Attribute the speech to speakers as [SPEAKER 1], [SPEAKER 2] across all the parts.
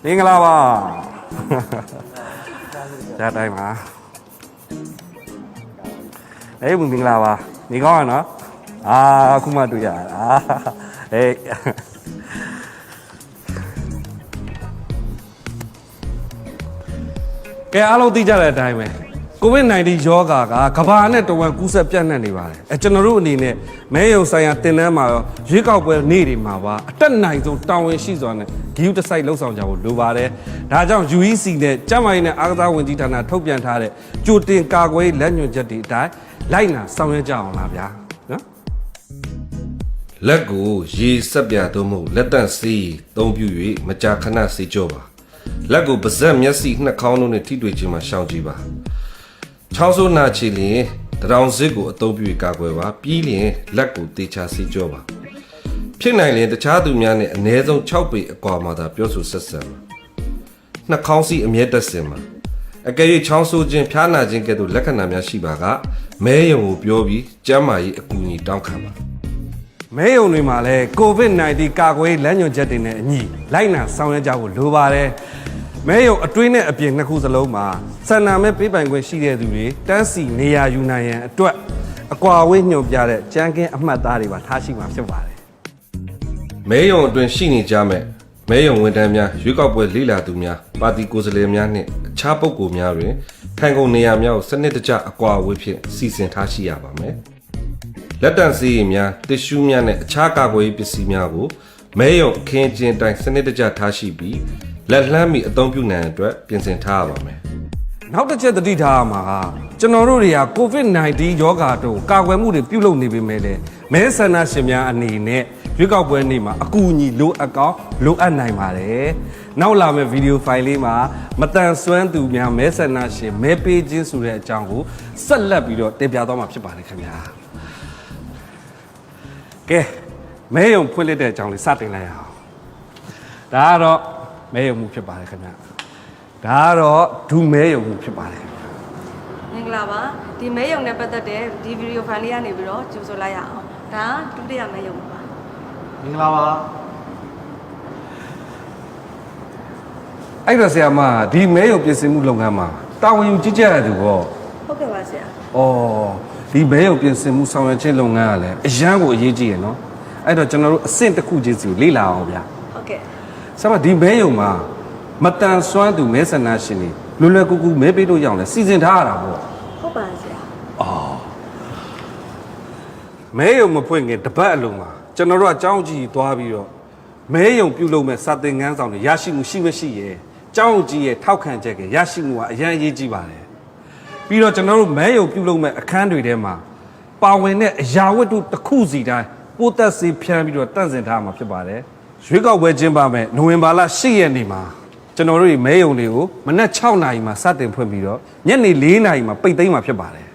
[SPEAKER 1] မင်္ဂလာပါကြားတိုင်းပါအေးမင်္ဂလာပါနေကောင်းရနော်အခုမှတွေ့ရတာအေးကဲအားလုံးသိကြတဲ့အတိုင်းပဲCOVID-19 ရောဂါကကမ္ဘာနဲ့တဝက်ကူးစက်ပြန့်နှံ့နေပါတယ်ကျွန်တော်တို့အနေနဲ့မဲရုံဆိုင်ရာတင်နန်းမှာရောရွေးကောက်ပွဲနေ့တွေမှာပါအတက်နိုင်ဆုံးတာဝန်ရှိစွာနဲ့ဂီယူတစ်စိုက်လှုပ်ဆောင်ကြဖို့လိုပါတယ်ဒါကြောင့် UEC နဲ့ကျန်းမာရေးနဲ့အားကစားဝန်ကြီးဌာနထုတ်ပြန်ထားတဲ့ကြိုတင်ကာကွယ်လက်ညွှန်ချက်တွေအတိုင်းလိုက်နာဆောင်ရွက်ကြအောင်လားဗျာနော်
[SPEAKER 2] လက်ကိုရေစက်ပြာသုံးမှုလက်တန့်စီးသုံးပြု၍မကြာခဏစေးကြောပါလက်ကိုပါးစပ်မျက်စိနှာခေါင်းတို့နဲ့ထိတွေ့ခြင်းမှာရှောင်ကြည့်ပါချောင်းဆိုးနာချီလျင်တရောင်စစ်ကိုအသုံးပြုကာကွယ်ပါပြီးလျင်လက်ကိုတေချာစေးကြောပါဖြစ်နိုင်ရင်တခြားသူများနဲ့အနည်းဆုံး6ပေအကွာမှာသာပြောဆိုဆက်ဆံပါနှာခေါင်းစီအမြဲတက်စင်ပါအကယ်၍ချောင်းဆိုးခြင်းဖျားနာခြင်းကဲ့သို့လက္ခဏာများရှိပါကမဲရုံကိုပြောပြီးကျန်းမာရေးအကူအညီတောင်းခံပါ
[SPEAKER 1] မဲရုံတွေမှာလည်း COVID-19 ကာကွယ်လက်ညွှန်ချက်တွေနဲ့အညီလိုက်နာဆောင်ရွက်ကြဖို့လိုပါတယ်မဲရုံအတွင်းနဲ့အပြင်နှစ်ခုစလုံးမှာဆန္ဒမဲပေးပိုင်ခွင့်ရှိတဲ့သူတွေတန်းစီနေရာယူနိုင်ရန်အတွက်အကွာအဝေးညွှန်ပြတဲ့ကြမ်းကင်းအမှတ်အသားတွေပါထားရှိမှာဖြစ်ပါတယ်
[SPEAKER 2] မဲရုံအတွင်းရှိနေကြမဲ့မဲရုံဝန်ထမ်းများရွေးကောက်ပွဲလေ့လာသူများပါတီကိုယ်စားလှယ်များနှင့်အခြားပုဂ္ဂိုလ်များတွင်ထိုင်ကုန်နေရာများကိုစနစ်တကျအကွာအဝေးဖြင့်စီစဉ်ထားရှိရပါမယ်လက်တန့်ဆေးရည်များတစ်ရှူးများနဲ့အခြားကာကွယ်ရေးပစ္စည်းများကိုမဲရုံအခင်းကျင်းတိုင်းစနစ်တကျထားရှိပြီးလက်လှမ်းမီအသုံးပြုနိုင်တဲ့အတွက်ပြင်ဆင်ထားရပါမယ်
[SPEAKER 1] နောက်တစ်ချက်သတိထားရမှာကကျွန်တော်တို့တွေက COVID-19 ရောဂါတို့ကာကွယ်မှုတွေပြုလုပ်နေပေမဲ့လည်းမဲဆန္ဒရှင်များအနေနဲ့ရွေးကောက်ပွဲနေ့မှာအကူအညီလိုအပ်ကောင်းလိုအပ်နိုင်ပါတယ်နောက်လာမယ့်ဗီဒီယိုဖိုင်လေးမှာမတန်ဆွမ်းသူများမဲဆန္ဒရှင်မဲပေးခြင်းဆိုတဲ့အကြောင်းကိုဆက်လက်ပြီးတော့တင်ပြသွားမှာဖြစ်ပါတယ်ခင်ဗျာကဲမဲယုံဖွင့်လက်တဲ့အကြောင်းလေးစတင်လိုက်အောင်ဒါကတော့မဲယုံမှုဖြစ်ပါတယ်ခင်ဗျာဒါကတော့ဒူမဲယုံမှုဖြစ်ပါတယ်ခင်ဗျာ
[SPEAKER 3] မင်္ဂလာပါဒီမဲယုံနဲ့ပတ်သက်တဲ့ဒီဗီဒီယိုဖိုင်လေးကနေပြီးတော့ကြိုဆိုလိုက်ရအောင်ဒါဒုတိယမဲယုံပါ
[SPEAKER 1] မင်္ဂလာပါအဲ့တော့ဆရာမဒီမဲယုံပြင်ဆင်မှုလုပ်ငန်းမှာတာဝန်ယူကြီးကြပ်ရသူပေါ့
[SPEAKER 3] ဟုတ်ကဲ့ပါဆရာ
[SPEAKER 1] ဒီမဲယုံပြင်ဆင်မှုဆောင်ရွက်ခြင်းလုပ်ငန်းကလည်းအရန်ကိုအရေးကြီးရနော်အဲ့တော့ကျွန်တော်တို့အဆင့်တစ်ခုချင်းစီကိုလေ့လာအောင်ဗျာ
[SPEAKER 3] ဟုတ်ကဲ့
[SPEAKER 1] ဆရာမဒီမဲယုံမှာမတန်ဆွမ်းသူမဲဆန္ဒရှင်တွေလွယ်လွယ်ကူကူမဲပေးလို့ရအောင်လဲစီစဉ်ထားရတာပေါ့
[SPEAKER 3] ဟုတ်ပါဆရာ
[SPEAKER 1] မဲယုံမဖွင့်ခင်တပတ်အလုံးမှာကျွန်တော်တို့အကြောင်းကြီးသွားပြီးတော့မဲယုံပြုလုပ်မဲ့စာသင်ခန်းဆောင်တွေရရှိမှုရှိမရှိရဲ့အကြောင်းကြီးရဲ့ထောက်ခံချက်ကရရှိမှုကအရန်အရေးကြီးပါတယ်ပြီးတော့ကျွန်တော်တို့မဲယုံပြုလုပ်မဲ့အခန်းတွေထဲမှာပါဝင်တဲ့အရာဝတ္ထုတစ်ခုစီတိုင်းပိုးသက်စေးဖြန်းပြီးတော့တန့်စင်ထားမှာဖြစ်ပါတယ်ရွေးကောက်ပွဲကျင်းပမဲ့နိုဝင်ဘာလ10ရက်နေ့မှာကျွန်တော်တို့မဲယုံတွေကိုမနက်6နာရီမှာစတင်ဖွင့်ပြီးတော့ညနေ4နာရီမှာပိတ်သိမ်းမှာဖြစ်ပါတယ်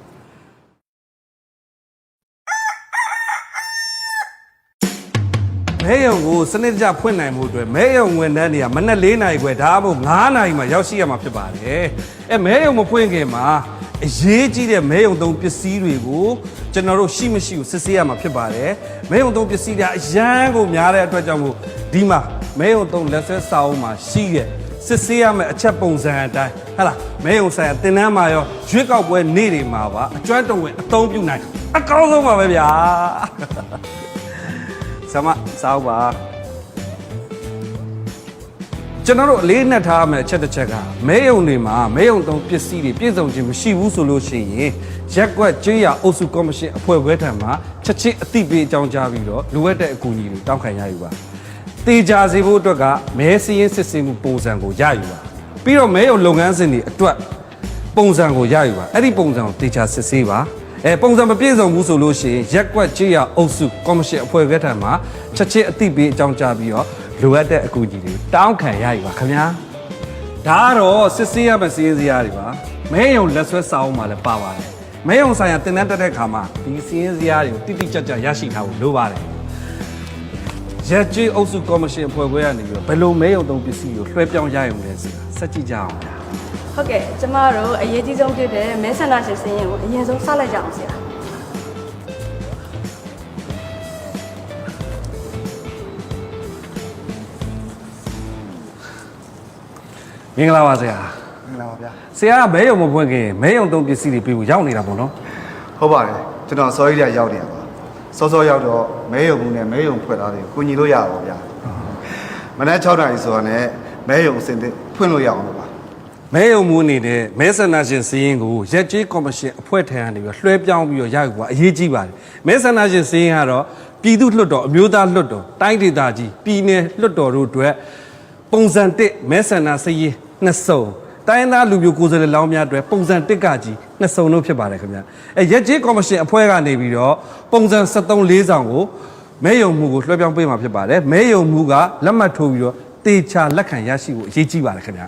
[SPEAKER 1] မဲယုံကိုစနစ်တကျဖွင့်နိုင်မှုအတွက်မဲယုံဝန်ထမ်းတွေကမနက်4နာရီခွဲဒါမှမဟုတ်9နာရီမှာရောက်ရှိရမှာဖြစ်ပါတယ်မဲယုံမဖွင့်ခင်မှာအရေးကြီးတဲ့မဲယုံသုံးပစ္စည်းတွေကိုကျွန်တော်တို့ရှိမရှိကိုစစ်ဆေးရမှာဖြစ်ပါတယ်မဲယုံသုံးပစ္စည်းတွေအရန်ကိုများတဲ့အတွက်ကြောင့်မို့ဒီမှာမဲယုံသုံးလက်ဆွဲစာအုပ်မှာရှိတဲ့စစ်ဆေးရမယ့်အချက်ပုံစံအတိုင်းဟဲ့လားမဲယုံဆိုင်ရာတင်နန်းမှာရောရွေးကောက်ပွဲနေ့တွေမှာပါအကျွမ်းတော်ဝင်အသုံးပြုနိုင်အကောင်းဆုံးပါပဲဗျာဆမစောက်ပါကျွန်တော်တို့အလေးနက်ထားမယ့်အချက်တစ်ချက်ကမဲယုံတွေမှာမဲယုံသုံးပစ္စည်းတွေပြည့်စုံခြင်းမရှိဘူးဆိုလို့ရှိရင်ရက်ကွက်ကျွေးရအုပ်စုကော်မရှင်အဖွဲ့ခွဲထံမှာချက်ချင်းအသိပေးအကြောင်းကြားပြီးတော့လိုအပ်တဲ့အကူအညီတွေတောင်းခံရယူပါတေချာစေဖို့အတွက်ကမဲစည်းရင်းစစ်ဆေးမှုပုံစံကိုရယူပါပြီးတော့မဲယုံလုပ်ငန်းစဉ်တွေအတွက်ပုံစံကိုရယူပါအဲ့ဒီပုံစံကိုတေချာစစ်ဆေးပါပုံစံမပြည့်စုံဘူးဆိုလို့ရှိရင်ရက်ကွက်ကြေးရအုပ်စုကော်မရှင်အဖွဲ့ခွဲထံမှာချက်ချင်းအသိပေးအကြောင်းကြားပြီးတော့လိုအပ်တဲ့အကူအညီတွေတောင်းခံရယူပါခင်ဗျာဒါကတော့စစ်ဆေးရမယ့်စီးရင်စရာတွေပါမဲယုံလက်ဆွဲစာအုပ်မှာလည်းပါပါတယ်မဲယုံဆိုင်ရာတင်နန်းတက်တဲ့ခါမှာဒီစီးရင်စရာတွေကိုတိတိကျကျရရှိထားဖို့လိုပါတယ်ရက်ကြေးအုပ်စုကော်မရှင်အဖွဲ့ခွဲကနေပြီးတော့ဘယ်လိုမဲယုံသုံးပစ္စည်းကိုလွှဲပြောင်းရရုံလဲဆိုတာစက်ကြည့်ကြအောင်ဗျာ
[SPEAKER 3] ဟုတ်ကဲ့ကျမတို့အရေးကြီးဆုံးဖြစ်တဲ့မဲဆန္ဒရှင်စည်းရင်ကိုအရင်ဆုံးစလိုက်ကြအောင်ဆရာ
[SPEAKER 1] မင်္ဂလာပါဆရာ
[SPEAKER 4] မင်္ဂလာပါဗျာ
[SPEAKER 1] ဆရာကမဲယုံမဖွင့်ခင်မဲယုံသုံးပစ္စည်းတွေပေးဖို့ရောက်နေတာပေါ့နော်
[SPEAKER 4] ဟုတ်ပါတယ်ကျွန်တော်စောကြီးတွေကရောက်နေတာပါစောစောရောက်တော့မဲယုံမှုနဲ့မဲယုံဖွက်သားတွေကိုညီလို့ရပါဗျာမနက်6နာရီဆိုတာနဲ့မဲယုံအစင်သစ်ဖွင့်လို့ရအောင်လို့ပါ
[SPEAKER 1] မဲယုံမှုနေတဲ့မဲဆန္ဒရှင်စီရင်ကိုရက်ကျေးကော်မရှင်အဖွဲ့ထံကနေပြီးလွှဲပြောင်းပြီးတော့ရယူပါအရေးကြီးပါတယ်မဲဆန္ဒရှင်စီရင်ကတော့ပြည်သူ့လွှတ်တော်အမျိုးသားလွှတ်တော်တိုင်းဒေသကြီးပြည်နယ်လွှတ်တော်တို့အတွက်ပုံစံ1မဲဆန္ဒစီရင်2စုံတိုင်းသားလူမျိုးကိုယ်စားလှယ်လောင်းများအတွက်ပုံစံ1ကကြီး2စုံတို့ဖြစ်ပါတယ်ခင်ဗျရက်ကျေးကော်မရှင်အဖွဲ့ကနေပြီးတော့ပုံစံ73 4ဆောင်ကိုမဲယုံမှုကိုလွှဲပြောင်းပေးမှာဖြစ်ပါတယ်မဲယုံမှုကလက်မှတ်ထိုးပြီးတော့တေချာလက်ခံရရှိဖို့အရေးကြီးပါတယ်ခင်ဗျ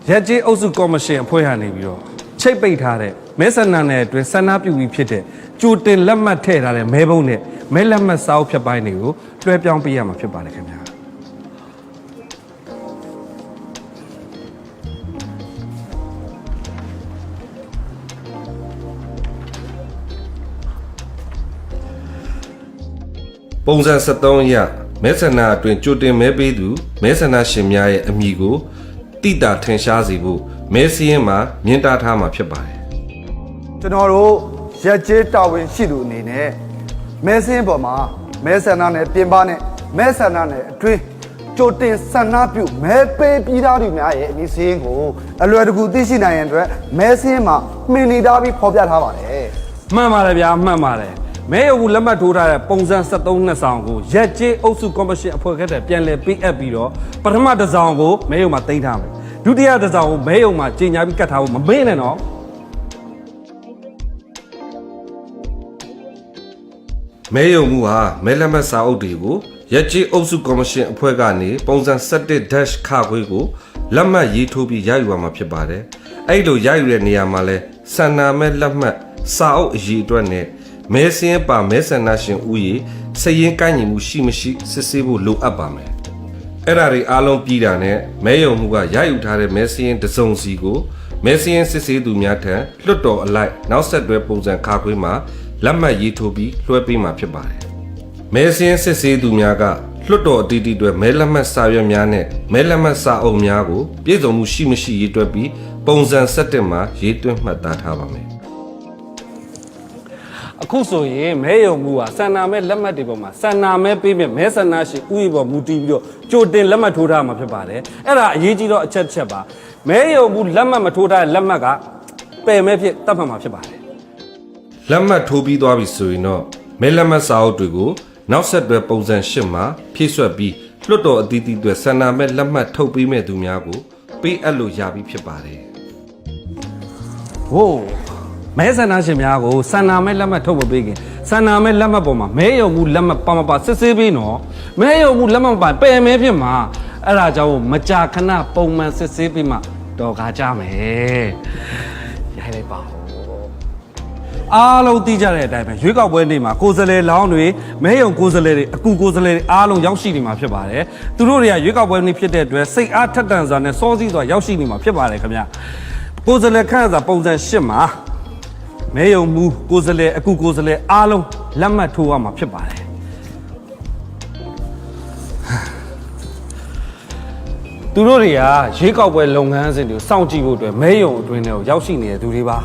[SPEAKER 1] ရက်ကျေးအုပ်စုကော်မရှင်အဖွဲ့ဟာနေပြီးတော့ချိတ်ပိတ်ထားတဲ့မဲဆန္ဒနယ်အတွင်းဆန္ဒပြုပြီးဖြစ်တဲ့ကြိုတင်လက်မှတ်ထည့်ထားတဲ့မဲပုံးနဲ့မဲလက်မှတ်စာအုပ်ဖြတ်ပိုင်းတွေကိုလွှဲပြောင်းပေးရမှာဖြစ်ပါတယ်ခင်ဗျာ
[SPEAKER 2] ပုံစံ73ရမဲဆန္ဒအတွင်ကြိုတင်မဲပေးသူမဲဆန္ဒရှင်များရဲ့အမည်ကိုတိတာထင်ရှားစေဖို့မဲစည်းရင်မှာမြင်တာထားမှာဖြစ်ပါတယ်
[SPEAKER 4] ကျွန်တော်တို့ရက်ကျေးတာဝန်ရှိသူအနေနဲ့မဲစင်းပေါ်မှာမဲဆန္ဒနဲ့ပြင်ပနဲ့မဲဆန္ဒနဲ့အတွင်းကြိုတင်ဆန္ဒပြုမဲပေးပြီးသားသူများရဲ့အမည်စင်းကိုအလွယ်တကူသိရှိနိုင်ရန်အတွက်မဲစင်းမှာမှင်နေသားပြီးဖော်ပြထားပါတယ်
[SPEAKER 1] မှန်ပါတယ်ဗျာမှန်ပါတယ်မဲရုံလက်မှတ်ထိုးထားတဲ့ပုံစံ73နှစ်ဆောင်ကိုရက်ကျေးအုပ်စုကော်မရှင်အဖွဲ့ခက်တဲ့ပြန်လည်ပေးအပ်ပြီးတော့ပထမတစ်ဆောင်ကိုမဲရုံမှာတင်ထားမယ်ဒုတိယတစ်ဆောင်ကိုမဲရုံမှာကြီးညာပြီးကတ်ထားဖို့မမေ့နဲ့နော်
[SPEAKER 2] မဲယုံမှုဟာမဲလက်မှတ်စာအုပ်တွေကိုရက်ကြီးအုပ်စုကော်မရှင်အဖွဲ့ကနေပုံစံ7-ခခွေးကိုလက်မှတ်ရေးထိုးပြီးရယူရမှာဖြစ်ပါတယ်။အဲ့လိုရယူတဲ့နေရာမှာလဲဆန္ဒမဲလက်မှတ်စာအုပ်အရေးအတွက်နဲ့မဲစင်းပါမဲဆန္ဒရှင်ဦးရေစည်ရင်ကိုင်းညီမှုရှိမရှိစစ်ဆေးဖို့လိုအပ်ပါမယ်။အဲ့ဒါတွေအားလုံးပြီးတာနဲ့မဲယုံမှုကရယူထားတဲ့မဲစင်းတစ်စုံစီကိုမဲစင်းစစ်ဆေးသူများထံလွှတ်တော်အလိုက်နောက်ဆက်တွဲပုံစံခခွေးမှာလက်မှတ်ရေးထိုးပြီးလွှဲပေးမှာဖြစ်ပါတယ်။မဲစင်းစစ်ဆေးသူများကလွှတ်တော်အသီးသီးတွေမဲလက်မှတ်စာရွက်များနဲ့မဲလက်မှတ်စာအုပ်များကိုပြည့်စုံမှုရှိမရှိရေးတွက်ပြီးပုံစံ7မှာရေးသွင်းမှတ်သားထားပါမယ်။
[SPEAKER 1] အခုဆိုရင်မဲယုံမှုဟာဆန္ဒမဲလက်မှတ်တွေပေါ်မှာဆန္ဒမဲပေးမဲ့မဲဆန္ဒရှင်ဥယျာဉ်ပေါ်မူတည်ပြီးတော့ကြိုတင်လက်မှတ်ထိုးထားမှာဖြစ်ပါတယ်အဲ့ဒါအရေးကြီးတော့အချက်ပါမဲယုံမှုလက်မှတ်မထိုးထားတဲ့လက်မှတ်ကပယ်မဲဖြစ်တတ်မှတ်မှာဖြစ်ပါတယ်
[SPEAKER 2] လက်မှတ်ထိုးပြီးသွားပြီဆိုရင်တော့မဲလက်မှတ်စာအုပ်တွေကိုနောက်ဆက်တွဲပုံစံ8မှာဖြည့်ဆွတ်ပြီးလွှတ်တော်အသီးသီးတွေဆန္ဒမဲလက်မှတ်ထုတ်ပေးမဲ့သူများကိုပေးအပ်လို့ရပြီဖြစ်ပါတယ်
[SPEAKER 1] ဟိုးမဲဆန္ဒရှင်များကိုဆန္ဒမဲလက်မှတ်ထုတ်မပေးခင်ဆန္ဒမဲလက်မှတ်ပေါ်မှာမဲယုံမှုလက်မှတ်ပါစစ်ဆေးပေးနော်မဲယုံမှုလက်မှတ်ပါပယ်မဲဖြစ်မှာအဲ့ဒါကြောင့်မကြာခဏပုံမှန်စစ်ဆေးပေးမှတော့ကားကြမယ်ရိုက်လိုက်ပါအားလုံးသိကြတဲ့အတိုင်းပဲရွေးကောက်ပွဲနေ့မှာကိုယ်စားလှယ်လောင်းတွေမဲယုံကိုယ်စားလှယ်တွေအကူကိုယ်စားလှယ်တွေအားလုံးရောက်ရှိနေမှာဖြစ်ပါတယ်သူတို့တွေကရွေးကောက်ပွဲနေ့ဖြစ်တဲ့အတွက်စိတ်အားထက်သန်စွာနဲ့စောစည်းစွာရောက်ရှိနေမှာဖြစ်ပါတယ်ခင်ဗျကိုယ်စားလှယ်ခန့်စာပုံစံ8မှာမဲယုံမူကိုယ်စားလှယ်အကူကိုယ်စားလှယ်အားလုံးလက်မှတ်ထိုးရမှာဖြစ်ပါတယ်သူတို့တွေကရွေးကောက်ပွဲလုပ်ငန်းစဉ်တွေကိုစောင့်ကြည့်ဖို့အတွက်မဲယုံအတွင်းတွေကိုရောက်ရှိနေတဲ့သူတွေပါ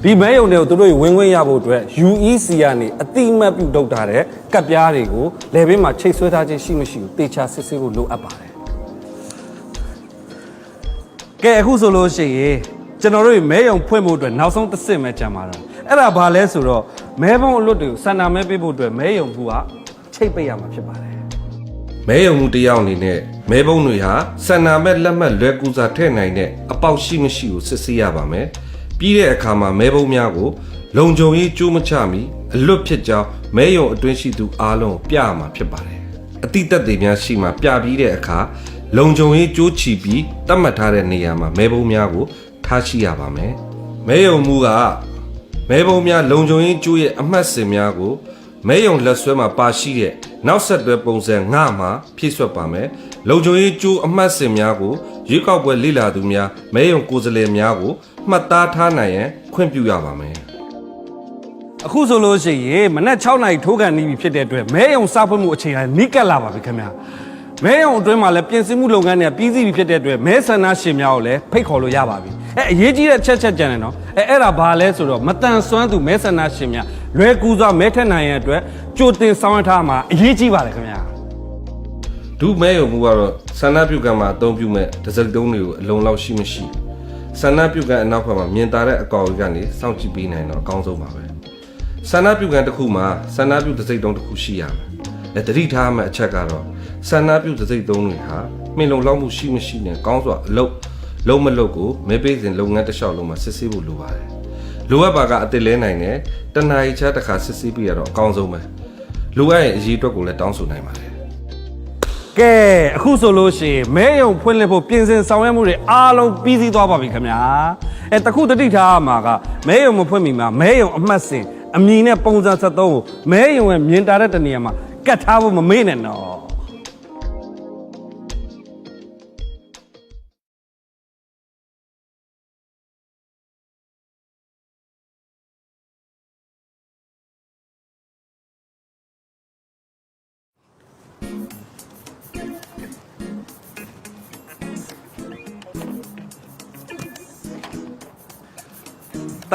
[SPEAKER 1] ဒီမဲယုံတွေကိုသူတို့ဝင်ခွင့်ရဖို့အတွက် UEC ကနေအတိအမှတ်ပြုလုပ်ထားတဲ့ကပ်ပြားတွေကိုလယ်ဘေးမှာချိတ်ဆွဲထားခြင်းရှိမရှိကိုတေချာစစ်ဆေးဖို့လိုအပ်ပါတယ်ကဲအခုဆိုလို့ရှိရင်ကျွန်တော်တို့မဲယုံဖွင့်ဖို့အတွက်နောက်ဆုံးတစ်စစ်မဲကြံပါတော့အဲ့ဒါဘာလဲဆိုတော့မဲပုံးအလွတ်တွေကိုစန္ဒမဲပေးဖို့အတွက်မဲယုံဘူးကချိတ်ပိတ်ရမှာဖြစ်ပါတယ်
[SPEAKER 2] မဲယုံမှုတစ်ယောက်အနေနဲ့မဲပုံးတွေဟာဆန္ဒမဲလက်မှတ်လွယ်ကူစွာထည့်နိုင်တဲ့အပေါက်ရှိမရှိကိုစစ်ဆေးရပါမယ်ပြီးတဲ့အခါမှာမဲပုံးများကိုလုံခြုံရေးကြိုးမချမီအလွတ်ဖြစ်ကြောင်းမဲယုံအတွင်းရှိသူအားလုံးပြရမှာဖြစ်ပါတယ်အတိတ်တွေများရှိမှပြပြီးတဲ့အခါလုံခြုံရေးကြိုးချီပြီးတတ်မှတ်ထားတဲ့နေရာမှာမဲပုံးများကိုထားရှိရပါမယ်မဲယုံမှုကမဲပုံးများလုံခြုံရေးကြိုးရဲ့အမှတ်စဉ်များကိုမဲယုံလက်ဆွဲမှာပါရှိတဲ့နောက်ဆက်တွဲပုံစံ9မှာဖြည့်ဆွတ်ပါမယ်လုံခြုံရေးကြိုးအမှတ်စဉ်များကိုရွေးကောက်ပွဲလေ့လာသူများမဲယုံကိုယ်စားလှယ်များကိုမှတ်သားထားနိုင်ရန်ခွင့်ပြုရပါမယ်
[SPEAKER 1] အခုဆိုလို့ရှိရင်မနက်6နာရီထိုးကန်နေပြီဖြစ်တဲ့အတွက်မဲယုံစားဖွင့်မှုအချိန်ကနီးကပ်လာပါပြီခင်ဗျာမဲယုံအတွင်းမှာလည်းပြင်ဆင်မှုလုပ်ငန်းတွေပြီးစီးပြီဖြစ်တဲ့အတွက်မဲဆန္ဒရှင်များကိုလည်းဖိတ်ခေါ်လို့ရပါပြီအရေးကြီးတဲ့ချက်ကြံတယ်နော်အဲ့ဒါဘာလဲဆိုတော့မတန်ဆွမ်းသူမဲဆန္ဒရှင်များလွယ်ကူစွာမဲထက်နိုင်ရတဲ့အတွက်ကြိုတင်ဆောင်ရွက်ထားမှာအရေးကြီးပါတယ်ခင်ဗျာ
[SPEAKER 2] ဒုမဲယုံမှုကတော့ဆန္ဒပြုကံမှာအသုံးပြုမဲ့ဒဇက်တုံးတွေကိုအလုံးလောက်ရှိမရှိဆန္ဒပြုကံအနောက်ဘက်မှာမြင်သာတဲ့အကောင်ကြီးကနေစောင့်ကြည့်ပေးနိုင်တော့အကောင်းဆုံးပါပဲဆန္ဒပြုကံတစ်ခုမှာဆန္ဒပြုဒဇက်တုံးတစ်ခုရှိရမယ်တတိထားမဲ့အချက်ကတော့ဆန္ဒပြုဒဇက်တုံးတွေဟာမှင်လုံလောက်မှုရှိမရှိနဲ့ကောင်းစွာအလုံးမလုံးကိုမဲပေးစဉ်လုပ်ငန်းတစ်လျှောက်လုံးမှာစစ်ဆေးဖို့လိုပါတယ်လိုအပ်ပါကအစ်စ်လဲနိုင်တယ်တဏှာရီချတစ်ခါစစ်ဆေးပြီးရတော့အကောင်းဆုံးပဲလိုအပ်ရင်အရေးအတွက်ကိုလည်းတောင်းဆိုနိုင်ပါတယ်
[SPEAKER 1] ကဲအခုဆိုလို့ရှိရင်မဲယုံဖွင့်လှစ်ဖို့ပြင်ဆင်ဆောင်ရွက်မှုတွေအားလုံးပြီးစီးသွားပါပြီခင်ဗျာတခုတတိထားရမှာကမဲယုံမဖွင့်မီမှာမဲယုံအမှတ်စဉ်အမည်နဲ့ပုံစံ73ကိုမဲယုံရဲ့မြင်တာတဲ့တနေရာမှာကတ်ထားဖို့မမေ့နဲ့နော်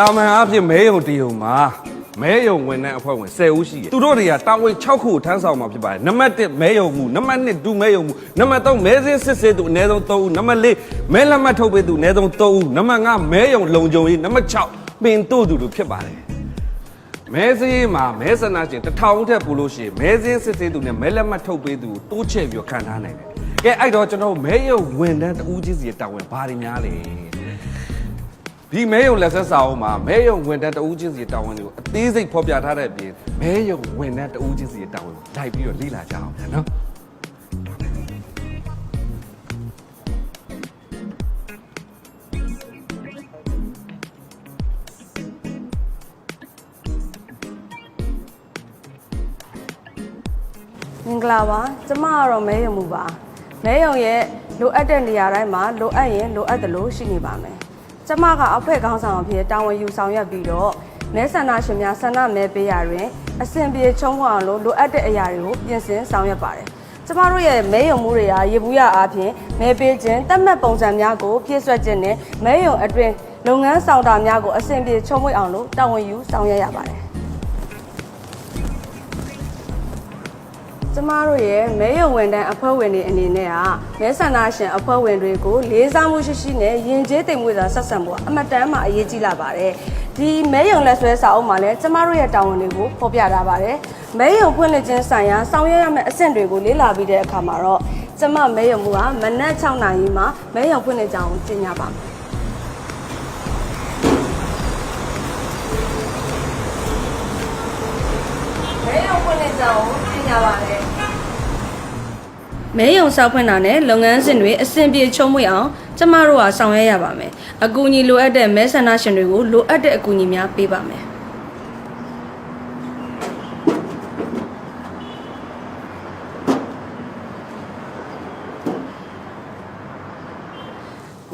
[SPEAKER 1] တာမန်အားဖြင့်မဲယုံတယုံမှာမဲယုံဝင်တဲ့အဖွဲ့ဝင်10ဦးရှိတယ်သူတို့တွေကတာဝန်6ခုထမ်းဆောင်မှာဖြစ်ပါတယ်နံပါတ်1မဲယုံမှုနံပါတ်2ဒုမဲယုံမှုနံပါတ်3မဲစင်းစစ်ဆေးသူအနည်းဆုံး3ဦးနံပါတ်4မဲလက်မှတ်ထုတ်ပေးသူအနည်းဆုံး3ဦးနံပါတ်5မဲယုံလုံခြုံရေးနံပါတ်6ပင်တို့သူတို့ဖြစ်ပါတယ်မဲစင်းမှာမဲဆန္ဒရှင်1000ထက်ပိုလို့ရှိရင်မဲစင်းစစ်ဆေးသူနဲ့မဲလက်မှတ်ထုတ်ပေးသူတိုးချဲ့ပြီးခံထားနိုင်တယ်ကဲအဲ့တော့ကျွန်တော်မဲယုံဝင်တဲ့တဦးချင်းစီတာဝန်ဘာတွေများလဲဒီမဲယုံလက်ဆက်စာအုပ်မှာမဲယုံဝင်တဲ့တဦးချင်းစီတာဝန်တွေကိုအသေးစိတ်ဖော်ပြထားတဲ့အပြင်မဲယုံဝင်တဲ့တဦးချင်းစီတာဝန်ကိုလိုက်ပြီးတော့လေ့လာကြအောင်ဗျာနော်
[SPEAKER 3] မင်္ဂလာပါကျမကတော့မဲယုံမှုပါမဲယုံရဲ့လိုအပ်တဲ့နေရာတိုင်းမှာလိုအပ်ရင်လိုအပ်တယ်လို့ရှိနေပါမယ်ကျမကအဖွဲ့ခေါင်းဆောင်အဖြစ်တာဝန်ယူဆောင်ရွက်ပြီးတော့မဲဆန္ဒရှင်များဆန္ဒမဲပေးရတွင်အဆင်ပြေချုံးဝအောင်လို့လိုအပ်တဲ့အရာတွေကိုပြင်ဆင်ဆောင်ရွက်ပါတယ်ကျမတို့ရဲ့မဲယုံမှုတွေဟာရေဘူးရအားဖြင့်မဲပေးခြင်းတတ်မှတ်ပုံစံများကိုပြည့်စွက်ခြင်းနဲ့မဲယုံအတွင်းလုပ်ငန်းဆောင်တာများကိုအဆင်ပြေချုံးဝအောင်လို့တာဝန်ယူဆောင်ရွက်ရပါတယ်ကျမတို့ရဲ့မဲယုံဝန်တန်းအဖွဲ့ဝင်တွေအနေနဲ့ကမဲဆန္ဒရှင်အဖွဲ့ဝင်တွေကိုလေးစားမှုရှိရှိနဲ့ယဉ်ကျေးသိမ်မွေ့စွာဆက်ဆံဖို့အမတန်မှအရေးကြီးလာပါတယ်ဒီမဲယုံလက်ဆွဲစာအုပ်မှာလည်းကျမတို့ရဲ့တာဝန်တွေကိုဖော်ပြထားပါတယ်မဲယုံဖွင့်လှစ်ခြင်းဆိုင်ရာဆောင်ရွက်ရမယ့်အဆင့်တွေကိုလေ့လာပြီးတဲ့အခါမှာတော့ကျမမဲယုံမှုကမနက်6နာရီမှာမဲယုံဖွင့်လှစ်ကြောင်းကြေညာပါမယ်မဲယုံဖွင့်လှစ်ကြောင်းကြေညာပါတယ်မဲယုံစောက်ဖွင့်တာနဲ့လုပ်ငန်းစဉ်တွေအဆင်ပြေချုံးမွေ့အောင်ကျမတို့ကဆောင်ရွက်ရပါမယ်။အကူအညီလိုအပ်တဲ့မဲဆန္ဒရှင်တွေကိုလိုအပ်တဲ့အကူအညီများပေးပါမယ်။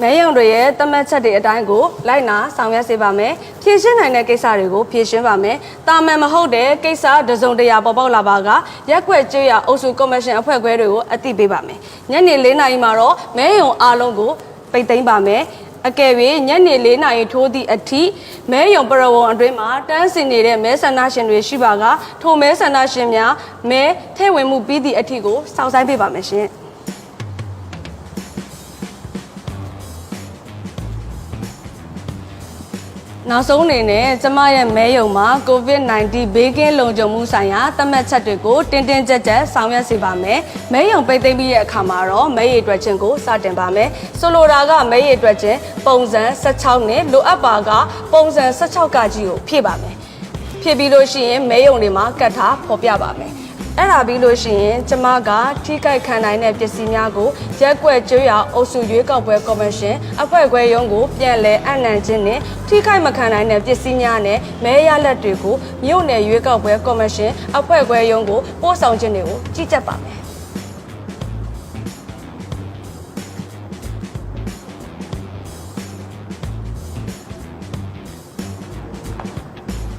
[SPEAKER 3] မဲယုံတွေရဲ့သတ်မှတ်ချက်တွေအတိုင်းကိုလိုက်နာဆောင်ရွက်စေပါမယ်။ဖြည့်ရှင်းနိုင်တဲ့ကိစ္စတွေကိုဖြည့်ရှင်းပါမယ်။တာမန်မဟုတ်တဲ့ကိစ္စတစုံတရာပေါ်ပေါက်လာပါကရက်ွက်ကျွေးရအုပ်စုကော်မရှင်အဖွဲ့ခွဲတွေကိုအသိပေးပါမယ်။ညနေ4နာရီမှာတော့မဲယုံအားလုံးကိုပိတ်သိမ်းပါမယ်။အကယ်၍ညနေ4နာရီထိုးသည့်အထိမဲယုံပရဝုံအတွင်းမှာတန်းစင်နေတဲ့မဲဆန္ဒရှင်တွေရှိပါကထိုမဲဆန္ဒရှင်များမဲထဲဝင်မှုပြီးသည့်အထိကိုစောင့်ဆိုင်းပေးပါမယ်ရှင်။နောက်ဆုံးအနေနဲ့ကျမရဲ့မဲယုံမှာ COVID-19 ဘေးကင်းလုံခြုံမှုဆိုင်ရာသတ်မှတ်ချက်တွေကိုတင်းတင်းကြပ်ကြပ်ဆောင်ရွက်စေပါမယ်။မဲယုံပိတ်သိမ်းပြီးတဲ့အခါမှာတော့မဲရည်အတွက်ချင်းကိုစတင်ပါမယ်။ဆိုလိုတာကမဲရည်အတွက်ချင်းပုံစံ16နဲ့လိုအပ်ပါကပုံစံ16ကကြီးကိုဖြည့်ပါမယ်။ဖြည့်ပြီးလို့ရှိရင်မဲယုံတွေမှာကတ်ထားဖော်ပြပါမယ်။အဲ့ဒါပြီးလို့ရှိရင်ကျမကထိခိုက်ခံနိုင်တဲ့ပစ္စည်းများကိုရက်ွက်ကျွေးရအုပ်စုရွေးကောက်ပွဲကော်မရှင်အဖွဲ့ခွဲရုံးကိုပြန်လည်အနှံခြင်းနဲ့ထိခိုက်မခံနိုင်တဲ့ပစ္စည်းများနဲ့မဲရလက်တွေကိုမြို့နယ်ရွေးကောက်ပွဲကော်မရှင်အဖွဲ့ခွဲရုံးကိုပို့ဆောင်ခြင်းတွေကိုကြီးကြပ်ပါမယ်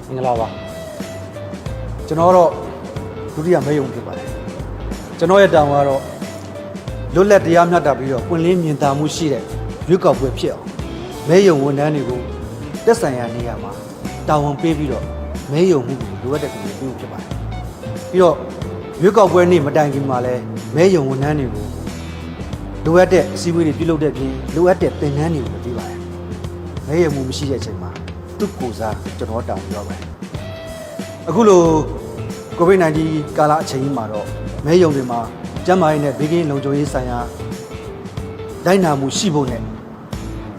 [SPEAKER 1] မင်္ဂလာပါ
[SPEAKER 5] ကျွန်တော်တော့ဒုတိယမဲယုံဖြစ်ပါတယ်ကျွန်တော်ရဲ့တောင်းကတော့လွတ်လပ်တရားမျှတပြီးတော့ပွင့်လင်းမြင်သာမှုရှိတဲ့ရွေးကောက်ပွဲဖြစ်အောင်မဲယုံဝန်ထမ်းတွေကိုတက်ဆိုင်ရာနေရာမှာတာဝန်ပေးပြီးတော့မဲယုံမှုကိုလိုအပ်တဲ့ပုံစံပြုဖြစ်ပါတယ်ပြီးတော့ရွေးကောက်ပွဲနေ့မတိုင်ခင်မှာလည်းမဲယုံဝန်ထမ်းတွေကိုလိုအပ်တဲ့အစည်းအဝေးတွေပြုလုပ်တဲ့ပြင်လိုအပ်တဲ့သင်တန်းတွေကိုပေးပါတယ်မဲယုံမှုမရှိတဲ့အချိန်မှာသူ့ကိုယ်စားကျွန်တော်တောင်းပြောပါတယ်အခုလိုကိုဗစ် -19 ကာလအချိန်ကြီးမှာတော့မဲယုံတွေမှာကျန်းမာရေးနဲ့ဘေးကင်းလုံခြုံရေးဆိုင်ရာတိုင်းနာမှုရှိဖို့နဲ့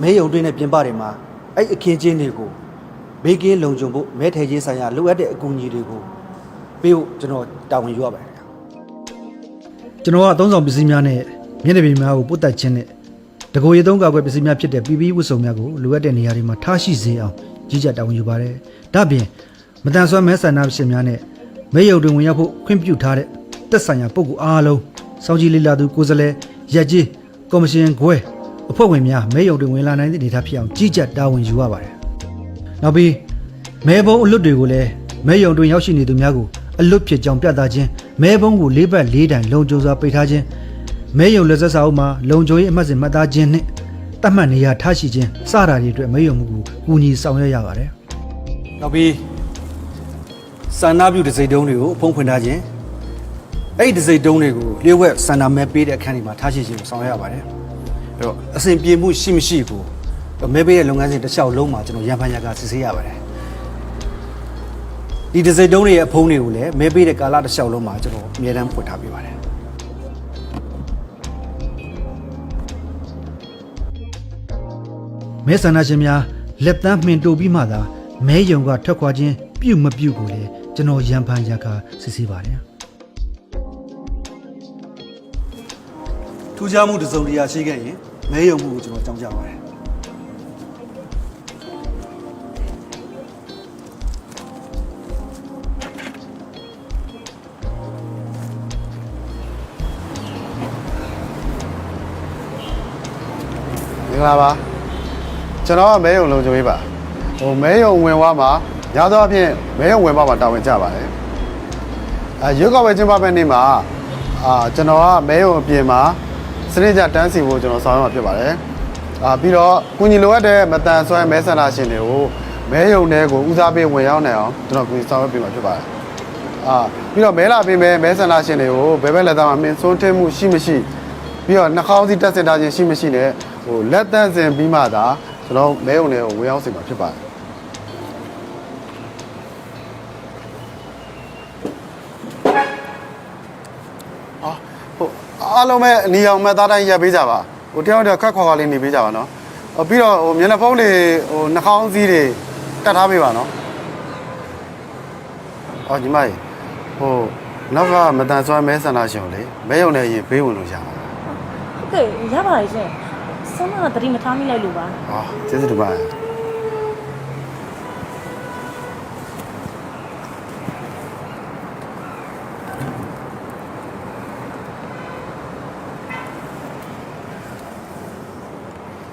[SPEAKER 5] မဲယုံတွေနဲ့ပြင်ပတွေမှာအဲ့အခင်းချင်းတွေကိုဘေးကင်းလုံခြုံဖို့မဲထည့်ရေးဆိုင်ရာလိုအပ်တဲ့အကူအညီတွေကိုပေးဖို့ကျွန်တော်တာဝန်ယူရပါတယ်ကျွန်တော်ကအသုံးဆောင်ပစ္စည်းများနဲ့မျက်နှာပြင်များကိုပို့တက်ခြင်းနဲ့တကိုယ်ရည်သုံးကာကွယ်ပစ္စည်းများဖြစ်တဲ့ PPE ဝတ်စုံများကိုလိုအပ်တဲ့နေရာတွေမှာထားရှိစေအောင်ကြီးကြပ်တာဝန်ယူပါတယ်ဒါ့အပြင်မတန်ဆွမ်းမဲဆန္ဒရှင်များနဲ့မဲယုံတွေဝင်ရောက်ဖို့ခွင့်ပြုထားတဲ့တက်ဆိုင်ရာပုဂ္ဂိုလ်အားလုံးစောင့်ကြည့်လေ့လာသူကိုယ်စားလှယ်ရက်ကြီးကော်မရှင်ခွဲအဖွဲ့ဝင်များမဲယုံတွေဝင်လာနိုင်တဲ့အနေအထားဖြစ်အောင်ကြီးကြပ်တာဝန်ယူရပါတယ်နောက်ပြီးမဲဘုံအလွတ်တွေကိုလည်းမဲယုံတွင်ရောက်ရှိနေသူများကိုအလွတ်ဖြစ်ကြောင်းပြသခြင်းမဲဘုံကို၄ဘက်၄တိုင်လုံခြုံစွာပိတ်ထားခြင်းမဲယုံလက်ဆက်စာအုပ်မှာလုံခြုံရေးအမှတ်စဉ်မှတ်သားခြင်းနဲ့တတ်မှတ်နေရာထားရှိခြင်းစတာတွေအတွက်မဲယုံမှုကိုကူညီဆောင်ရွက်ရပါတယ်နောက်ပြီးစန္ဒပြုတစိမ့်တုံးတွေကိုအဖုံးဖွင့်ထားခြင်းအဲ့ဒီတစိမ့်တုံးတွေကိုလျှို့ဝှက်စန္ဒမဲပေးတဲ့အခန်းတွေမှာထားရှိခြင်းကိုဆောင်ရွက်ရပါတယ်အဲ့တော့အစဉ်ပြေမှုရှိမရှိကိုမဲပေးတဲ့လုပ်ငန်းစဉ်တစ်လျှောက်လုံးမှာကျွန်တော်ရန်ဖန်ရကစစ်ဆေးရပါတယ်ဒီတစိမ့်တုံးတွေရဲ့အဖုံးတွေကိုလည်းမဲပေးတဲ့ကာလတစ်လျှောက်လုံးမှာကျွန်တော်အမြဲတမ်းဖွင့်ထားပေးပါတယ်မဲဆန္ဒရှင်များလက်သန်းမှင်တိုပြီးမှသာမဲယုံကထွက်ခွာခြင်းပြုမပြုကိုလည်းကျွန်တော်ရန်ဖန်ရကစစ်ဆေးပါတယ်ထူးခြားမှုတစ်စုံတစ်ရာရှိခဲ့ရင်မဲယုံမှုကိုကျွန်တော်ကြောင်းကြပါတယ်
[SPEAKER 4] မင်္ဂလာပါကျွန်တော်ကမဲယုံလုံခြုံရေးပါမဲယုံဝင်သွားမှာရသောအဖြစ်မဲယုံဝင်သွားမှာတာဝန်ကျပါတယ်ရွေးကောက်ပွဲကျင်းပမယ့်နေ့မှာကျွန်တော်ကမဲယုံအပြင်မှာစနစ်ကျတန်းစီဖို့ကျွန်တော်ဆောင်ရွက်မှာဖြစ်ပါတယ်ပြီးတော့ကုညီလိုအပ်တဲ့မတန်ဆွမ်းမဲဆန္ဒရှင်တွေကိုမဲယုံတွေကိုဦးစားပေးဝင်ရောက်နိုင်အောင်ကျွန်တော်ကုညီဆောင်ရွက်ပေးမှာဖြစ်ပါတယ်ပြီးတော့မဲလာပေးမယ်မဲဆန္ဒရှင်တွေကိုဘယ်ဘက်လက်သားမှာမင်းစွန်းထင်းမှုရှိမရှိပြီးတော့နှာခေါင်းစည်းတက်စင်ထားခြင်းရှိမရှိနဲ့လက်တန့်စင်ပြီးမှသာကျွန်တော်မဲယုံတွေကိုဝင်ရောက်စေမှာဖြစ်ပါတယ်အားလုံးပဲအနီအောင်မဲ့သားတိုင်းရပ်ပေးကြပါတယောက်တယောက်ခက်ခွာခွာလေးနေပေးကြပါနော်ပြီးတော့မျက်နှာဖုံးတွေနှာခေါင်းစည်းတွေတတ်ထားပေးပါနော်ညီမကြီးနောက်ကမတန်ဆွမ်းမဲဆန္ဒရှင်ကိုလေမဲယုံနဲ့ရင်ဘေးဝင်လို့ရပါ
[SPEAKER 6] ဟုတ်ကဲ့ရပါရဲ့ရှင်ဆန္ဒကတတိမထားမိလိုက်လို့ပါ
[SPEAKER 4] ကျေးဇူးတင်ပါတယ်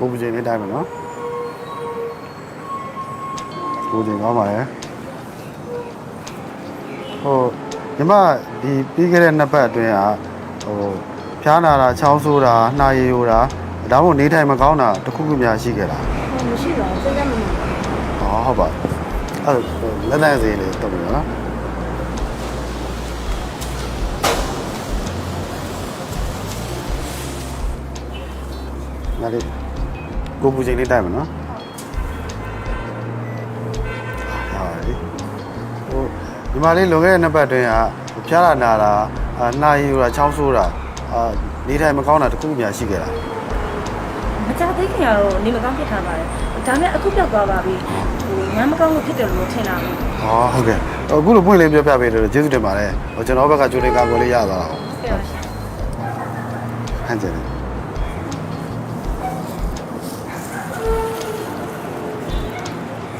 [SPEAKER 4] ကိုပူချိန်လေးတိုင်းမယ်နော်ကိုချိန်ကောင်းပါရဲ့ညီမဒီပြီးခဲ့တဲ့နှစ်ပတ်အတွင်းကဖျားနာတာချောင်းဆိုးတာနှာရည်ယိုတာဒါမှမဟုတ်နေထိုင်မကောင်းတာတခုခုများရှိခဲ့လား
[SPEAKER 6] မရှိပါဘူးစိတ်ကမလို့
[SPEAKER 4] ဟုတ်ပါအဲ့လက်လက်စေးလေးတော့ပြောနော်နားလေးကိုပူချိန်လေးတိုက်မယ်နော်ဒီမှာလေးလွန်ခဲ့တဲ့နှစ်ပတ်အတွင်းကဖျားနာတာနှာရည်ယိုတာချောင်းဆိုးတာနေထိုင်မကောင်းတာတခုခုများရှိခဲ့လား
[SPEAKER 6] မကြသေးခင်ကတော့နေမကောင်းဖြစ်ထားပါတယ်ဒါနဲ့အခုပြောက်သွားပါပြီညမကောင်းလို့ဖြစ်တယ်လို့ထင်တာပဲ
[SPEAKER 4] ဟုတ်ကဲ့အခုလိုပွင့်လေးပြောပြပေးလို့ကျေးဇူးတင်ပါတယ်ကျွန်တော်ဘက်ကကြိုးလေးကာကွယ်လေးရသွားတာ
[SPEAKER 6] ဟုတ်ကဲ့ပါရှင်
[SPEAKER 4] ဟန်ကျင်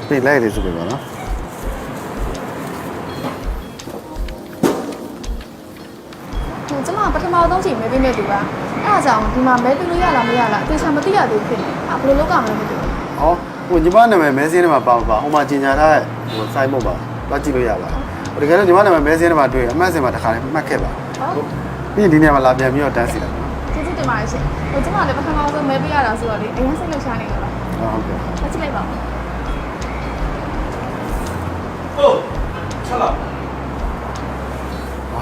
[SPEAKER 4] ပြေးလိုက်လေးစုပြပါနော်
[SPEAKER 7] ကျမပထမဆုံးချိန်မဲပေးနေတူပါအဲ့ဒါကြောင့်ဒီမှာမဲပေးလို့ရလားမရလားအသေးချာမသိရသေးဘူးဖြစ်နေဘယ်လိုလုပ်ကြမလဲမသိဘူး
[SPEAKER 4] ညီမနာမည်မဲစင်းထဲမှာပါဟိုမှာကြီးညာထားတဲ့စိုင်းမုတ်ပါတွားကြည့်လို့ရပါ တကယ်လို့ညီမနာမည်မဲစင်းထဲမှာတွေ့အမှတ်စင်မှာတစ်ခါလေးမှတ်ခဲ့ပါပြီးရင်ဒီနေရာမှာလာပြန်ပြီးတော့တန်းစီလာ
[SPEAKER 7] ကျေးဇူးတင်ပါတယ်ရှင်ဟိုကျမလည်းပထမဆုံးမဲပေးရတာဆိုတော့လေအရင်စိတ်လှုပ်ရှားနေကြပါ
[SPEAKER 4] ဟုတ်ကဲ့
[SPEAKER 7] ဆက်ကြည့်လိုက်ပါဦး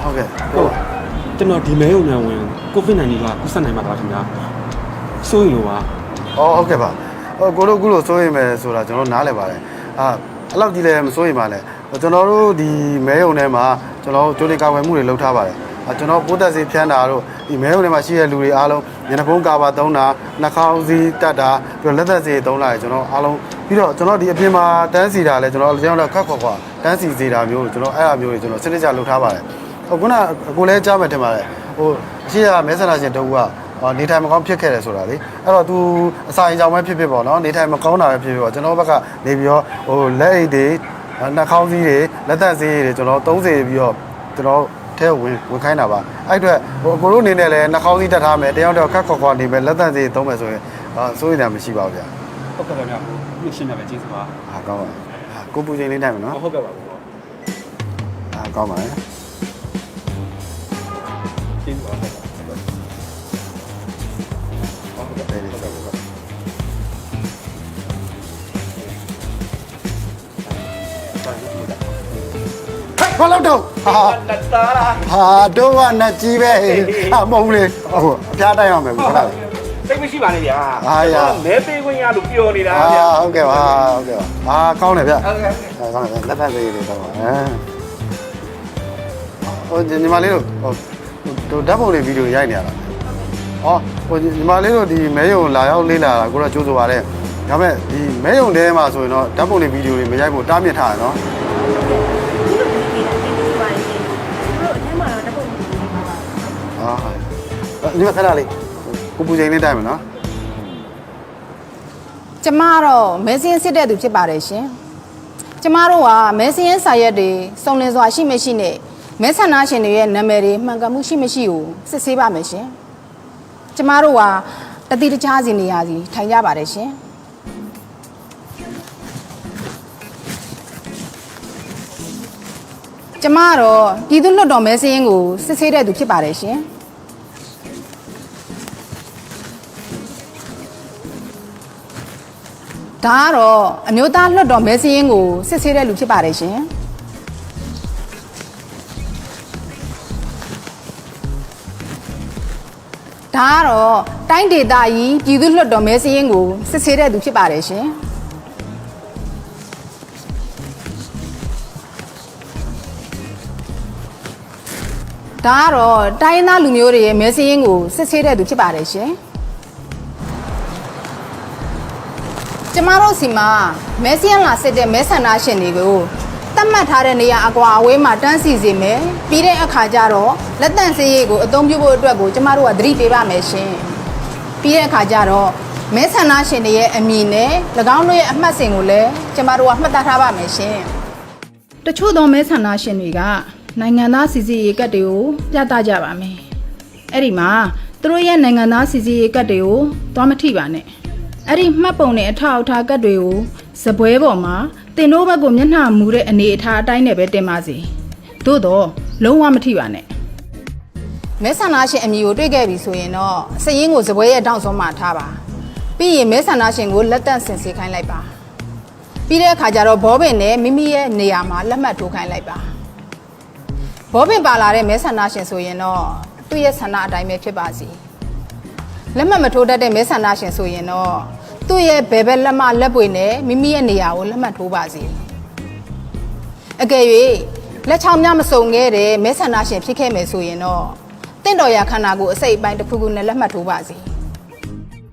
[SPEAKER 4] ဟုတ်ကဲ့
[SPEAKER 8] ဟုတ်ကျွန်တော်ဒီမဲုံနဲ့ဝင် COVID-19 ကကူးစက်နိုင်မှာပါခင်ဗျာစိုးရင်လို့ပါ
[SPEAKER 4] ဟုတ်ကဲ့ပါကိုတို့အခုလို့စိုးရင်မယ်ဆိုတာကျွန်တော်နားလည်ပါတယ်အဲ့လောက်ကြီးလည်းမစိုးရင်ပါနဲ့ကျွန်တော်တို့ဒီမဲယုံထဲမှာကျွန်တော်ကြိုးလေးကာဝယ်မှုတွေလုပ်ထားပါတယ်ကျွန်တော်ပိုးသက်စီဖြန်းတာတို့ဒီမဲယုံထဲမှာရှိတဲ့လူတွေအားလုံးညနေဖုံးကာပါသုံးတာနှာခေါင်းစီတက်တာပြီးတော့လက်သက်စီသုံးလာကျွန်တော်အားလုံးပြီးတော့ကျွန်တော်ဒီအပြင်မှာတန်းစီတာလည်းကျွန်တော်ကျွန်တော်ခက်ခွာတန်းစီစီတာမျိုးကျွန်တော်အဲ့အမျိုးတွေကျွန်တော်စနစ်ကျလုပ်ထားပါတယ်ခုနကိုလည်းကြားမှတင်ပါတယ်ဟိုအရှိရမဲဆန္ဒရှင်တူကနေထိုင်မကောင်းဖြစ်ခဲ့တယ်ဆိုတာလေအဲ့တော့ तू အစာအိမ်ကြောင်ပဲဖြစ်ဖြစ်ပေါ့နော်နေထိုင်မကောင်းတာပဲဖြစ်ဖြစ်ပေါ့ကျွန်တော်ဘက်ကနေပြီးတော့ဟိုလက်အိတ်တွေနှာခေါင်းစည်းတွေလက်သက်စည်းတွေကျွန်တော်30ပြီးတော့ကျွန်တော်ထဲဝင်ခိုင်းတာပါအဲ့အတွက်ဟိုအကိုတို့အနေနဲ့လည်းနှာခေါင်းစည်းတက်ထားမယ်တယောက်တယောက်ခက်ခွာနေမယ်လက်သက်စည်းသုံးမယ်ဆိုရင်စိုးရိမ်တာမရှိပါဘူးဗျာ
[SPEAKER 8] ဟုတ်ကဲ့ပါဗျာမြင့်ရှင်းတယ်ပဲကျေးဇူးပါ
[SPEAKER 4] ကောင်းပါကိုပူချိန်လေးနိုင်မယ်နော်
[SPEAKER 8] ဟုတ်ကဲ့ပါ
[SPEAKER 4] ကောင်းပါရဲ့
[SPEAKER 8] ကျေးဇူးပါဟုတ်ကဲ့
[SPEAKER 4] ဘာလို့တော့ဟာတော့ကနတ်ကြီးပဲမဟုတ်လေဟုတ်အဖျားတိုက်အောင်မယ်ခဏလေး
[SPEAKER 9] စိတ်မရှိပါနဲ့ဗျာ
[SPEAKER 4] ရ
[SPEAKER 9] မဲပေးခွင့်ရလို့ပြောနေတာဗျာ
[SPEAKER 4] ဟုတ်ကဲ့ပါကောင်းတယ်ဗျကောင်းတယ်လက်ဖက်သေးလေးတော့ဟိုညီမလေးတို့ဟိုဓာတ်ပုံလေးဗီဒီယိုရိုက်နေရတာဟိုညီမလေးတို့ဒီမဲယုံလာရောက်လေးလာတာကိုတော့ကြိုးဆိုပါတယ်ဒါပေမဲ့ဒီမဲယုံထဲမှာဆိုရင်တော့ဓာတ်ပုံလေးဗီဒီယိုတွေမရိုက်ဖို့တားမြစ်ထားရနော်ညီမခဏလေးကိုပူချိန်လေးတိုက်မယ်နော်
[SPEAKER 10] ကျမတော့မဲစင်းစစ်တဲ့သူဖြစ်ပါတယ်ရှင်ကျမတို့ကမဲစင်းစာရက်တွေစုံလင်စွာရှိမရှိနဲ့မဲဆန္ဒရှင်တွေရဲ့နာမည်တွေမှန်ကန်မှုရှိမရှိကိုစစ်ဆေးပါမယ်ရှင်ကျမတို့ကတတိတခြားစီနေရာစီထိုင်ကြပါတယ်ရှင်ကျမတော့ပြည်သူ့လွှတ်တော်မဲစင်းကိုစစ်ဆေးတဲ့သူဖြစ်ပါတယ်ရှင်ဒါကတော့အမျိုးသားလွှတ်တော်မဲစင်းကိုစစ်ဆေးတဲ့လူဖြစ်ပါတယ်ရှင်ဒါကတော့တိုင်းဒေသကြီးပြည်သူ့လွှတ်တော်မဲစင်းကိုစစ်ဆေးတဲ့သူဖြစ်ပါတယ်ရှင်ဒါကတော့တိုင်းသားလူမျိုးတွေရဲ့မဲစင်းကိုစစ်ဆေးတဲ့သူဖြစ်ပါတယ်ရှင်ကျမတို့စီမှာမဲစင်းလာစစ်တဲ့မဲဆန္ဒရှင်တွေကိုတတ်မှတ်ထားတဲ့နေရာအကွာအဝေးမှာတန်းစီစေမယ်ပြီးတဲ့အခါကျတော့လက်တန့်စေးရေးကိုအသုံးပြုဖို့အတွက်ကိုကျမတို့ကသတိပေးပါမယ်ရှင်ပြီးတဲ့အခါကျတော့မဲဆန္ဒရှင်တွေရဲ့အမည်နဲ့၎င်းတို့ရဲ့အမှတ်စဉ်ကိုလည်းကျမတို့ကမှတ်သားထားပါမယ်ရှင်တချို့သောမဲဆန္ဒရှင်တွေကနိုင်ငံသားစီစီရေးကတ်တွေကိုပြသကြပါမယ်အဲ့ဒီမှာသူတို့ရဲ့နိုင်ငံသားစီစီရေးကတ်တွေကိုသွားမထိပါနဲ့အဲ့ဒီမှတ်ပုံနဲ့အထောက်အထားကတ်တွေကိုစပွဲပေါ်မှာတင်တို့ဘက်ကိုမျက်နှာမူတဲ့အနေအထားအတိုင်းနဲ့ပဲတင်ပါစီသို့တော့လုံးဝမထိပါနဲ့မဲဆန္ဒရှင်အမည်ကိုတွေ့ခဲ့ပြီဆိုရင်တော့စည်ရင်းကိုစပွဲရဲ့တောင်ဆုံးမှာထားပါပြီးရင်မဲဆန္ဒရှင်ကိုလက်တန့်ဆင်စေခိုင်းလိုက်ပါပြီးတဲ့အခါကျတော့ဘောပင်နဲ့မိမိရဲ့နေရာမှာလက်မှတ်ထိုးခိုင်းလိုက်ပါဘောပင်ပါလာတဲ့မဲဆန္ဒရှင်ဆိုရင်တော့သူ့ရဲ့ဆန္ဒအတိုင်းပဲဖြစ်ပါစီလက်မှတ်မထိုးတတ်တဲ့မဲဆန္ဒရှင်ဆိုရင်တော့သူ့ရဲ့ဘယ်ဘက်လက်မလက်ပွေနဲ့မိမိရဲ့နေရာကိုလက်မှတ်ထိုးပါစီအကယ်၍လက်ချောင်းများမစုံခဲ့တဲ့မဲဆန္ဒရှင်ဖြစ်ခဲ့မယ်ဆိုရင်တော့တင့်တော်ရာခန္ဓာကိုအစိတ်အပိုင်းတစ်ခုခုနဲ့လက်မှတ်ထိုးပါစီ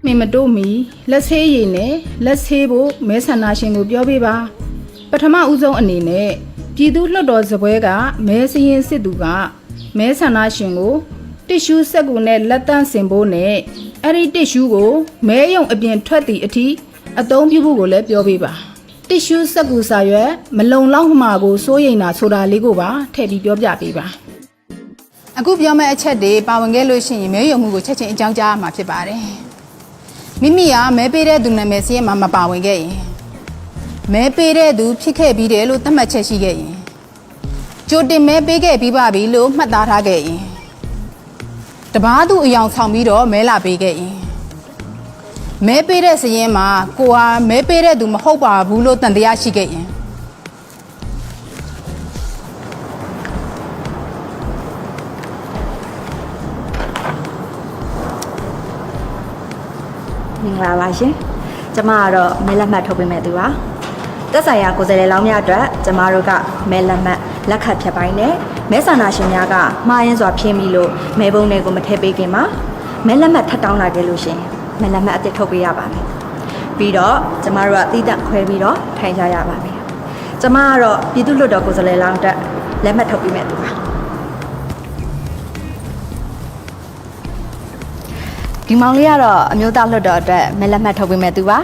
[SPEAKER 10] မင်းမတိုးမီလက်ဆေးရည်နဲ့လက်ဆေးဖို့မဲဆန္ဒရှင်ကိုပြောပေးပါပထမဦးဆုံးအနေနဲ့ပြည်သူ့လွှတ်တော်စပွဲကမဲစရင်စစ်သူကမဲဆန္ဒရှင်ကိုတစ်ရှူးစက်ကူနဲ့လက်တန့်ဆင်ဖို့နဲ့အဲ့ဒီတစ်ရှူးကိုမဲယုံအပြင်ထွက်သည့်အထိအသုံးပြုဖို့ကိုလည်းပြောပေးပါတစ်ရှူးစက်ကူစာရွက်မလုံလောက်မှာကိုစိုးရိမ်တာဆိုတာလေးကိုပါထည့်ပြီးပြောပြပေးပါအခုပြောမယ့်အချက်တွေပါဝင်ခဲ့လို့ရှိရင်မဲယုံမှုကိုချက်ချင်းအကြောင်းကြားမှာဖြစ်ပါတယ်မိမိကမဲပေးတဲ့သူနာမည်စီးရမှာမပါဝင်ခဲ့ရင်မဲပေးတဲ့သူဖြစ်ခဲ့ပြီးတယ်လို့သတ်မှတ်ချက်ရှိခဲ့ရင် ကြိုတင်မဲပေးခဲ့ပြီးပါပြီလို့မှတ်သားထားခဲ့ရင်တပားသူအယောင်ဆောင်ပြီးတော့မဲလာပေးခဲ့ရင်မဲပေးတဲ့စရင်မှာကိုဟာမဲပေးတဲ့သူမဟုတ်ပါဘူးလို့တန်တရားရှိခဲ့ရင်
[SPEAKER 6] မင်္ဂလာပါရှင်ကျမကတော့မဲလက်မှတ်ထုတ်ပေးမယ်သူပါတက်ဆိုင်ရာကိုယ်စားလှယ်လောင်းများအတွက်ကျမတို့ကမဲလက်မှတ်လက်ခံဖြတ်ပိုင်းနဲ့မဲဆန္ဒရှင်များကမှားယွင်းစွာဖြင်းပြီးလို့မဲပုံတွေကိုမထည့်ပေးခင်မှာမဲလက်မှတ်ထပ်တောင်းလာခဲ့လို့ရှင်မဲလက်မှတ်အသစ်ထုတ်ပေးရပါမယ်ပြီးတော့ကျမတို့ကတိတက်ခွဲပြီးတော့ထိုင်ကြရပါမယ်ကျမကတော့ပြည်သူ့လွှတ်တော်ကိုယ်စားလှယ်လောင်းအတွက်လက်မှတ်ထုတ်ပေးမယ်သူပါဒီမောင်လေးကတော့အမျိုးသားလွှတ်တော်အတွက်မဲလက်မှတ်ထုတ်ပေးမယ်သူပါ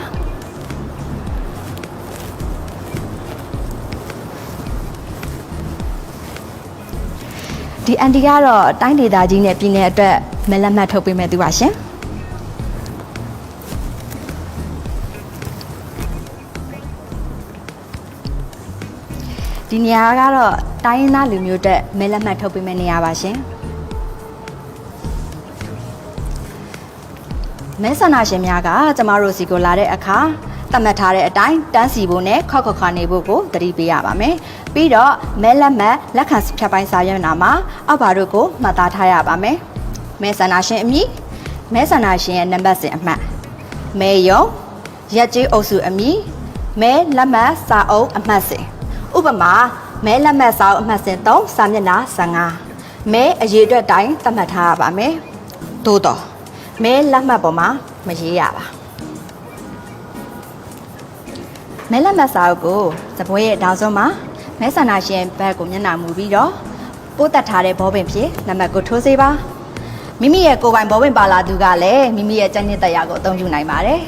[SPEAKER 6] ဒီအန်တီကတော့တိုင်းဒေသကြီးနဲ့ပြည်နယ်အတွက်မဲလက်မှတ်ထုတ်ပေးမယ်သူပါရှင်ဒီနေရာကတော့တိုင်းရင်းသားလူမျိုးအတွက်မဲလက်မှတ်ထုတ်ပေးမယ်နေရာပါရှင်မဲဆန္ဒရှင်များကကျမတို့စီကိုလာတဲ့အခါသတ်မှတ်ထားတဲ့အတိုင်းတန်းစီဖို့နဲ့ခောက်ခါနေဖို့ကိုသတိပေးရပါမယ်။ပြီးတော့မဲလက်မှတ်လက်ခံဖြတ်ပိုင်းစာရွက်နာမှာအောက်ပါတို့ကိုမှတ်သားထားရပါမယ်။မဲဆန္ဒရှင်အမည်မဲဆန္ဒရှင်ရဲ့နံပါတ်စဉ်အမှတ်မဲရုံရက်ကျေးအုပ်စုအမည်မဲလက်မှတ်စာအုပ်အမှတ်စဉ်ဥပမာမဲလက်မှတ်စာအုပ်အမှတ်စဉ်3စာမျက်နှာ15မဲအရေးအတွက်တိုင်းသတ်မှတ်ထားရပါမယ်။သို့တော့မဲလက်မှတ်ပေါ်မှာမရေးရပါမဲလက်မှတ်စာအုပ်ကိုစပွဲရဲ့တောင်ဆုံးမှာမဲဆန္ဒရှင်ဘက်ကိုမျက်နှာမူပြီးတော့ပို့တက်ထားတဲ့ဘောပင်ဖြင့်လက်မှတ်ကိုထိုးစေပါမိမိရဲ့ကိုယ်ပိုင်ဘောပင်ပါလာသူကလည်းမိမိရဲ့ကြက်နှစ်တရားကိုအသုံးပြုနိုင်ပါတယ်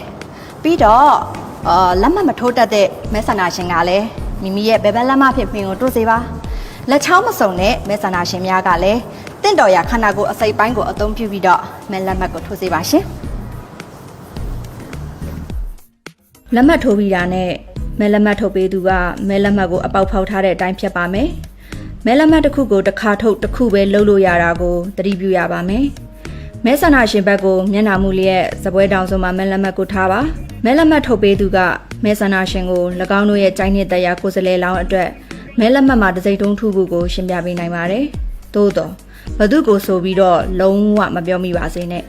[SPEAKER 6] ပြီးတော့လက်မှတ်မထိုးတတ်တဲ့မဲဆန္ဒရှင်ကလည်းမိမိရဲ့ဘယ်ဘက်လက်မှတ်ဖြင့်ပင်ကိုတိုးစေပါလက်ချောင်းမစုံတဲ့မဲဆန္ဒရှင်များကလည်းတင့်တော်ရာခန္ဓာကိုယ်အစိပ်ပိုင်းကိုအသုံးပြုပြီးတော့မဲလက်မှတ်ကိုထိုးစေပါရှင်လက်မှတ်ထိုးပြီးတာနဲ့မဲလက်မှတ်ထုတ်ပေးသူကမဲလက်မှတ်ကိုအပေါက်ဖောက်ထားတဲ့အတိုင်းဖြတ်ပါမယ်မဲလက်မှတ်တစ်ခုကိုတစ်ခါထုတ်တစ်ခုပဲလှုပ်လို့ရတာကိုသတိပြုရပါမယ်မဲဆန္ဒရှင်ဘက်ကိုမျက်နှာမူလျက်စပွဲတောင်ဆုံးမှာမဲလက်မှတ်ကိုထားပါမဲလက်မှတ်ထုတ်ပေးသူကမဲဆန္ဒရှင်ကို၎င်းတို့ရဲ့ကြိုင်းနှစ်တရားကိုယ်စားလှယ်လောင်းအတွက်မဲလက်မှတ်မှာတစ်စိတ်တုံးထုဖို့ကိုရှင်းပြပေးနိုင်ပါတယ်သို့တော့ဘသူကိုဆိုပြီးတော့လုံးဝမပြောမိပါစေနဲ့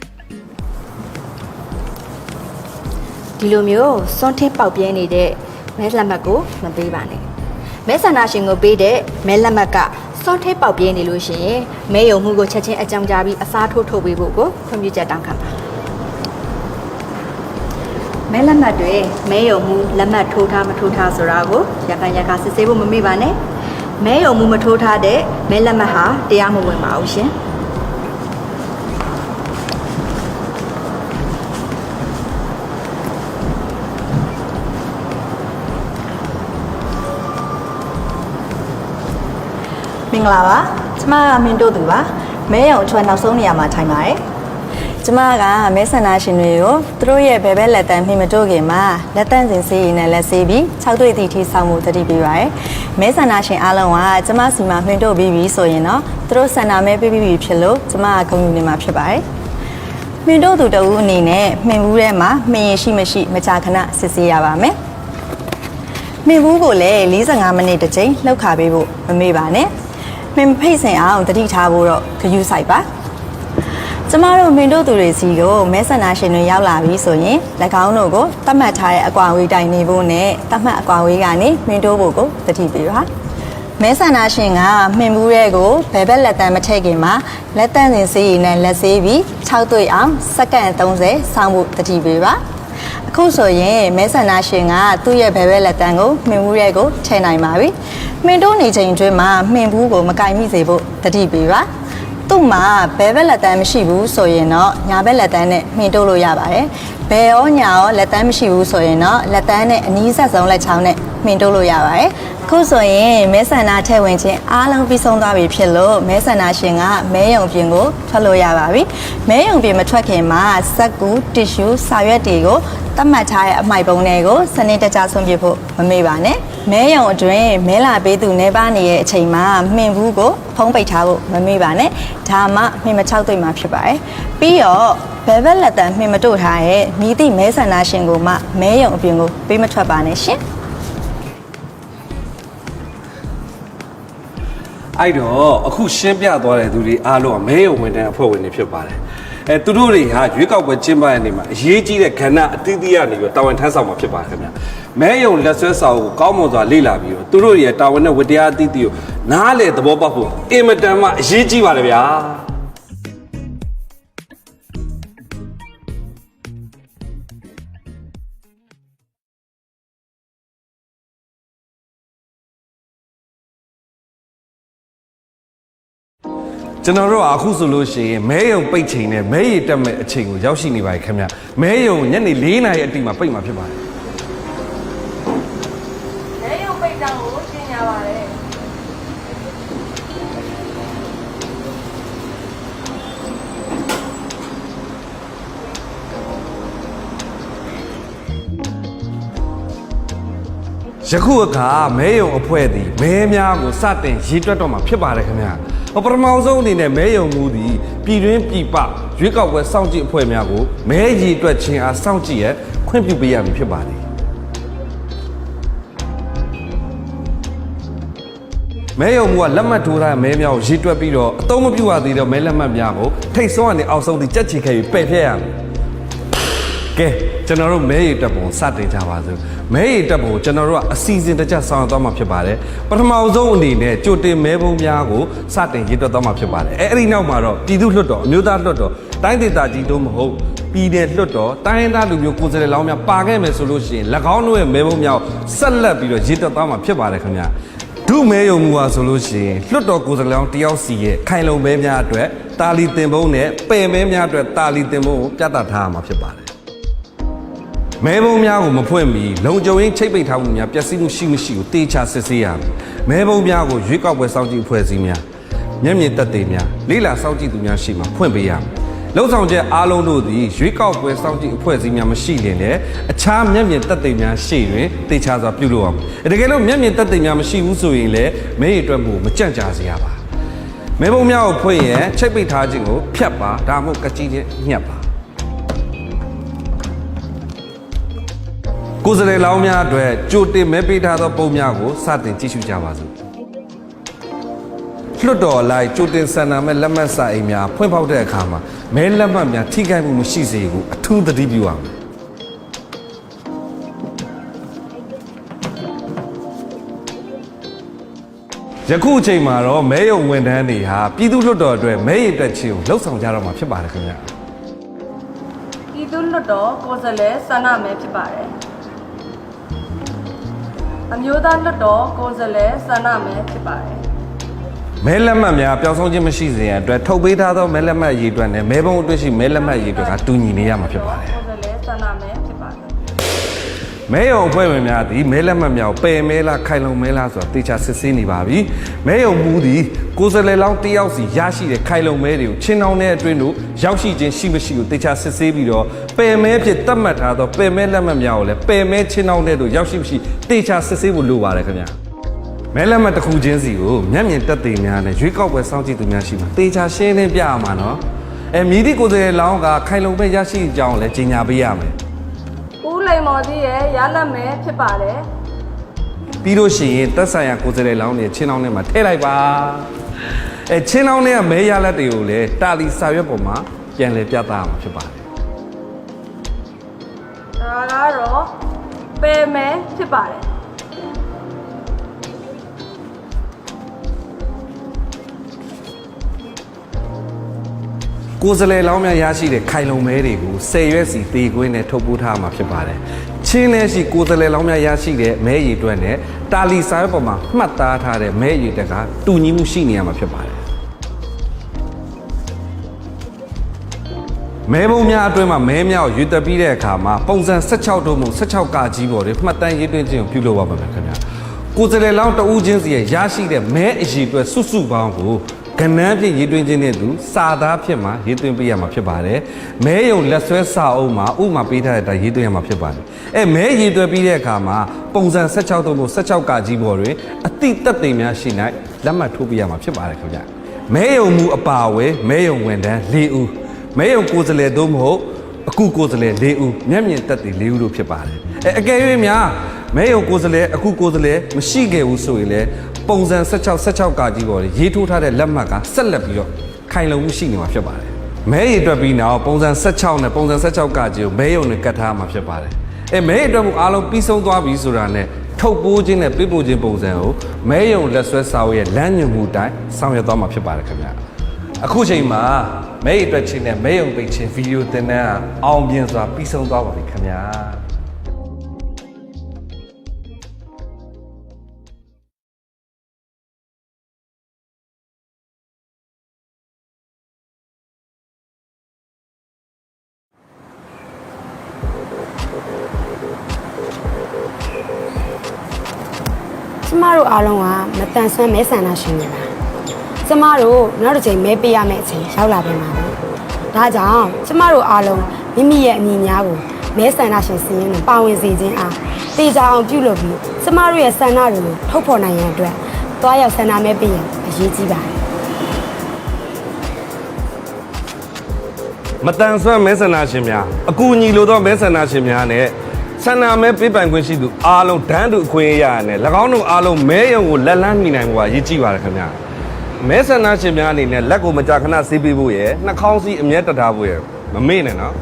[SPEAKER 6] ဒီလိုမျိုးစွန့်ထင်းပေါက်ပြဲနေတဲ့မဲလက်မှတ်ကိုမပေးပါနဲ့မဲဆန္ဒရှင်ကိုပေးတဲ့မဲလက်မှတ်ကစွန့်ထင်းပေါက်ပြဲနေလို့ရှိရင်မဲယုံမှုကိုချက်ချင်းအကြောင်းကြားပြီးအစားထိုးထုတ်ပေးဖို့ကိုခွင့်ပြုချက်တောင်းခံပါမဲလက်မှတ်တွေမဲယုံမှုလက်မှတ်ထိုးထားမထိုးထားဆိုတာကိုရခါစစ်ဆေးဖို့မမေ့ပါနဲ့မဲယုံမှုမထိုးထားတဲ့မဲလက်မှတ်ဟာတရားမဝင်ပါဘူးရှင်မင်္ဂလာပါကျမကမင်းတို့သူပါမဲရုံအချွတ်နောက်ဆုံးနေရာမှာထိုင်ပါတယ်ကျမကမဲဆန္ဒရှင်တွေကိုသူတို့ရဲ့ဘယ်ဘက်လက်တန်းမှမတို့ခင်မှာလက်တန်းစဉ်စေးရည်နဲ့လက်စေးပြီး6တွေ့သည့်ထိဆောင်မှုတတိပေးပါရယ်မဲဆန္ဒရှင်အားလုံးကကျမစီမှာမှင်တို့ပြီးပြီဆိုရင်တော့သူတို့ဆန္ဒမဲပေးပြီးပြီဖြစ်လို့ကျမကဂုဏ်ယူနေမှာဖြစ်ပါတယ်မှင်တို့သူတအူးအနေနဲ့မှင်ဘူးထဲမှာမှင်ရရှိမရှိမကြာခဏစစ်ဆေးရပါမယ်မှင်ဘူးကိုလည်း45မိနစ်တစ်ချိန်လှုပ်ခါပေးဖို့မမေ့ပါနဲ့မင်းဖိတ်စင်အောင်တတိထားဖို့တော့ဂရုစိုက်ပါကျမတို့မင်းတို့သူတွေစီကိုမဲဆန္ဒရှင်တွေရောက်လာပြီဆိုရင်၎င်းတို့ကိုသတ်မှတ်ထားတဲ့အကွာဝေးတိုင်နေဖို့နဲ့သတ်မှတ်အကွာဝေးကနေမင်းတို့ဖို့ကိုတတိပေးပါမဲဆန္ဒရှင်ကမှင်ဘူးရဲကိုဘယ်ဘက်လက်တန်းမထည့်ခင်မှာလက်တန်းစဉ်စေးရည်နဲ့လက်စေးပြီး6တွေ့အောင်စက္ကန့်30ဆောင်းဖို့တတိပေးပါအခုဆိုရင်မဲဆန္ဒရှင်ကသူ့ရဲ့ဘယ်ဘက်လက်တန်းကိုမှင်ဘူးရဲကိုထည့်နိုင်ပါပြီမှင်တို့နေချိန်တွင်းမှာမှင်ဘူးကိုမကင်မိစေဖို့တတိပေးပါသူ့မှာဘယ်ဘက်လက်တန်းမရှိဘူးဆိုရင်တော့ညာဘက်လက်တန်းနဲ့မှင်တို့လို့ရပါတယ်ဘယ်ရောညာရောလက်တန်းမရှိဘူးဆိုရင်တော့လက်တန်းနဲ့အနီးဆက်ဆုံးလက်ချောင်းနဲ့မှင်တို့လို့ရပါတယ် ခုဆိုရင်မဲဆန္ဒထည့်ဝင်ခြင်းအားလုံးပြီးဆုံးသွားပြီဖြစ်လို့မဲဆန္ဒရှင်ကမဲရုံပြင်ကိုထွက်လို့ရပါပြီမဲရုံပြင်မထွက်ခင်မှာစက်ကူတစ်ရှူစာရွက်တွေကိုသတ်မှတ်ထားတဲ့အမှိုက်ပုံတွေကိုစနစ်တကျဆုံးဖြတ်ဖို့မမေ့ပါနဲ့မဲရုံအတွင်းမဲလာပေးသူနေပါနေတဲ့အချိန်မှာမှင်ဘူးကိုဖုံးပိတ်ထားဖို့မမေ့ပါနဲ့ဒါမှမှင်မချောက်သိမ့်မှာဖြစ်ပါတယ်ပြီးတော့ဘယ်ဘက်လက်တံမှင်မတို့ထားရဲ့မိသည့်မဲဆန္ဒရှင်ကိုမှမဲရုံအပြင်ကိုပေးမထွက်ပါနဲ့ရှင်
[SPEAKER 1] အဲ့တော့အခုရှင်းပြသွားတဲ့သူတွေအားလုံးကမဲရုံဝင်တဲ့အဖွဲ့ဝင်တွေဖြစ်ပါတယ်သူတို့တွေဟာရွေးကောက်ပွဲကျင်းပတဲ့နေ့မှာအရေးကြီးတဲ့ကဏ္ဍအသီးသီးကနေပြီးတာဝန်ထမ်းဆောင်မှာဖြစ်ပါတယ်ခင်ဗျမဲရုံလက်ဆွဲစာအုပ်ကိုကောင်းမွန်စွာလေ့လာပြီးတော့သူတို့ရဲ့တာဝန်နဲ့ဝတ္တရားအသီးသီးကိုနားလေသဘောပေါက်ဖို့အင်မတန်မှအရေးကြီးပါတယ်ဗျာကျွန်တော်တို့အခုဆိုလို့ရှိရင်မဲရုံပိတ်ချိန်နဲ့မဲရည်တက်မဲ့အချိန်ကိုရောက်ရှိနေပါပြီခင်ဗျမဲရုံညနေ4 နာရီအတိမှာပိတ်မှာဖြစ်ပါတယ်
[SPEAKER 3] မဲရုံပိတ်တောင်းကိုရှင်းရပါတယ်
[SPEAKER 1] ယခုအခါမဲရုံအဖွဲ့သည်မဲများကိုစတင်ရေးတွက်တော့မှာဖြစ်ပါတယ်ခင်ဗျပထမဆုံးအနေနဲ့မဲရုံမူသည်ပြည်တွင်းပြည်ပရွေးကောက်ပွဲစောင့်ကြည့်အဖွဲ့များကိုမဲရေးတွက်ခြင်းအားစောင့်ကြည့်ရခွင့်ပြုပေးရမည်ဖြစ်ပါတယ်မဲရုံမူကလက်မှတ်ထိုးထားတဲ့မဲများကိုရေးတွက်ပြီးတော့အသုံးမပြုရသေးတဲ့မဲလက်မှတ်များကိုထိတ်ဆုံးကနေအောက်ဆုံးထိကြက်ချီခဲ့ပြီးပယ်ဖျက်ရမယ်ကဲကျွန်တော်တို့မဲရည်တက်ပုံစတင်ကြပါစို့မဲရည်တက်ပုံကျွန်တော်တို့ကအစီအစဉ်တကျဆောင်ရွက်သွားမှာဖြစ်ပါတယ်ပထမဆုံးအနေနဲ့ကြိုတင်မဲပုံများကိုစတင်ရေးတွက်သွားမှာဖြစ်ပါတယ်အဲ့ဒီနောက်မှာတော့ပြည်သူ့လွှတ်တော်အမျိုးသားလွှတ်တော်တိုင်းဒေသကြီးတို့မဟုတ်ပြည်နယ်လွှတ်တော်တိုင်းရင်းသားလူမျိုးကိုယ်စားလှယ်လောင်းများပါခဲ့မယ်ဆိုလို့ရှိရင်၎င်းတို့ရဲ့မဲပုံများကိုဆက်လက်ပြီးတော့ရေးတွက်သွားမှာဖြစ်ပါတယ်ခင်ဗျာဒုမဲယုံမူဟာဆိုလို့ရှိရင်လွှတ်တော်ကိုယ်စားလှယ်လောင်းတယောက်စီရဲ့ခိုင်လုံမဲများအတွက်တာလီတင်ပုံးနဲ့ပယ်မဲများအတွက်တာလီတင်ပုံးကိုပြသထားရမှာဖြစ်ပါတယ်မဲပုံးများကိုမဖွင့်မီလုံခြုံရေးချိတ်ပိတ်ထားမှုများပျက်စီးမှုရှိမရှိကိုတေချာစစ်ဆေးရမယ်။မဲပုံးများကိုရွေးကောက်ပွဲစောင့်ကြည့်အဖွဲ့အစည်းများမျက်မြင်သက်သေများလေးလာစောင့်ကြည့်သူများရှိမှဖွင့်ပေးရမယ်။လုံဆောင်ချက်အားလုံးတို့သည်ရွေးကောက်ပွဲစောင့်ကြည့်အဖွဲ့အစည်းများမရှိရင်လည်းအခြားမျက်မြင်သက်သေများရှိတွင်တေချာစွာပြုလုပ်ရမယ်။တကယ်လို့မျက်မြင်သက်သေများမရှိဘူးဆိုရင်လည်းမဲရည်တွက်မှုမကြန့်ကြာစေရပါ။မဲပုံးများကိုဖွင့်ရင်ချိတ်ပိတ်ထားခြင်းကိုဖျက်ပါဒါမှမဟုတ်ကကြီးချင်းညှက်ပါကိုယ်စားလှယ်လောင်းများအတွက်ကြိုတင်မဲပေးထားသောပုံများကိုစတင်ကြည့်ရှုကြပါစို့လွှတ်တော်လိုက်ကြိုတင်ဆန္ဒမဲလက်မှတ်စာအိမ်များဖွင့်ဖောက်တဲ့အခါမှာမဲလက်မှတ်များထိခိုက်မှုမရှိစေဘူးအထူးသတိပြုရမယ်ယခုအချိန်မှာတော့မဲရုံဝန်ထမ်းတွေဟာပြည်သူ့လွှတ်တော်အတွက်မဲရည်တက်ခြင်းကိုလှုပ်ဆောင်ကြတော့မှာဖြစ်ပါတယ်ခင်ဗျ
[SPEAKER 3] ပြည်သူ့လွှတ်တော်ကိုယ်စားလှယ်ဆန္ဒမဲဖြစ်ပါတယ်အမျိုးသားလွှတ်တော်ကိုယ်စားလှယ်ဆန္ဒမဲဖြစ်ပါတယ်
[SPEAKER 1] မဲလက်မှတ်များပျောက်ဆုံးခြင်းမရှိစေရန်အတွက်ထုတ်ပေးထားသောမဲလက်မှတ်ရေးအတွက်နဲ့မဲပုံအတွက်ရှိမဲလက်မှတ်ရေးအတွက်ကတူညီနေရမှာဖြစ်ပါတယ်
[SPEAKER 3] ကိုယ်စားလှယ်ဆန္ဒမဲဖြစ်ပါတယ်
[SPEAKER 1] မဲရုံအဖွဲ့ဝင်များသည်မဲလက်မှတ်များကိုပယ်မဲလားခိုင်လုံမဲလားဆိုတာတေချာစစ်ဆေးနေပါပြီမဲရုံမူသည်ကိုယ်စားလှယ်လောင်းတယောက်စီရရှိတဲ့ခိုင်လုံမဲတွေကိုချင်းနှောင်းတဲ့အတွင်းတို့ရောက်ရှိခြင်းရှိမရှိကိုတေချာစစ်ဆေးပြီးတော့ပယ်မဲဖြစ်သတ်မှတ်ထားသောပယ်မဲလက်မှတ်များကိုလည်းပယ်မဲချင်းနှောင်းတဲ့တို့ရောက်ရှိမရှိတေချာစစ်ဆေးဖို့လိုပါတယ်ခင်ဗျာမဲလက်မှတ်တစ်ခုချင်းစီကိုမျက်မြင်သက်သေများနဲ့ရွေးကောက်ပွဲစောင့်ကြည့်သူများရှိမှာတေချာရှင်းလင်းပြရမှာနော်မြည်သည့်ကိုယ်စားလှယ်လောင်းကခိုင်လုံမဲရရှိကြောင်းလည်းကြေညာပေးရမယ်
[SPEAKER 3] ဦးလိမ္မော်ကြီးရဲ့ရလက်မဲဖြစ်ပါတယ်
[SPEAKER 1] ပြီးလို့ရှိရင်သက်ဆိုင်ရာကိုယ်စားလှယ်လောင်းတွေချင်းနှောင်းထဲမှာထည့်လိုက်ပါချင်းနှောင်းထဲကမဲရလက်တွေကိုလည်းတာလီစာရွက်ပေါ်မှာပြန်လည်ပြသရမှာဖြစ်ပါတယ်
[SPEAKER 3] ဒါကတော့ပယ်မဲဖြစ်ပါတယ်
[SPEAKER 1] ကိုယ်စားလှယ်လောင်းများရရှိတဲ့ခိုင်လုံမဲတွေကို10ရွက်စီတေခွင်းနဲ့ထုတ်ပိုးထားမှာဖြစ်ပါတယ်။ချင်းလဲရှိကိုယ်စားလှယ်လောင်းများရရှိတဲ့မဲရည်အတွက်နဲ့တာလီစာရွက်ပေါ်မှာမှတ်သားထားတဲ့မဲရည်တက်ကတူညီမှုရှိနေရမှာဖြစ်ပါတယ်။မဲပုံများအတွင်းမှာမဲများကိုရွေးတက်ပြီးတဲ့အခါမှာပုံစံ16တို့မှ16ကကြီးပေါ်တွေမှတ်တမ်းရေးသွင်းခြင်းကိုပြုလုပ်ပါမယ်ခင်ဗျာ။ ကိုယ်စလဲလောင်းတဦးချင်းစီရဲ့ရရှိတဲ့မဲအရေးအတွက်စုစုပေါင်းကိုကဏ္ဍဖြစ်ရေးသွင်းခြင်းနဲ့သူစာသားဖြစ်မှာရေးသွင်းပေးရမှာဖြစ်ပါတယ်မဲယုံလက်ဆွဲစာအုပ်မှာဥမာပေးထားတဲ့အတိုင်းရေးသွင်းရမှာဖြစ်ပါတယ်မဲရေးသွင်းပြီးတဲ့အခါမှာပုံစံ16တုံးလို့16ကကြီးပေါ်တွင်အတိတက်သိမ်များရှိနိုင်လက်မှတ်ထိုးပေးရမှာဖြစ်ပါတယ်ခင်ဗျမဲယုံမူအပါအဝင်မဲယုံဝန်ထမ်း4ဦးမဲယုံကိုယ်စလဲတို့မဟုတ်အခုကိုယ်စလဲ4ဦးမျက်မြင်သက်သေ4ဦးတို့ဖြစ်ပါတယ်အကယ်၍များမဲယုံကိုယ်စလဲအခုကိုယ်စလဲမရှိခဲ့ဘူးဆိုရင်လည်းပုံစံ16ကကြီးပေါ်ရေးထိုးထားတဲ့လက်မှတ်ကဆက်လက်ပြီးတော့ခိုင်လုံမှုရှိနေမှာဖြစ်ပါတယ်မဲရည်အတွက်ပြီးနောက်ပုံစံ16နဲ့ပုံစံ16ကကြီးကိုမဲယုံနဲ့ကတ်ထားမှာဖြစ်ပါတယ်မဲရည်အတွက်မှုအားလုံးပြီးဆုံးသွားပြီဆိုတာနဲ့ထုတ်ပိုးခြင်းနဲ့ပေးပို့ခြင်းပုံစံကိုမဲယုံလက်ဆွဲစာအုပ်ရဲ့လမ်းညွှန်မှုအတိုင်းဆောင်ရွက်သွားမှာဖြစ်ပါတယ်ခင်ဗျအခုချိန်မှာမဲရည်အတွက်ချင်းနဲ့မဲယုံပိတ်ချင်းဗီဒီယိုသင်တန်းအောင်မြင်စွာပြီးဆုံးသွားပါပြီခင်ဗျာ
[SPEAKER 11] ကျမတို့အားလုံးကမတန်ဆွမ်းမဲဆန္ဒရှင်တွေပါကျမတို့နောက်တစ်ချိန်မဲပေးရမယ့်အချိန်ရောက်လာပြီမှာပဲဒါကြောင့်ကျမတို့အားလုံးမိမိရဲ့အမည်များကိုမဲဆန္ဒရှင်စီးရင်ပါဝင်စေခြင်းအားတေချာအောင်ပြုလုပ်ပြီးကျမတို့ရဲ့ဆန္ဒတွေကိုထုတ်ဖော်နိုင်ရန်အတွက်တွားရောက်ဆန္ဒမဲပေးရင်အရေးကြီးပါတယ်
[SPEAKER 1] မတန်ဆွမ်းမဲဆန္ဒရှင်များအကူအညီလိုသောမဲဆန္ဒရှင်များနဲ့ဆန္ဒမဲပေးပိုင်ခွင့်ရှိသူအားလုံးတန်းတူအခွင့်အရေးရတဲ့၎င်းတို့အားလုံးမဲယုံကိုလက်လန်းမိနိုင်ဖို့အရေးကြီးပါတယ်ခင်ဗျာမဲဆန္ဒရှင်များအနေနဲ့လက်ကိုမကြာခဏဆေးပေးဖို့ရယ်နှာခေါင်းစည်းအမြဲတထားဖို့ရယ်မမေ့နဲ့နော်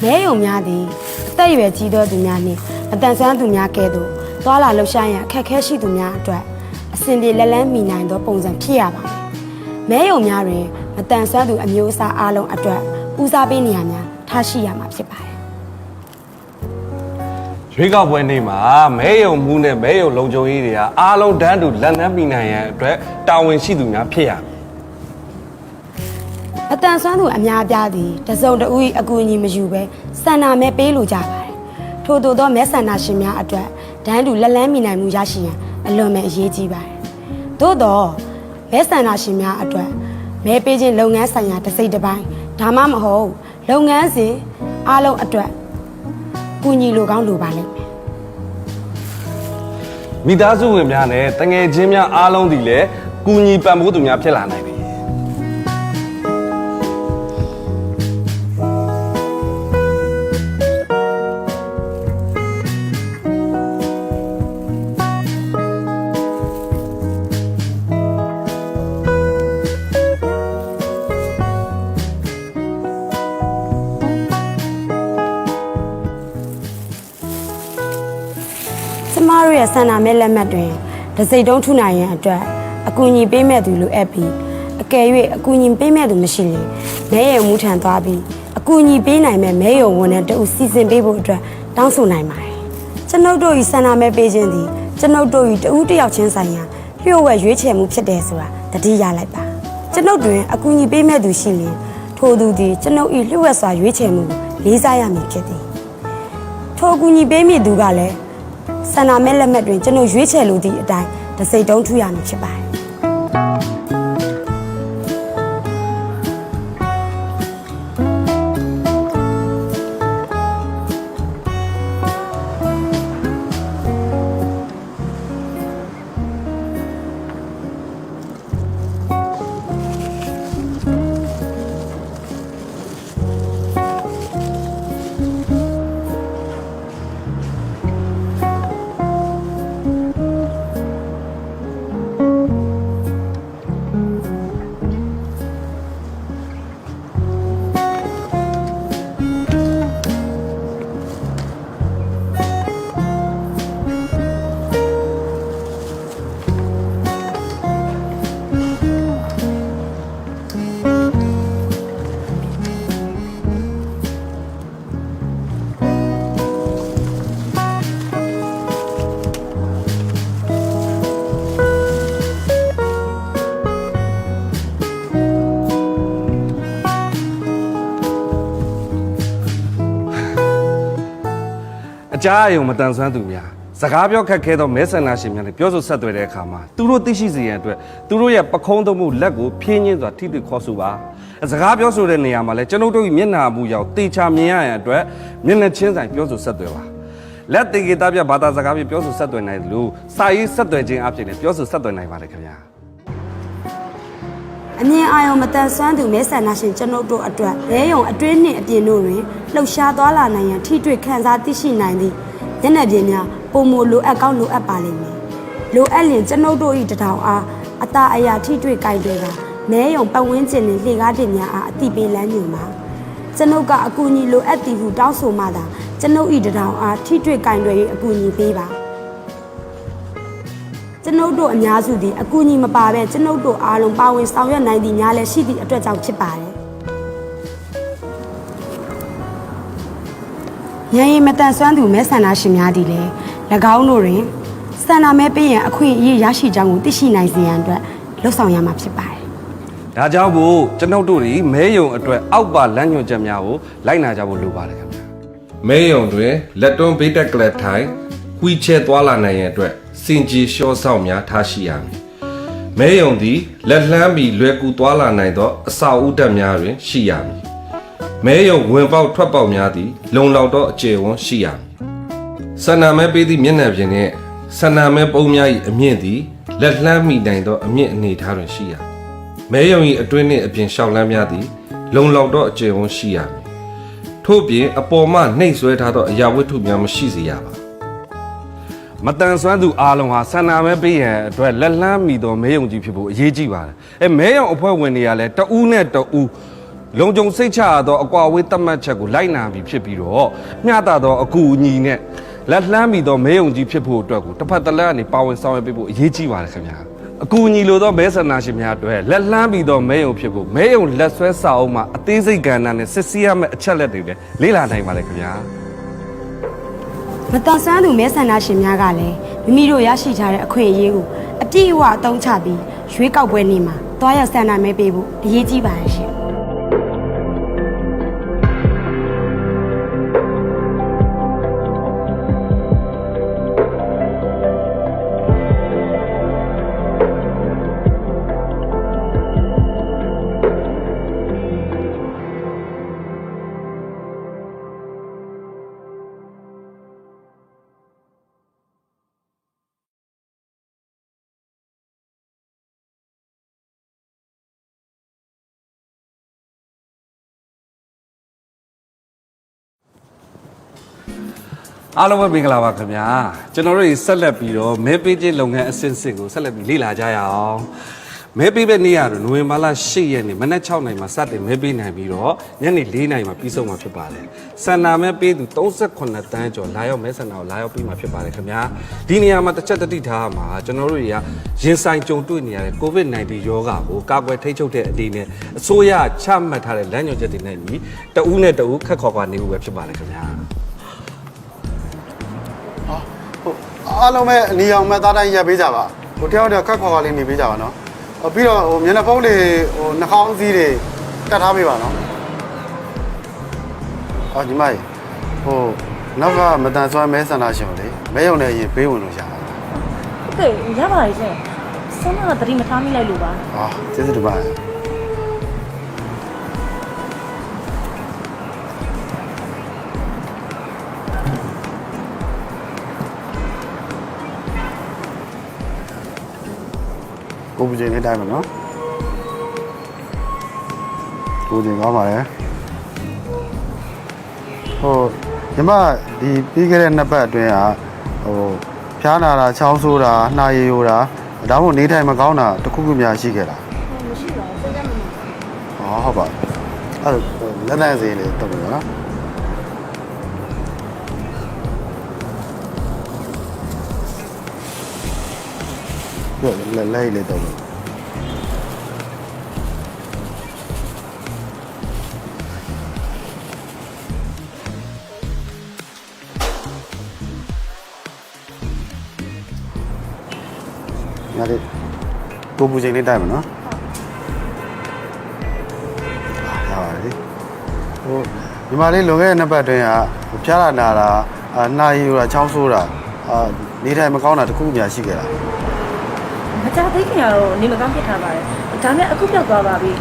[SPEAKER 11] မဲယုံများသည်အသက်အရွယ်ကြီးသောသူများနှင့်အတန်ဆွမ်းသူများကဲ့သို့သွာလာလှုပ်ရှားရန်အခက်အခဲရှိသူများအတွက်အစဉ်ပြေလက်လန်းမိနိုင်သောပုံစံဖြစ်ရပါမယ်မဲယုံများတွင်မတန်ဆွမ်းသူအမျိုးအစားအားလုံးအတွက်ဦးစားပေးနေရာများထားရှိရမှာဖြစ်ပါတယ်
[SPEAKER 1] ရွေးကောက်ပွဲနေ့မှာမဲယုံမှုနဲ့မဲယုံလုံခြုံရေးတွေကအားလုံးတန်းတူလက်နက်မိနိုင်ရန်အတွက်တာဝန်ရှိသူများဖြစ်ရမယ်
[SPEAKER 11] အတန်ဆွမ်းသူအများပြားသည်တစုံတဦး၏အကူအညီမယူဘဲဆန္ဒမဲပေးလိုကြပါတယ်ထို့သောသောမဲဆန္ဒရှင်များအတွက်တန်းတူလက်လန်းမိနိုင်မှုရရှိရန်အလွန်ပဲအရေးကြီးပါတယ်သို့သောမဲဆန္ဒရှင်များအတွက်မဲပေးခြင်းလုပ်ငန်းဆိုင်ရာတစ်စိတ်တစ်ပိုင်းဒါမှမဟုတ်လုပ်ငန်းစဉ်အားလုံးအတွက်ကူညီလိုကောင်းလိုပါလိမ့်မယ်
[SPEAKER 1] မိသားစုဝင်များနဲ့တငယ်ချင်းများအားလုံးဒီလည်းကူညီပံ့ပိုးသူများဖြစ်လာနိုင်ပြီ
[SPEAKER 11] ကျမတို့ရဲ့ဆန္ဒမဲလက်မှတ်တွင်တစိမ့်တုံးထုနိုင်ရန်အတွက်အကူအညီပေးမဲ့သူလိုအပ်ပြီးအကယ်၍အကူအညီပေးမဲ့သူမရှိရင်မဲရုံမှုထံသွားပြီးအကူအညီပေးနိုင်မဲ့မဲရုံဝန်ထမ်းတအုပ်စီစဉ်ပေးဖို့အတွက်တောင်းဆိုနိုင်ပါတယ်ကျွန်ုပ်တို့၏ဆန္ဒမဲပေးခြင်းသည်ကျွန်ုပ်တို့၏တဦးတစ်ယောက်ချင်းဆိုင်ရာလျှို့ဝှက်ရွေးချယ်မှုဖြစ်တယ်ဆိုတာသတိရလိုက်ပါကျွန်ုပ်တွင်အကူအညီပေးမဲ့သူရှိရင်ထိုသူသည်ကျွန်ုပ်၏လျှို့ဝှက်စွာရွေးချယ်မှုကိုလေးစားရမည်ဖြစ်သည်ထိုအကူအညီပေးမည့်သူကလည်းဆန္ဒမဲလက်မှတ်တွင်ကျွန်ုပ်ရွေးချယ်လိုသည့်အတိုင်းတစိမ့်တုံးထုရမည်ဖြစ်ပါတယ်
[SPEAKER 1] ကြားအယုံမတန်ဆွမ်းသူများစကားပြောခက်ခဲသောမဲဆန္ဒရှင်များနဲ့ပြောဆိုဆက်သွယ်တဲ့အခါမှာသူတို့သိရှိစေရန်အတွက်သူတို့ရဲ့ပခုံးသုံးမှုလက်ကိုဖြင်းညင်းစွာထိတွေ့ခေါ်ဆိုပါစကားပြောဆိုတဲ့နေရာမှာလည်းကျွန်ုပ်တို့၏မျက်နှာမူရောက်တေချာမြင်ရရန်အတွက်မျက်နှာချင်းဆိုင်ပြောဆိုဆက်သွယ်ပါလက်တေကေတာပြဘာသာစကားဖြင့်ပြောဆိုဆက်သွယ်နိုင်တယ်လို့စာရေးဆက်သွယ်ခြင်းအပြင်လည်းပြောဆိုဆက်သွယ်နိုင်ပါတယ်ခင်ဗျာ
[SPEAKER 11] အမြင်အာရုံမတန်ဆွမ်းသူမဲဆန္ဒရှင်ကျွန်ုပ်တို့အတွက်ရဲယုံအတွင်းနှင့်အပြင်တို့တွင်လှုပ်ရှားသွားလာနိုင်ရန်ထိတွေ့ခံစားသိရှိနိုင်သည့်မျက်နှာပြင်များပုံမလိုအပ်ကောင်းလိုအပ်ပါလိမ့်မယ်လိုအပ်ရင်ကျွန်ုပ်တို့၏တထောင်အားအတာအရာထိတွေ့ကြိုက်တွေကမဲယုံပတ်ဝန်းကျင်နှင့်လှေကားတင်များအားအတိပေးလမ်းညွှန်ပါကျွန်ုပ်ကအကူအညီလိုအပ်သည်ဟုတောင်းဆိုမှသာကျွန်ုပ်၏တထောင်အားထိတွေ့ကြိုက်တွေ၍အကူအညီပေးပါကျွန်ုပ်တို့အများစုသည်အကူအညီမပါဘဲကျွန်ုပ်တို့အားလုံးပါဝင်ဆောင်ရွက်နိုင်သည့်များလည်းရှိသည့်အတွက်ကြောင့်ဖြစ်ပါတယ်။ဉာဏ်ရည်မတန်ဆွမ်းသူမဲဆန္ဒရှင်များသည်လည်း၎င်းတို့တွင်ဆန္ဒမဲပေးရန်အခွင့်အရေးရရှိကြောင်းကိုသိရှိနိုင်စေရန်အတွက်လှုံ့ဆော်ရမှာဖြစ်ပါတယ်
[SPEAKER 1] ။ဒါကြောင့်မို့ကျွန်ုပ်တို့ဒီမဲယုံအတွက်အောက်ပါလမ်းညွှန်ချက်များကိုလိုက်နာကြဖို့လိုပါတယ်ခင်ဗျာ
[SPEAKER 2] ။မဲယုံတွင်လက်တွန်းဘေးတက်ကလပ်ထိုင်ဝီချဲသွားလာနိုင်ရန်အတွက်စင်ကြီးလျှော့ဆောက်များထားရှိရမည်။မဲယုံသည်လက်လှမ်းပြီးလွယ်ကူသွားလာနိုင်သောအစာအုပ်ဓာတ်များတွင်ရှိရမည်။မဲယုံဝင်ပေါက်ထွက်ပေါက်များသည်လုံလောက်သောအကျယ်ဝန်းရှိရမည်။ဆန္ဒမဲပေးသည့်မျက်နှာပြင်နှင့်ဆန္ဒမဲပုံးများ၏အမြင့်သည်လက်လှမ်းမိနိုင်သောအမြင့်အနေအထားတွင်ရှိရမည်။မဲယုံ၏အတွင်းနှင့်အပြင်လျှောက်လမ်းများသည်လုံလောက်သောအကျယ်ဝန်းရှိရမည်။ထို့ပြင်အပေါ်မှနှိပ်ဆွဲထားသောအရာဝတ္ထုများမရှိစေရပါ
[SPEAKER 1] မတန်ဆွမ်းသူအားလုံးဟာဆန္ဒမဲပေးရန်အတွက်လက်လှမ်းမိသောမဲယုံကြီးဖြစ်ဖို့အရေးကြီးပါတယ်မဲယုံအဖွဲ့ဝင်တွေကလည်းတဦးနဲ့တဦးလုံခြုံစိတ်ချရသောအကွာအဝေးသတ်မှတ်ချက်ကိုလိုက်နာပြီးဖြစ်ပြီးတော့မျှတသောအကူအညီနဲ့လက်လှမ်းမိသောမဲယုံကြီးဖြစ်ဖို့အတွက်ကိုတစ်ဖက်တစ်လက်ကနေပါဝင်ဆောင်ရွက်ပေးဖို့အရေးကြီးပါတယ်ခင်ဗျာအကူအညီလိုသောမဲဆန္ဒရှင်များအတွက်လက်လှမ်းမိသောမဲယုံဖြစ်ဖို့မဲယုံလက်ဆွဲစာအုပ်မှာအသေးစိတ်ကဏ္ဍနဲ့စစ်ဆေးရမယ့်အချက်လက်တွေလည်းလေ့လာနိုင်ပါတယ်ခင်ဗျာ
[SPEAKER 11] မတန်ဆွမ်းသူမဲဆန္ဒရှင်များကလည်းမိမိတို့ရရှိထားတဲ့အခွင့်အရေးကိုအပြည့်အဝအသုံးချပြီးရွေးကောက်ပွဲနေ့မှာတွားရောက်ဆန္ဒမဲပေးဖို့အရေးကြီးပါတယ်ရှင်
[SPEAKER 1] အားလုံးပဲမင်္ဂလာပါခင်ဗျာကျွန်တော်တို့ဆက်လက်ပြီးတော့မဲပေးခြင်းလုပ်ငန်းအဆင့်ကိုဆက်လက်ပြီးလေ့လာကြရအောင်မဲပေးတဲ့နေ့ကတော့နိုဝင်ဘာလ10ရက်နေ့မနက်6:00နာရီမှာစတင်မဲပေးနိုင်ပြီးတော့ညနေ4:00နာရီမှာပြီးဆုံးမှာဖြစ်ပါတယ်ဆန္ဒမဲပေးသူ38တန်းကျော်လာရောက်မဲဆန္ဒကိုလာရောက်ပြီးမှာဖြစ်ပါတယ်ခင်ဗျာဒီနေရာမှာတစ်ချက်တတိထားမှာကျွန်တော်တို့တွေကရင်ဆိုင်ကြုံတွေ့နေရတဲ့ COVID-19 ရောဂါကိုကာကွယ်ထိန်းချုပ်တဲ့အနေနဲ့အစိုးရချမှတ်ထားတဲ့လမ်းညွှန်ချက်တွေနဲ့ညီတဦးနဲ့တဦးခက်ခေါ်ခွာနေဖို့ပဲဖြစ်ပါတယ်ခင်ဗျာ
[SPEAKER 4] အားလုံးပဲအနီအောင်မဲ့သားတိုင်းရပ်ပေးကြပါဟိုတယောက်တယောက်ခက်ခေါ်လေးနေပေးကြပါနော်ပြီးတော့ဟိုမျက်နှာဖုံးတွေဟိုနှာခေါင်းစည်းတွေတတ်ထားပေးပါနော်ဒီမကြီးဟိုနောက်ကမတန်ဆွမ်းမဲဆန္ဒရှင်ကိုလေမဲယုံနဲ့ရင်ပေးဝင်လို့ရပါတယ်
[SPEAKER 12] โอเคရပါပြီရှင်ဆုံးမတတိမထားမိလိုက်လို့ပါ
[SPEAKER 4] ကျေးဇူးတင်ပါတယ်ကိုပူချိန်လေးတိုင်းမယ်နော်ကိုချိန်ကောင်းပါရဲ့ဟိုညီမဒီပြီးခဲ့တဲ့နှစ်ပတ်အတွင်းကဟိုဖျားနာတာချောင်းဆိုးတာနှာရည်ယိုတာဒါမှမဟုတ်နေထိုင်မကောင်းတာတခုခုများရှိခဲ့တာ
[SPEAKER 12] မရှိပါဘူးစိတ်ကမမှန်
[SPEAKER 4] ဟုတ်ပါအဲ့လက်လက်စီလေးတော့နော်လက်လေးလေးတော့ဒါလေးကိုပူချိန်လေးတိုက်မယ်နော်ဟာလေဟိုဒီမှာလေးလွန်ခဲ့တဲ့နှစ်ပတ်အတွင်းကဖျားလာနာတာ နာရီဆိုတာချောင်းဆိုးတာနေထိုင်မကောင်းတာတခုများရှိခဲ့တာ
[SPEAKER 12] မကြသေးခင်ကတော့နေမကောင်းဖြစ်ထားပါတယ်ဒါနဲ့အခုပြောက်သွားပါပြီ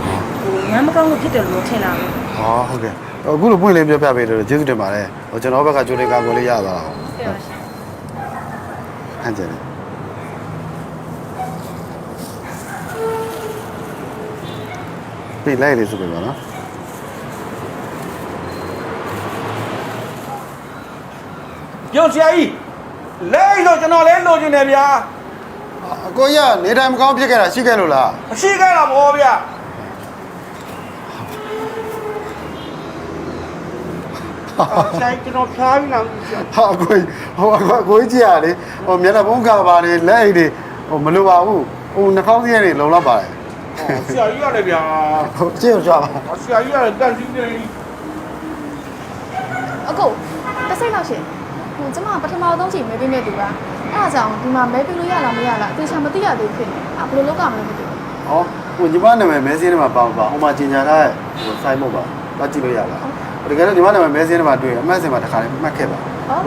[SPEAKER 12] ဟိုညမကောင်းလို့ဖြစ်တယ်လို့ထင်တာပဲ
[SPEAKER 4] ဟောဟုတ်ကဲ့အခုလိုပွင့်လင်းပြောပြပေးလို့ကျေးဇူးတင်ပါတယ်ဟိုကျွန်တော်ဘက်ကကြိုးလေးကာကိုလေးရသွားတာဟုတ်ကဲ့ပါရှင်ဟန်ကျတယ်ပြေးလိုက်လေဆိုပြပါနော်
[SPEAKER 9] ပြောဆရာကြီးလဲတော့ကျွန်တော်လဲလိုချင်တယ်ဗျာ
[SPEAKER 4] အကိုကြီးကနေတိုင်းမကောင်းဖြစ်ခဲ့တာရှိခဲ့လို့လား
[SPEAKER 9] မရှိခဲ့တာဘောဗျာ ဆရာကြီးကျွန်တော်ဖျားပြီးလာဆရာ
[SPEAKER 4] ဟာအကိုကြီးအကိုကြီးကြည့်ရလေဟိုမျက်နှာဖုံးကပါလေလက်အိတ်တွေဟိုမလိုပါဘူးဟိုနှာခေါင်းစည်းတွေလုံလောက်ပါတယ်
[SPEAKER 9] ဆရာကြီးရတယ်ဗျာ
[SPEAKER 4] ဟိုကြည့်ရကြပါ
[SPEAKER 9] ဆရာကြီးရတယ်တန်စီနေ
[SPEAKER 7] အကိုတစ်စိတ်လောက်ရှင်ဟိုကျမပထမဆုံးချိန်မဲပေးမဲ့သူကအဲ့ဒါကြောင့်ဒီမှာမဲပေးလို့ရလားမရလားအသေးချာမသိရသေးဘူးဖြစ်နေဘယ်လိုလုပ်ရမလဲမသိဘူး
[SPEAKER 4] ဟောဟိုညီမနာမည်မဲစင်းထဲမှာပါဟိုမှာကြီးညာထားတဲ့ဟိုစိုင်းမဟုတ်ပါတော့ကြည့်လို့ရလားတကယ်လို့ညီမနာမည်မဲစင်းထဲမှာတွေ့အမှတ်စင်မှာတစ်ခါလေးမှတ်ခဲ့ပါ
[SPEAKER 7] ဟုတ်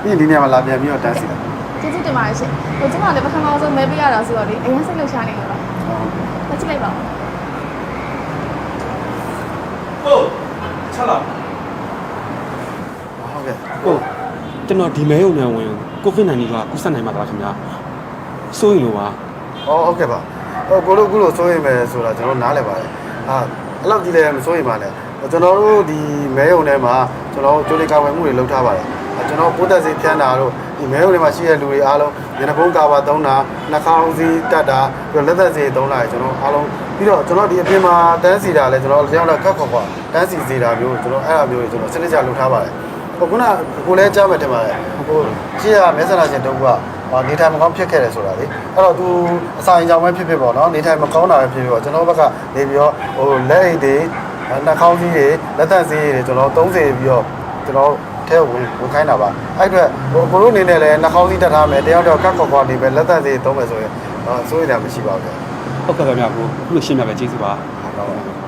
[SPEAKER 4] ပြီးဒီနေရာမှာလာပြန်ပြီးတော့တန်းစီတာ
[SPEAKER 7] ကျေးဇူးတင်ပါတယ်ရှင်ဟိုကျမလည်းပထမဆုံးမဲပေးရတာဆိုတော့လေအရင်စိတ်လှုပ်ရှားနေလို့ပါမကြည့်လိုက်ပါဘူး
[SPEAKER 9] ဟုတ်ချက်လာ
[SPEAKER 4] ဟုတ်ကဲ့
[SPEAKER 8] ဟုတ်ကျွန်တော်ဒီမဲရုံနဲ့ဝင်ကိုဗစ် -19 ကကူးစက်နိုင်မှာလားခင်ဗျာစိုးရင်လို့ပါ
[SPEAKER 4] ဟုတ်ကဲ့ပါဟိုကိုလိုကိုလိုစိုးရင်ပဲဆိုတာကျွန်တော်နားလည်ပါတယ်ဟာအဲ့လောက်ကြီးလည်းမစိုးရင်ပါနဲ့ကျွန်တော်တို့ဒီမဲရုံထဲမှာကျွန်တော်ကြိုးလေးကာဝယ်မှုတွေလုပ်ထားပါတယ်ကျွန်တော်ပိုးသက်စေဖြန်းတာတို့ဒီမဲရုံထဲမှာရှိတဲ့လူတွေအားလုံးမျက်နှာဖုံးကာပါသုံးတာနှာခေါင်းစည်းတက်တာပြီးတော့လက်သက်စေသုံးတာကျွန်တော်အားလုံးပြီးတော့ကျွန်တော်ဒီအပြင်မှာတန်းစီတာလည်းကျွန်တော်လျှောက်တော့ခက်ခေါ်တန်းစီစေတာမျိုးကျွန်တော်အဲ့အမျိုးတွေကျွန်တော်စနစ်ကျလုပ်ထားပါတယ်ဟိုခုနကိုလည်းကြားမှတင်ပါတယ်ဟိုကြည့်ရမဲဆန္ဒရှင်တုံးကနေထိုင်မကောင်းဖြစ်ခဲ့တယ်ဆိုတာလေအဲ့တော့သူအစာရင်ကြောင်ပဲဖြစ်ဖြစ်ပေါ့နော်နေထိုင်မကောင်းတာပဲဖြစ်ဖြစ်ပေါ့ကျွန်တော်ဘက်ကနေပြီးတော့ဟိုလက်အိတ်တွေနှာခေါင်းစည်းတွေလက်သက်စည်းတွေကျွန်တော်30ပြီးတော့ကျွန်တော်ထဲဝင်ခိုင်းတာပါအဲ့အတွက်ဟိုကိုတို့အနေနဲ့လည်းနှာခေါင်းစည်းတက်ထားမယ်တယောက်တော့ကတ်ခေါ်ခေါ်နေပဲလက်သက်စည်းသုံးမယ်ဆိုရင်စိုးရိမ်တာမရှိပါဘူး
[SPEAKER 8] ဟုတ်ကဲ့ဗျာကိုအခုလိုရှင်းပြပဲကျေးဇူးပါ
[SPEAKER 4] ဟုတ်ပါဘူး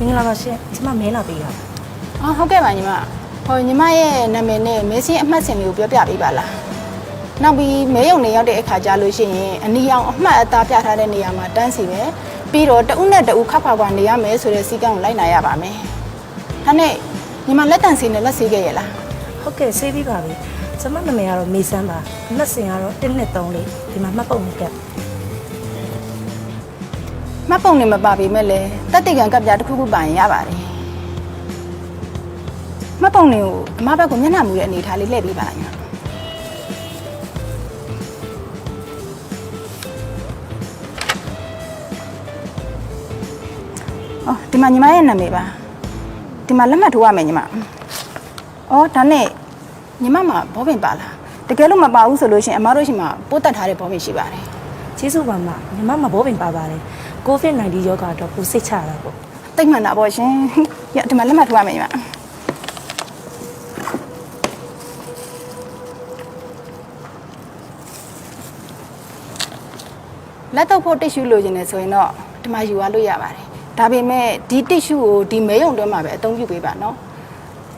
[SPEAKER 12] မင်္ဂလာပါရှင်ကျမမဲလာပေးတာ
[SPEAKER 10] အော်ဟုတ်ကဲ့ပါညီမဟိုညီမရဲ့နာမည်နဲ့မဲစင်းအမှတ်စင်လေးကိုပြောပြပေးပါလားနောက်ပြီးမဲရုံနေရောက်တဲ့အခါကျလို့ရှိရင်အနီရောင်အမှတ်အသားပြထားတဲ့နေရာမှာတန်းစီမယ်ပြီးတော့တဦးနဲ့တဦးခပ်ခွာခွာနေရမယ်ဆိုတဲ့စီကံကိုလိုက်နာရပါမယ်ဒါနဲ့ညီမလက်တန်စီနဲ့လက်ဆေးခဲ့ရလား
[SPEAKER 12] ဟုတ်ကဲ့ဆေးပြီးပါပြီကျမနာမည်ကတော့မေဆန်းပါအမှတ်စင်ကတော့1နဲ့3လေးဒီမှာမှတ်ပုံနဲ့ကပ်
[SPEAKER 10] မှတ်ပုံနေမပါပေမဲ့လည်းတက်တိကန်ကပ်ပြားတစ်ခုခုပါရင်ရပါတယ်မှတ်ပုံနေကိုအမဘက်ကမျက်နှာမူရဲ့အနေထားလေးလှည့်ပေးပါလားညီမအော်ဒီမှာညီမရဲ့နာမည်ပါဒီမှာလက်မှတ်ထိုးရမယ်ညီမအော်ဒါနဲ့ညီမမှာဘောပင်ပါလားတကယ်လို့မပါဘူးဆိုလို့ရှိရင်အမတို့ရှိမှာပိုးတက်ထားတဲ့ဘောပင်ရှိပါတယ်
[SPEAKER 12] ကျေးဇူးပါမညီမမှာဘောပင်ပါပါတယ်ကိုဗစ် -19 ရောဂါတော့ကိုစိတ်ချရတာပေါ့
[SPEAKER 10] တိတ်မှန်တာပေါ့ရှင်ညဒီမှာလက်မှတ်ထိုးရမယ်ညီမလက်တော့ဖို့တစ်ရှူလိုချင်နေဆိုရင်တော့ဒီမှာယူရလို့ရပါတယ်ဒါပေမဲ့ဒီတစ်ရှူကိုဒီမဲယုံတွဲမှာပဲအသုံးပြုပေးပါနော်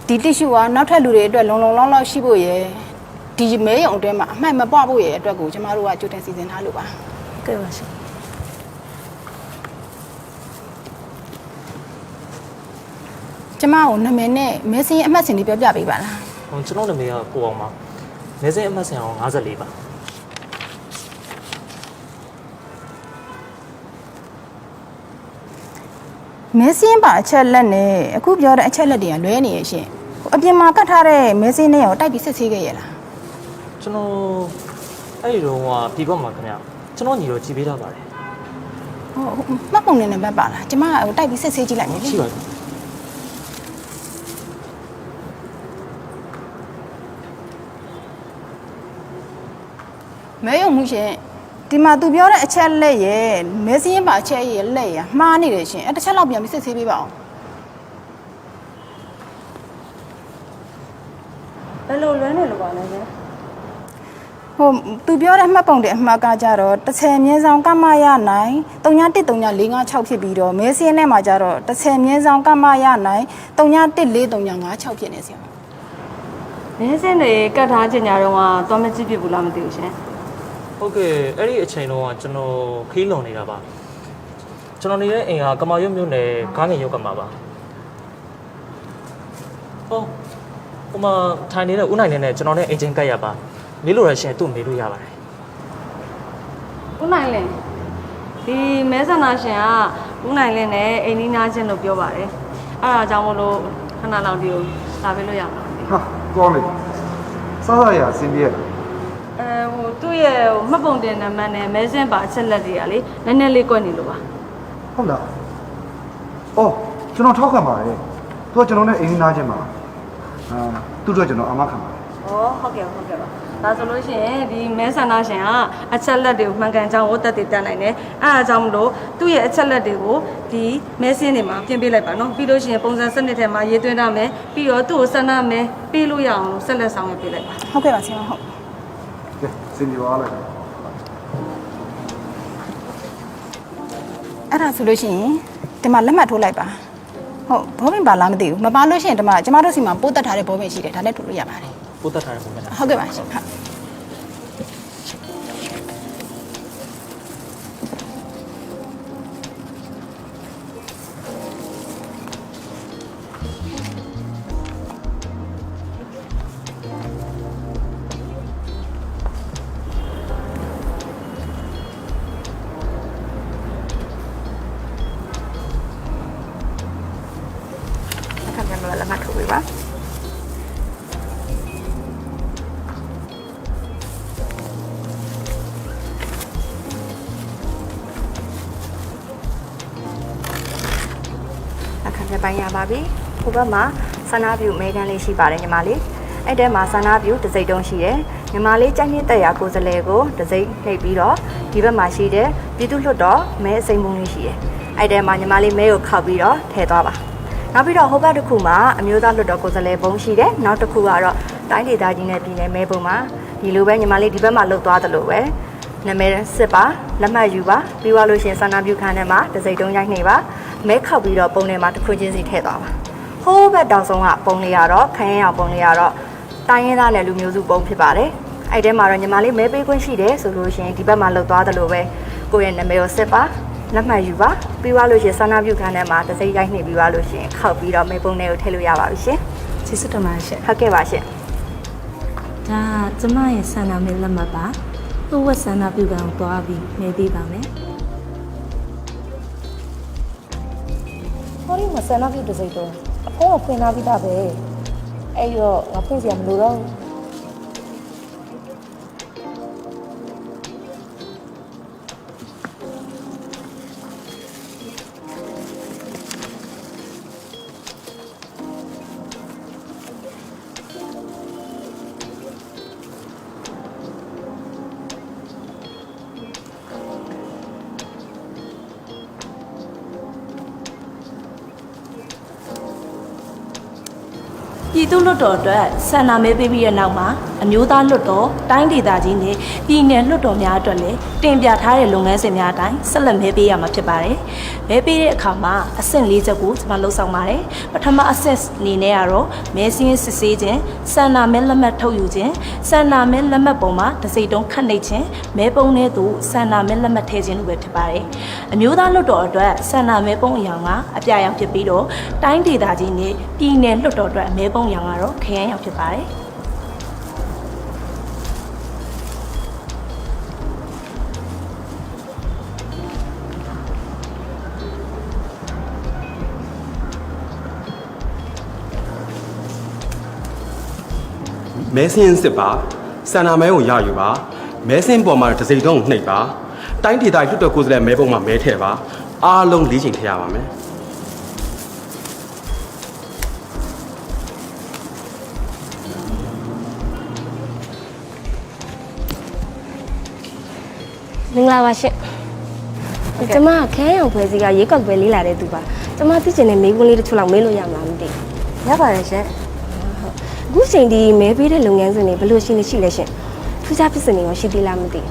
[SPEAKER 10] ဒီတစ်ရှူကနောက်ထပ်လူတွေအတွက်လုံလုံလောက်လောက်ရှိဖို့ရယ်ဒီမဲယုံတွဲမှာအမှတ်မပွားဖို့ရယ်အတွက်ကိုကျမတို့ကကြိုတင်စီစဉ်ထားလို့ပါ
[SPEAKER 12] ကဲပါရှင်
[SPEAKER 10] ကျမကိုနာမည်နဲ့မဲစင်းအမှတ်စင်လေးပြောပြပေးပါလား
[SPEAKER 13] ဟိုကျွန်တော်နာမည်ကကိုအောင်ပါမဲစင်းအမှတ်စင်အောင်54ပါ
[SPEAKER 10] မဲစင်းပါအချက်လက်နဲ့အခုပြောတဲ့အချက်လက်တွေကလွဲနေရရှင် အပြင်မှာကတ်ထားတဲ့မဲစင်းနဲ့ရောတိုက်ပြီးစစ်ဆေးခဲ့ရလား
[SPEAKER 13] ကျွန်တော်အဲ့ဒီတော့ကဒီဘက်မှာခင်ဗျကျွန်တော်ညီတော့ကြည်ပေးထားပါတယ်
[SPEAKER 10] ဟုတ်မှတ်ပုံနဲ့နံပါတ်ပါလားကျမတိုက်ပြီးစစ်ဆေးကြည့်လိုက်မယ်လေ
[SPEAKER 13] ရှိပါပြီ
[SPEAKER 10] မဲယုံမှုရှင်ဒီမှာသူပြောတဲ့အချက်လက်ရဲ့မဲစင်းရင်ပါအချက်ရဲ့လက်ရမှားနေတယ်ရှင်အဲ့တစ်ချက်လောက်ပြန်ပြီးစစ်ဆေးပေးပါအောင်
[SPEAKER 12] ဘယ်လိုလွမ်းနေလို့ပါလဲရှင်
[SPEAKER 10] ဟိုသူပြောတဲ့မှတ်ပုံတဲ့အမှားကကြတော့တစ်ချယ်မြင်းဆောင်ကမရနိုင်3134556ဖြစ်ပြီးတော့မဲစင်းနဲ့မှာကြတော့တစ်ချယ်မြင်းဆောင်ကမရနိုင်3143956ဖြစ်နေစီအောင်
[SPEAKER 3] မင်းစင်းတွေကတ်ထားချင်ကြတော့သွားမကြည့်ပြဘူးလားမသိဘူးရှင်
[SPEAKER 13] ဟုတ်ကဲ့အဲ့ဒီအချိန်တော့ကျွန်တော်ခီးလွန်နေတာပါကျွန်တော်နေတဲ့အိမ်ကကမာရွတ်မြို့နယ်ကားငင်ရုပ်ကမှာပါဟုတ်ဟိုမှာထိုင်နေတဲ့ဦးနိုင်နဲ့ကျွန်တော်နဲ့အိမ်ချင်းကပ်ရပါမေးလို့ရရှင်သူ့မေးလို့ရပါတယ်
[SPEAKER 3] ဦးနိုင်လင်းဒီမဲဆန္ဒရှင်ကဦးနိုင်လင်းနဲ့အိမ်နီးနားချင်းလို့ပြောပါတယ်အဲ့ဒါကြောင့်မလို့ခဏလောက်ဒီကိုလာပေးလို့ရမှာ
[SPEAKER 4] ဟာကောင်းလေစားရရအဆင်ပြေရ
[SPEAKER 3] ဟိုသူ့ရဲ့မှတ်ပုံတင်နံပါတ်နဲ့မဲစင်းပါအချက်လက်တွေကလေနည်းနည်းလေးကွက်နေလို့ပါ
[SPEAKER 4] ဟုတ်လားအော်ကျွန်တော်ထောက်ခံပါတယ်သူကကျွန်တော်နဲ့အိမ်နားချင်းပါသူတို့ကျွန်တော်အမခံပါတယ်
[SPEAKER 3] ဩဟုတ်ကဲ့ပါဒါဆိုလို့ရှိရင်ဒီမဲဆန္ဒရှင်ကအချက်လက်တွေကိုမှန်ကန်ကြောင်းကိုတက်တည်တတ်နိုင်တယ်အဲ့ဒါကြောင့်မလို့သူ့ရဲ့အချက်လက်တွေကိုဒီမဲစင်းတွေမှာပြင်ပေးလိုက်ပါနော်ပြီးလို့ရှိရင်ပုံစံစနစ်ထဲမှာရေးသွင်းရမယ်ပြီးတော့သူ့ကိုဆန္ဒမဲပေးလို့ရအောင်ဆက်လက်ဆောင်ရွက်ပေးလိုက်ပါ
[SPEAKER 10] ဟုတ်ကဲ့ပါဆရာဟုတ်
[SPEAKER 4] ကဲစင်ပြေပါလိုက်
[SPEAKER 10] အဲ့ဒါဆိုလို့ရှိရင်ဒီမှာလက်မှတ်ထိုးလိုက်ပါဟုတ်ဘောပင်ပါလားမသိဘူးမပါလို့ရှိရင်ဒီမှာကျမတို့စီမှာပို့တက်ထားတဲ့ဘောပင်ရှိတယ်ဒါနဲ့ထိုးလို့ရပါတယ်
[SPEAKER 13] ပို့တက်ထားတဲ့ပုံစံ
[SPEAKER 10] ဟုတ်ကဲ့ပါရှင်ဟုတ် လက်မှတ်ထိုးပေးပါ အခန်းထဲပိုင်းရပါပြီဟိုဘက်မှာဆန္ဒပြုမဲတန်းလေးရှိပါတယ်ညီမလေးအဲ့ထဲမှာဆန္ဒပြုတစ်စိတ်တုံးရှိတယ်ညီမလေးကြိုက်နေတဲ့ရာကိုယ်စလဲကိုတစ်စိတ်နှိပ်ပြီးတော့ဒီဘက်မှာရှိတဲ့ပြည်သူ့လွှတ်တော်မဲအစိမ်းပုံလေးရှိတယ်အဲ့ထဲမှာညီမလေးမဲကိုခောက်ပြီးတော့ထည့်သွားပါနောက်ပြီးတော့ဟိုဘက်တစ်ခုမှာအမျိုးသားလွှတ်တော်ကိုယ်စလဲပုံရှိတယ်နောက်တစ်ခုကတော့တိုင်းဒေသကြီးနဲ့ပြည်နယ်မဲပုံမှာဒီလိုပဲညီမလေးဒီဘက်မှာလှုပ်သွားသလိုပဲနာမည်စစ်ပါလက်မှတ်ယူပါပြီးသွားလို့ရှိရင်ဆန္ဒပြုခန်းထဲမှာတစ်စိတ်တုံးရိုက်နှိပ်ပါမဲခောက်ပြီးတော့ပုံထဲမှာတစ်ခုချင်းစီထည့်သွားပါဟိုးဘက်တောင်ဆုံးကပုံလေးရတော့ခရမ်းရောင်ပုံလေးရတော့တိုင်းရင်းသားနယ်လူမျိုးစုပုံဖြစ်ပါတယ်အဲ့ထဲမှာတော့ညီမလေးမဲပေးခွင့်ရှိတယ်ဆိုလို့ရှိရင်ဒီဘက်မှာလှုပ်သွားသလိုပဲကိုယ့်ရဲ့နာမည်ကိုစစ်ပါလက်မှတ်ယူပါပြီးသွားလို့ရှိရင်ဆန္ဒပြုခန်းထဲမှာတစ်စိတ်ရိုက်နှိပ်ပြီးသွားလို့ရှိရင်ခောက်ပြီးတော့မဲပုံထဲကိုထည့်လို့ရပါပြီရှင်ကျေးဇူးတင်ပါတယ်ရှင်ဟုတ်ကဲ့ပါရှင်
[SPEAKER 12] ဒါကျမရဲ့ဆန္ဒမဲလက်မှတ်ပါသူ့ဝက်ဆန္ဒပြုကံကိုသွားပြီးမဲပေးပါမယ်
[SPEAKER 11] ဟောဒီမှာဆန္ဒပြုတစ်စိတ်တော့အဖုံးကိုဖွင့်ထားပြီးသားပဲအဲ့တော့ငါဖွင့်စရာမလိုတော့
[SPEAKER 12] ပြည်သူ့လွှတ်တော်အတွက်ဆန္ဒမဲပေးပြီးတဲ့နောက်မှာအမျိုးသားလွှတ်တော်တိုင်းဒေသကြီးနဲ့ပြည်နယ်လွှတ်တော်များအတွက်လည်းတင်ပြထားတဲ့လုပ်ငန်းစဉ်များအတိုင်းဆက်လက်မဲပေးရမှာဖြစ်ပါတယ်။မဲပေးတဲ့အခါမှာအဆင့်၄ချက်ကိုကျွန်မလှုပ်ဆောင်ပါတယ်။ပထမအဆင့်အနေနဲ့ကတော့မဲစင်းစစ်ဆေးခြင်းဆန္ဒမဲလက်မှတ်ထုတ်ယူခြင်းဆန္ဒမဲလက်မှတ်ပုံမှာတစ်စိတ်တုံးခတ်နှိပ်ခြင်းမဲပုံနဲ့သူဆန္ဒမဲလက်မှတ်ထည့်ခြင်းလို့ပဲဖြစ်ပါတယ်။အမျိုးသားလွှတ်တော်အတွက်ဆန္ဒမဲပုံအရာကအပြရောင်ဖြစ်ပြီးတော့တိုင်းဒေသကြီးနဲ့ပြည်နယ်လွှတ်တော်အတွက်မဲပုံရောင်ကတော့ခရမ်းရောင်ဖြစ်ပါတယ်။
[SPEAKER 8] မဲစင်းစစ်ပါစန္ဒမဲကိုရယူပါမဲစင်းပေါ်မှာတစ်စိမ့်တုံးနှိပ်ပါတိုင်းဒေသလွတ်တော်ကိုယ်စားလှယ်မဲပုံမှာမဲထည့်ပါအားလုံး၄ချိန်ထည့်ရပါမယ်
[SPEAKER 14] မင်္ဂလာပါရှင်ကျမခန်းရောင်ဖွဲ့စည်းကရေကောက်ပဲလေးလာတဲ့သူပါကျမသိချင်တဲ့မေးခွန်းလေးတချို့လောက်မေးလို့ရမှာမသိရပါတယ်ရှင်အခုချိန်ဒီမဲပေးတဲ့လုပ်ငန်းစဉ်တွေဘယ်လိုရှိနေရှိလဲရှင်ထူးခြားဖြစ်စဉ်တွေရောရှိသေးလားမသိ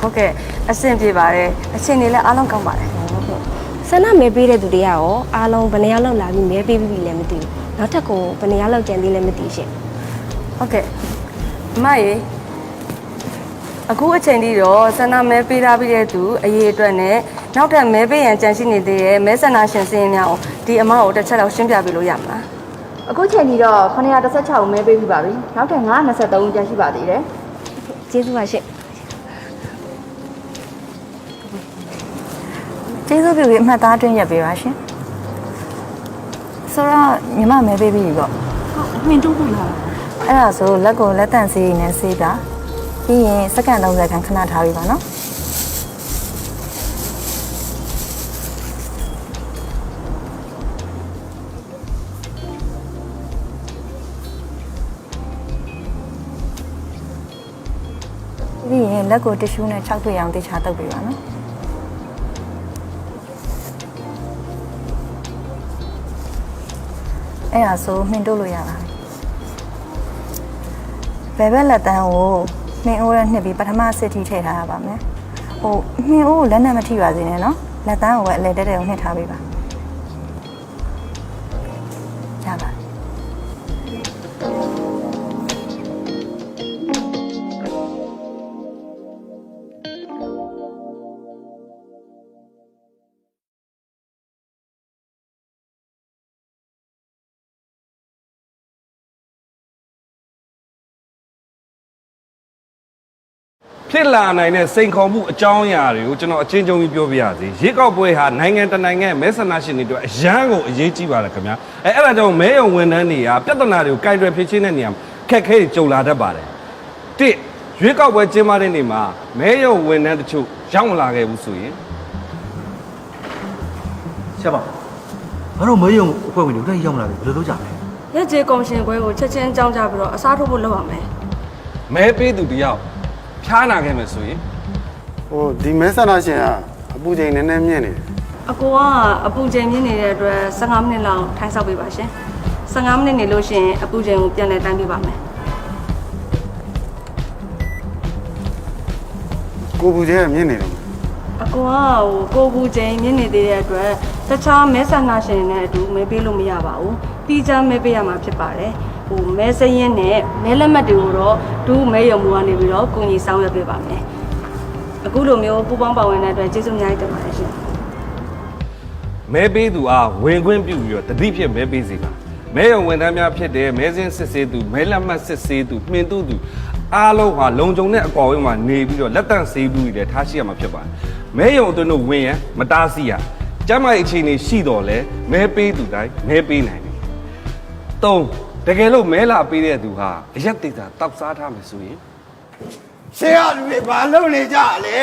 [SPEAKER 14] ဟုတ်ကဲ့အဆင်ပြေပါတယ်အချိန်တွေလည်းအားလုံးကောင်းပါတယ်ဟုတ်ကဲ့ဆန္ဒမဲပေးတဲ့သူတွေကရောအားလုံးဘယ်နှယောက်လောက်လာပြီးမဲပေးပြီးလဲမသိဘူးနောက်ထပ်ကိုဘယ်နှယောက်လောက်ကြံသေးလဲမသိရှင်ဟုတ်ကဲ့အမရေအခုအချိန်ထိတော့ဆန္ဒမဲပေးထားပြီးတဲ့သူအရေးအတွက်နဲ့နောက်ထပ်မဲပေးရန်ကြံရှိနေသေးတဲ့မဲဆန္ဒရှင်စင်းများကိုဒီအမကိုတစ်ချက်လောက်ရှင်းပြပေးလို့ရမှာအခုချိန်ထိတော့916မဲပေးပြီးပါပြီနောက်ထပ်923ဦးကြံရှိပါသေးတယ်ကျေးဇူးပါရှင်ကျေးဇူးပြုပြီးအမှတ်သားတွင်းရက်ပေးပါရှင်ဆိုတော့ညီမမဲပေးပြီပေါ့ဟုတ်မြင်တူဘူးလားအဲ့ဒါဆိုလက်ကိုလက်တန့်စေးနဲ့စေးပါပြီးရင်စက္ကန့်30ခန်းခဏထားပြီးပါနော်ပြီးရင်လက်ကိုတစ်ရှူးနဲ့6ခွေအောင်တေချာတုပ်ပေးပါနော်အဲ့ဒါဆိုမှင်တို့လို့ရပါပြီဘယ်ဘက်လက်တန်းကိုနှင်းအိုးနဲ့နှစ်ပြီးပထမစစ်ထိထည့်ထားရပါမယ်။ဟိုနှင်းအိုးကိုလက်နဲ့မထိပါစေနဲ့နော်။လက်သားကိုပဲအလဲတက်တက်ကိုနှစ်ထားပေးပါ။ရပါ
[SPEAKER 1] ဖြစ်လာနိုင်တဲ့စိန်ခေါ်မှုအကြောင်းအရာတွေကိုကျွန်တော်အချင်းချင်းပြီးပြောပြရစီရေကောက်ပွဲဟာနိုင်ငံတနိုင်ငံမဲဆန္ဒရှင်တွေအတွက်အရန်ကိုအရေးကြီးပါတယ်ခင်ဗျာအဲ့ဒါကြောင့်မဲရုံဝန်ထမ်းတွေကပြဿနာတွေကိုကိုင်တွယ်ဖြေရှင်းတဲ့နေရာမှာခက်ခဲတွေကြုံလာတတ်ပါတယ်တစ်ရွေးကောက်ပွဲကျင်းပတဲ့နေ့မှာမဲရုံဝန်ထမ်းတချို့ရောက်မလာခဲ့ဘူးဆိုရင်
[SPEAKER 5] ဆက်ပါဘာလို့မဲရုံအဖွဲ့ဝင်တွေတက်ရောက်မလာဘူးဘယ်လိုလုပ်ကြလဲ
[SPEAKER 3] ရက်ကျေကော်မရှင်ခွဲကိုချက်ချင်းအကြောင်းကြားပြီးတော့အစားထိုးဖို့လုပ်ရမယ်
[SPEAKER 1] မဲပေးသူတယောက်ဖျားနာခဲ့မယ်ဆိုရင်
[SPEAKER 4] ဟိုဒီမဲဆန္ဒရှင်ကအပူချိန်နည်းနည်းမြင့်နေတယ်
[SPEAKER 3] အကိုကအပူချိန်မြင့်နေတဲ့အတွက်15မိနစ်လောက်ထိုင်ဆောက်ပေးပါရှင်15မိနစ်နေလို့ရှိရင်အပူချိန်ကိုပြန်လည်တိုင်းပေးပါမယ်
[SPEAKER 4] ကိုပူချိန်ကမြင့်နေတယ်
[SPEAKER 3] အကိုကကိုပူချိန်မြင့်နေသေးတဲ့အတွက်တခြားမဲဆန္ဒရှင်တွေနဲ့အတူမဲပေးလို့မရပါဘူးပြီးချမ်းမဲပေးရမှာဖြစ်ပါတယ်ဟိုမဲစရင်နဲ့မဲလက်မှတ်တွေကိုတော့ဒုမဲရုံမှုကနေပြီးတော့ကိုကြီးဆောင်ရွက်ပေးပါမယ်အခုလိုမျိုးပူပေါင်းပါဝင်တဲ့အတွက်ကျေးဇူးအများကြီးတင်ပါတယ်ရှင်
[SPEAKER 1] မဲပေးသူအားဝင်ခွင့်ပြုပြီးတော့တတိဖြစ်မဲပေးစီပါမဲရုံဝန်ထမ်းများဖြစ်တဲ့မဲစင်းစစ်ဆေးသူမဲလက်မှတ်စစ်ဆေးသူမှင်သူသူအားလုံးဟာလုံခြုံတဲ့အကွာအဝေးမှာနေပြီးတော့လက်တန့်ဆေးဘူးတွေထားရှိရမှာဖြစ်ပါတယ်မဲရုံအတွင်းတို့ဝင်ရန်မတားဆီးရကျမ်းမာရေးအခြေအနေရှိတော့လဲမဲပေးသူတိုင်းမဲပေးနိုင်တယ်3တကယ်လို့မဲလာပေးတဲ့သူဟာအရက်သေးတာတောက်စားထားမယ်ဆိုရင်
[SPEAKER 4] ရှေ့ကလူတွေဘာလုပ်နေကြလဲ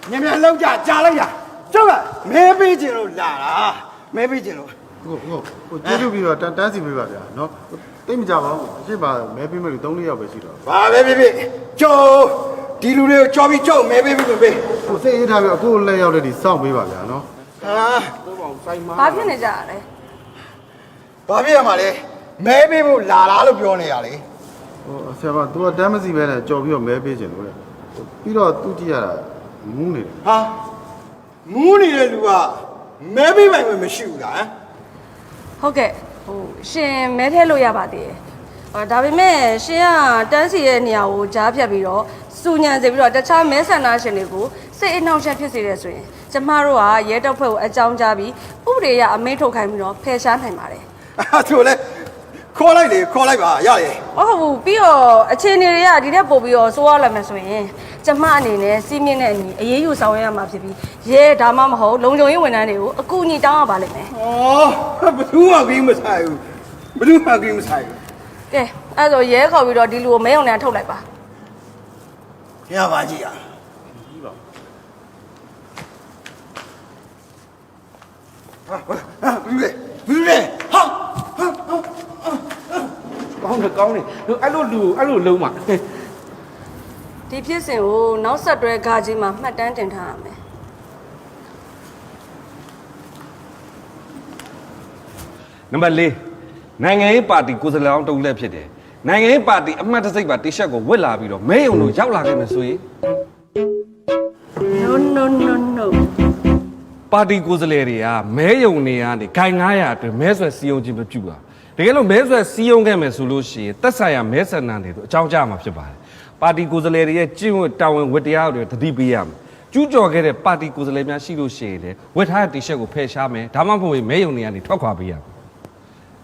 [SPEAKER 4] မြန်မြန်လောက်ကြကြားလိုက်တာကျုပ်ကမဲပေးခြင်းလို့လာတာမဲပေးခြင်းလို့
[SPEAKER 15] ဟိုကျေးဇူးပြီးတော့တန်းစီပေးပါဗျာနော်တိတ်မကြပါဘူးအဖြစ်ပါမဲပေးမဲ့လူ3-4ယောက်ပဲရှိတော့
[SPEAKER 4] ဘာပဲဖြစ်ကျုပ်ဒီလူတွေကိုကြော်ပြီးကျုပ်မဲပေးပြီးလို့ပေး
[SPEAKER 15] ဟိုစိတ်အေးထားပြီးအခုလက်ရောက်တဲ့ဒီစောင့်ပေးပါဗျာနော်
[SPEAKER 3] ဘာဖြစ်နေကြရလဲ
[SPEAKER 4] ဘာဖြစ်ရမှာလဲမဲပေးဖို့လာလားလို့ပြောနေရလေ
[SPEAKER 15] ဟိုဆရာမ तू ကတမ်းမစီပဲနဲ့ကြော်ပြီးတော့မဲပေးခြင်းလို့လေပြီးတော့သူကြည့်ရတာမူးနေတယ်
[SPEAKER 4] ဟာမူးနေတဲ့လူကမဲပေးပိုင်ဝင်မရှိဘူးလား
[SPEAKER 3] ဟုတ်ကဲ့ဟိုရှင်မဲထဲလို့ရပါသေးတယ်ဒါပေမဲ့ရှင်ကတန်းစီရဲ့နေရာကိုကြားဖြတ်ပြီးတော့စူညံစေပြီးတော့တခြားမဲဆန္ဒရှင်တွေကိုစိတ်အနှောင့်အယှက်ဖြစ်စေတဲ့ဆိုရင်ကျမတို့ကရဲတပ်ဖွဲ့ကိုအကြောင်းကြားပြီးဥပဒေအရအမိန့်ထုတ်ခိုင်းပြီးတော့ဖယ်ရှားနိုင်ပါတယ်
[SPEAKER 4] ဆိုလေခေါ်လိုက်လေခေါ်လိုက်ပါရရ
[SPEAKER 3] ဟုတ်ဘူးပြီးတော့အခြေအနေတွေကဒီထက်ပိုပြီးတော့စိုးရလာမယ်ဆိုရင်ကျမအနေနဲ့စီးမြင့်တဲ့အညီအရေးယူဆောင်ရွက်ရမှာဖြစ်ပြီးရဲဒါမှမဟုတ်လုံခြုံရေးဝန်ထမ်းတွေကိုအကူအညီတောင်းရပါလိမ့်မယ်
[SPEAKER 4] ဩဘယ်သူမှဂိမ်းမဆိုင်ဘူးဘယ်သူမှဂိမ်းမဆိုင်ဘူး
[SPEAKER 3] ကဲအဲ့ဒါဆိုရဲခေါ်ပြီးတော့ဒီလူကိုမဲုံနဲ့ထုတ်လိုက်ပါ
[SPEAKER 9] ရပါကြည့်ရ
[SPEAKER 15] ဘူးလေဟာ
[SPEAKER 1] ကောင်းတယ်အဲ့လိုလုံးမှာ
[SPEAKER 3] ဒီဖြစ်စဉ်ကိုနောက်ဆက်တွဲဂါကြီးမှာမှတ်တမ်းတင်ထားရမယ်
[SPEAKER 1] နံပါတ်4နိုင်ငံရေးပါတီကိုယ်စားလှယ်အောင်တုံးလက်ဖြစ်တယ်နိုင်ငံရေးပါတီအမှတ်တစိတ်ပါတိရှက်ကိုဝစ်လာပြီးတော့မဲယုံတို့ရောက်လာခဲ့မယ်ဆိုရင်
[SPEAKER 3] no
[SPEAKER 1] ပါတီကိုယ်စားလှယ်တွေကမဲယုံနေကနေဂိုင်900အတွင်းမဲဆွယ်စီယုံခြင်းမပြုပါတကယ်လို့မဲဆွယ်စီယုံခဲ့မယ်ဆိုလို့ရှိရင်သက်ဆိုင်ရာမဲဆန္ဒတွေတို့အကြောင်းကြားမှာဖြစ်ပါတယ်ပါတီကိုယ်စားလှယ်တွေရဲ့ကျင့်ဝတ်တာဝန်ဝတ္တရားတွေတတိပေးရမယ်ကျူးကျော်ခဲ့တဲ့ပါတီကိုယ်စားလှယ်များရှိလို့ရှိရင်လည်းဝတ်ထားတဲ့တီရှက်ကိုဖယ်ရှားမယ်ဒါမှမဟုတ်ရင်မဲယုံနေကနေထွက်ခွာပေးရမယ်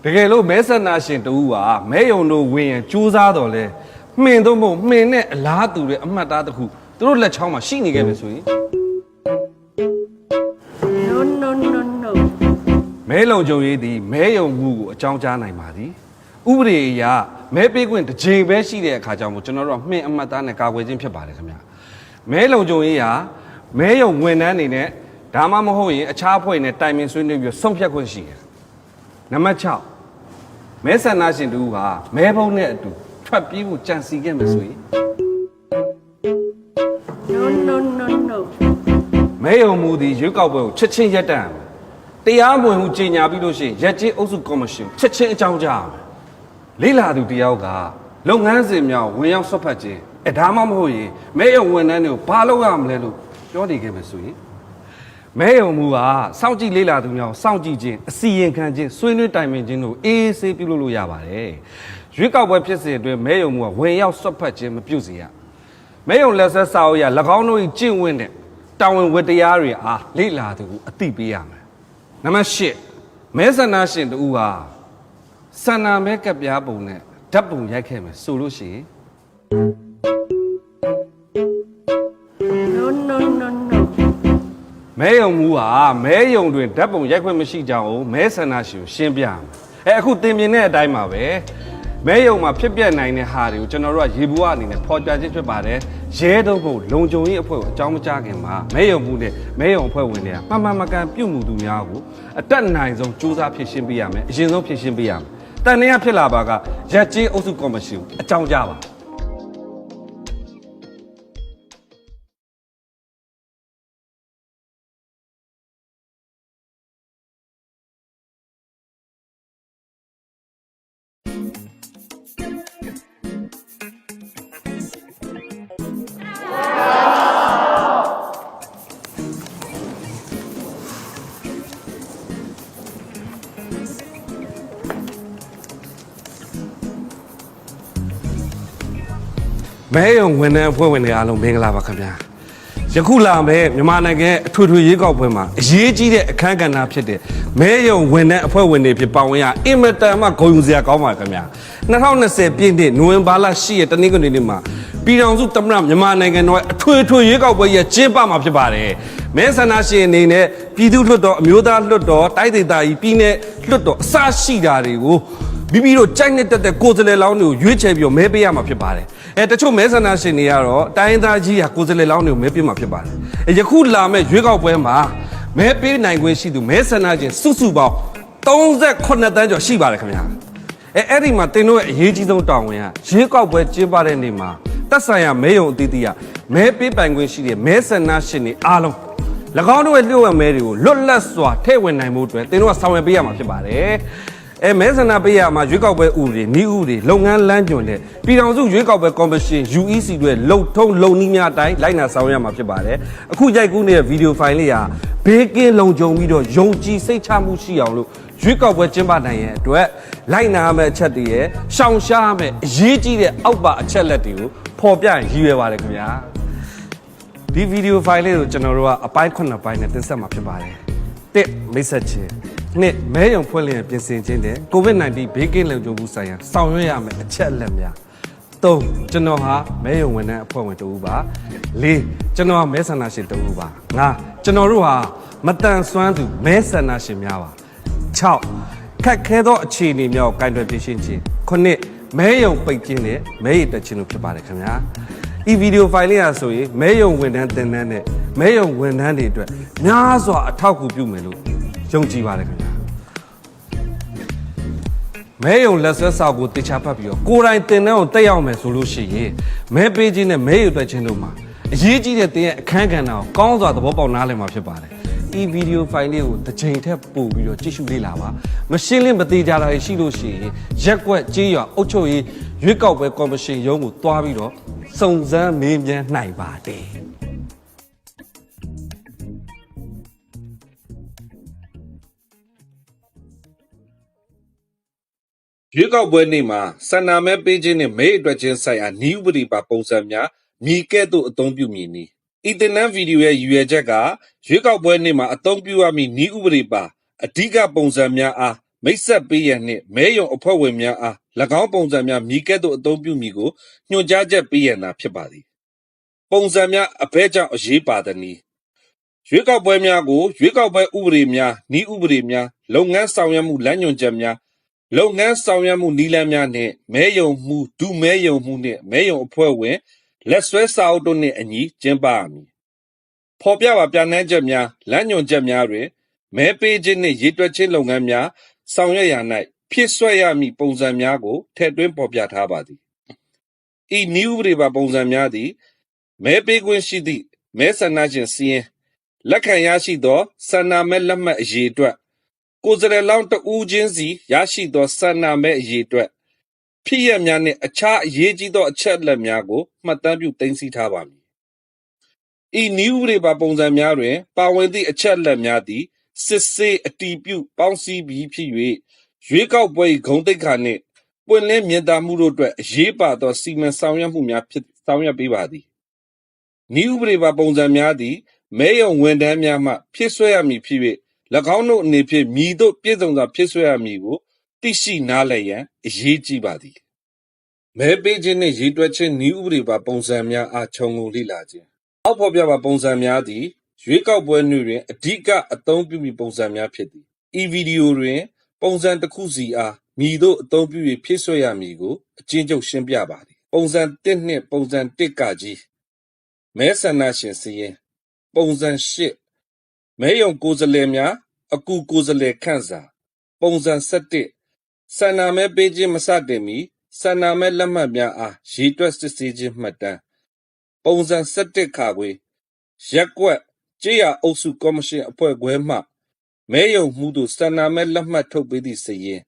[SPEAKER 1] တကယ်လို့မဲဆန္ဒရှင်တူကမဲယုံတို့ဝင်ရင်ကြိုးစားတော့လဲမှင်တော့မဟုတ်မှင်နဲ့အလားတူတဲ့အမှတ်သားတစ်ခုသူတို့လက်ချောင်းမှာရှိနေခဲ့ပြီဆိုရင်
[SPEAKER 3] no
[SPEAKER 1] မဲလုံခြုံရေးသည်မဲယုံမှုကိုအကြောင်းကြားနိုင်ပါသည်ဥပဒေအရမဲပေးခွင့်တစ်ချိန်ပဲရှိတဲ့အခါကြောင့်မို့ကျွန်တော်တို့ကမှင်အမှတ်သားနဲ့ကာကွယ်ခြင်းဖြစ်ပါတယ်ခင်ဗျာမဲလုံခြုံရေးဟာမဲယုံဝန်ထမ်းနေနဲ့ဒါမှမဟုတ်ရင်အခြားအဖွဲ့နဲ့တိုင်ပင်ဆွေးနွေးပြီးဆုံးဖြတ်ခွင့်ရှိတယ်နံပါတ်6မဲဆန္ဒရှင်တူဟာမဲဘုံနဲ့အတူထွက်ပြေးဖို့ကြံစီခဲ့မယ်ဆိုရင်
[SPEAKER 3] no
[SPEAKER 1] မဲယုံမှုသည်ရွေးကောက်ပွဲကိုချက်ချင်းရပ်တန့်ရမယ်တရားမဝင်မှုကြေညာပြီးလို့ရှိရင်ရက်ကျေးအုပ်စုကော်မရှင်ချက်ချင်းအကြောင်းကြားရမယ်လေးလာသူတယောက်ကလုပ်ငန်းစဉ်များဝင်ရောက်ဆွတ်ဖက်ခြင်းဒါမှမဟုတ်ရင်မဲယုံဝန်ထမ်းတွေကိုဘာလုပ်ရမလဲလို့ပြောနေခဲ့မယ်ဆိုရင်မဲယုံမှုကစောင့်ကြည့်လေးလာသူများကိုစောင့်ကြည့်ခြင်းအစီရင်ခံခြင်းဆွေးနွေးတိုင်ပင်ခြင်းတို့အေးအေးဆေးပြုလုပ်လို့ရပါတယ်ရွေးကောက်ပွဲဖြစ်စဉ်အတွင်းမဲယုံမှုကဝင်ရောက်ဆွတ်ဖက်ခြင်းမပြုစေရမဲယုံလက်ဆက်စာအုပ်ရ၎င်းတို့၏ကျင့်ဝတ်နဲ့တာဝန်ဝတ္တရားတွေအားလေးလာသူကိုအသိပေးရမယ်နံပါတ်8မဲဆန္ဒရှင်တူဟာဆန္ဒမဲကပ်ပြားပုံနဲ့ဓာတ်ပုံရိုက်ခဲ့မယ်ဆိုလို့ရှိရင်
[SPEAKER 3] no
[SPEAKER 1] မဲယုံမှုဟာမဲယုံတွင်ဓာတ်ပုံရိုက်ခွင့်မရှိကြောင်းကိုမဲဆန္ဒရှင်ကိုရှင်းပြရမယ်အခုသင်မြင်တဲ့အတိုင်းပါပဲမဲယုံမှာဖြစ်ပျက်နိုင်တဲ့ဟာတွေကိုကျွန်တော်တို့ကရေဘူးအနေနဲ့ဖော်ပြခြင်းဖြစ်ပါတယ်ရဲတော့မဟုတ်လုံခြုံရေးအဖွဲ့ကိုအကြောင်းမကြားခင်မှာမဲယုံမှုနဲ့မဲယုံအဖွဲ့ဝင်တွေကမှန်မကန်ပြုမှုသူများကိုအတက်နိုင်ဆုံးစူးစမ်းဖြည့်ရှင်းပေးရမယ်အရင်ဆုံးဖြည့်ရှင်းပေးရမယ်တန်နေရဖြစ်လာပါကရက်ကျေးအုပ်စုကော်မရှင်ကိုအကြောင်းကြားပါမဲယုံဝန်ထမ်းအဖွဲ့ဝင်တွေအားလုံးမင်္ဂလာပါခင်ဗျာယခုလာမဲ့မြန်မာနိုင်ငံအထွေထွေရွေးကောက်ပွဲမှာအရေးကြီးတဲ့အခမ်းကဏ္ဍဖြစ်တဲ့မဲယုံဝန်ထမ်းအဖွဲ့ဝင်တွေဖြစ်ပါဝင်ရအင်မတန်မှဂုဏ်ယူစရာကောင်းပါခင်ဗျာ2020ပြည့်နှစ်နိုဝင်ဘာလ10ရက်တနင်္ဂနွေနေ့မှာပြည်ထောင်စုသမ္မတမြန်မာနိုင်ငံတော်အထွေထွေရွေးကောက်ပွဲရကျင်းပမှာဖြစ်ပါတယ်မဲဆန္ဒရှင်အနေနဲ့ပြည်သူ့လွှတ်တော်အမျိုးသားလွှတ်တော်တိုင်းဒေသကြီးပြည်내လွှတ်တော်အစရှိတာတွေကိုမိမိတို့ကြိုက်နေတဲ့ကိုယ်စားလှယ်လောင်းတွေကိုရွေးချယ်ပြီးမဲပေးရမှာဖြစ်ပါတယ်တချို့မဲဆန္ဒရှင်တွေကတော့တိုင်းသားကြီးဟာကိုယ်စားလှယ်လောင်းတွေကိုမဲပေးမှာဖြစ်ပါတယ်ယခုလာမဲ့ရွေးကောက်ပွဲမှာမဲပေးနိုင်ခွင့်ရှိသူမဲဆန္ဒရှင်စုစုပေါင်း38တန်းကျော်ရှိပါတယ်ခင်ဗျာအဲ့ဒီမှာတင်တို့ရဲ့အရေးကြီးဆုံးတာဝန်ကရွေးကောက်ပွဲကျင်းပတဲ့နေ့မှာသက်ဆိုင်ရာမဲယုံအသီးသီးကမဲပေးပိုင်ခွင့်ရှိတဲ့မဲဆန္ဒရှင်တွေအားလုံး၎င်းတို့ရဲ့လျှို့ဝှက်မဲတွေကိုလွတ်လပ်စွာထည့်ဝင်နိုင်မှုအတွက်တင်တို့ကဆောင်ရွက်ပေးရမှာဖြစ်ပါတယ်မဲဆန္ဒပေးရမှာရွေးကောက်ပွဲဥပဒေနည်းဥပဒေလုပ်ငန်းလမ်းညွှန်တဲ့ပြည်ထောင်စုရွေးကောက်ပွဲကော်မရှင် UEC တွေလုံထုံးလုံနည်းများအတိုင်းလိုက်နာဆောင်ရွက်ရမှာဖြစ်ပါတယ်အခုရိုက်ကူးနေတဲ့ဗီဒီယိုဖိုင်လေးဟာဘေးကင်းလုံခြုံပြီးတော့ယုံကြည်စိတ်ချမှုရှိအောင်လို့ရွေးကောက်ပွဲကျင်းပနိုင်ရဲ့အတွက်လိုက်နာမယ့်အချက်တွေရဲ့ရှောင်ရှားမယ့်အရေးကြီးတဲ့အောက်ပါအချက်လက်တွေကိုဖော်ပြရည်ရွယ်ပါတယ်ခင်ဗျာဒီဗီဒီယိုဖိုင်လေးကိုကျွန်တော်တို့ကအပိုင်း9ပိုင်းနဲ့တင်ဆက်မှာဖြစ်ပါတယ်1မိတ်ဆက်ခြင်းနှစ်မဲယုံဖွင့်လျက်ပြင်ဆင်ခြင်းတဲ့ COVID-19 ဘေးကင်းလုံခြုံမှုဆိုင်ရာဆောင်ရွက်ရမယ့်အချက်အလက်များ3ကျွန်တော်ဟာမဲယုံဝန်ထမ်းအဖွဲ့ဝင်တူပါ4ကျွန်တော်ဟာမဲဆန္ဒရှင်တူပါ5ကျွန်တော်တို့ဟာမတန်ဆွမ်းသူမဲဆန္ဒရှင်များပါ6ခက်ခဲသောအခြေအနေများကိုကင်တွယ်ပြရှင်းခြင်း9 မဲယုံပိတ်ခြင်းနဲ့မဲရည်တက်ခြင်းတို့ဖြစ်ပါတယ်ခင်ဗျာဒီဗီဒီယိုဖိုင်လေးဟာဆိုရင်မဲယုံဝန်ထမ်းတင်တန်းနဲ့မဲယုံဝန်ထမ်းတွေအတွက်များစွာအထောက်အကူပြုမယ်လို့ယုံကြည်ပါတယ်ခင်ဗျာမဲယုံလက်ဆွဲစာကိုတေချာဖတ်ပြီးတော့ကိုယ်တိုင်တင်တန်းကိုတက်ရောက်မယ်ဆိုလို့ရှိရင်မဲပေးခြင်းနဲ့မဲရည်တက်ခြင်းတို့မှာအရေးကြီးတဲ့တင်ရဲ့အခန်းကဏ္ဍကိုကောင်းစွာသဘောပေါက်နားလည်မှာဖြစ်ပါတယ်ဒီဗီဒီယိုဖိုင်လေးကိုတစ်ချိန်ထက်ပို့ပြီးတော့ကြည့်ရှုလေ့လာပါမရှင်းလင်းမသေးကြတာရှိလို့ရှိရင်ရက်ကွက်ကြေးရွာအုပ်ချုပ်ရေးရွေးကောက်ပွဲကော်မရှင်ရုံးကိုတွားပြီးတော့စုံစမ်းမေးမြန်းနိုင်ပါတယ်ရွေးကောက်ပွဲနေ့မှာဆန္ဒမဲပေးခြင်းနဲ့မဲအတွက်ခြင်းဆိုင်ရာနည်းဥပဒေပါပုံစံများမြည်ကဲ့သို့အသုံးပြုမည်နီဤတင်နန်းဗီဒီယိုရဲ့ရည်ရွယ်ချက်ကရွေးကောက်ပွဲနေ့မှာအသုံးပြုရမည့်နည်းဥပဒေပါအဓိကပုံစံများအားမိတ်ဆက်ပေးရန်နှင့်မဲယုံအဖွဲ့ဝင်များအား၎င်းပုံစံများမြည်ကဲ့သို့အသုံးပြုမည်ကိုညွှန်ကြားချက်ပေးရန်သာဖြစ်ပါသည်ပုံစံများအဘဲကြောင့်အရေးပါသည်နီရွေးကောက်ပွဲများကိုရွေးကောက်ပွဲဥပဒေများနည်းဥပဒေများလုပ်ငန်းဆောင်ရွက်မှုလမ်းညွှန်ချက်များလုပ်ငန်းဆောင်ရွက်မှုနည်းလမ်းများနှင့်မဲယုံမှုဒုမဲယုံမှုနှင့်မဲယုံအဖွဲ့ဝင်လက်ဆွဲစာအုပ်တို့နှင့်အညီကျင်းပရမည်ဖော်ပြပါပြဋ္ဌာန်းချက်များလမ်းညွှန်ချက်များတွင်မဲပေးခြင်းနှင့်ရေးတွက်ခြင်းလုပ်ငန်းများဆောင်ရွက်ရာ၌ဖြည့်စွက်ရမည့်ပုံစံများကိုထည့်သွင်းဖော်ပြထားပါသည်ဤနည်းဥပဒေပါပုံစံများသည်မဲပေးခွင့်ရှိသည့်မဲဆန္ဒရှင်စီရင်လက်ခံရရှိသောဆန္ဒမဲလက်မှတ်အရေအတွက်ကိုယ်စားလှယ်လောင်းတဦးချင်းစီရရှိသောဆန္ဒမဲအရေအတွက်ဖြစ်ရများနှင့်အခြားအရေးကြီးသောအချက်အလက်များကိုမှတ်တမ်းပြုသိမ်းဆည်းထားပါမည်ဤနည်းဥပဒေပါပုံစံများတွင်ပါဝင်သည့်အချက်အလက်များသည်စစ်ဆေးအတည်ပြုပေါင်းစည်းပြီးဖြစ်၍ရွေးကောက်ပွဲဂုဏ်သိက္ခာနှင့်ပွင့်လင်းမြင်သာမှုတို့အတွက်အရေးပါသောစီမံဆောင်ရွက်မှုများဖြစ်ဆောင်ရွက်ပေးပါသည်နည်းဥပဒေပါပုံစံများသည်မဲယုံဝန်ထမ်းများမှဖြည့်စွက်ရမည်ဖြစ်၍၎င်းတို့အနေဖြင့်မြည်တို့ပြည်စုံစွာဖြည့်စွက်ရမည်ကိုသိရှိနားလည်ရန်အရေးကြီးပါသည်မဲပေးခြင်းနှင့်ရေးတွက်ခြင်းနည်းဥပဒေပါပုံစံများအားခြုံငုံလေ့လာခြင်းအောက်ဖော်ပြပါပုံစံများသည်ရွေးကောက်ပွဲနေ့တွင်အဓိကအသုံးပြုမည့်ပုံစံများဖြစ်သည်ဤဗီဒီယိုတွင်ပုံစံတစ်ခုစီအားမြည်တို့အသုံးပြု၍ဖြည့်စွက်ရမည်ကိုအကျဉ်းချုပ်ရှင်းပြပါသည်ပုံစံ1နှင့်ပုံစံ1ကကြီးမဲဆန္ဒရှင်စီရင်ပုံစံ8မဲယုံကိုယ်စားလှယ်များအကူကိုယ်စားလှယ်ခန့်စာပုံစံ7ဆန္ဒမဲပေးခြင်းမစတင်မီဆန္ဒမဲလက်မှတ်များအားရေးတွက်စစ်ဆေးခြင်းမှတ်တမ်းပုံစံ7ခါခွေရက်ကွက်ကြေးရအုပ်စုကော်မရှင်အဖွဲ့ခွဲမှမဲယုံမှုသို့ဆန္ဒမဲလက်မှတ်ထုတ်ပေးသည့်စာရင်း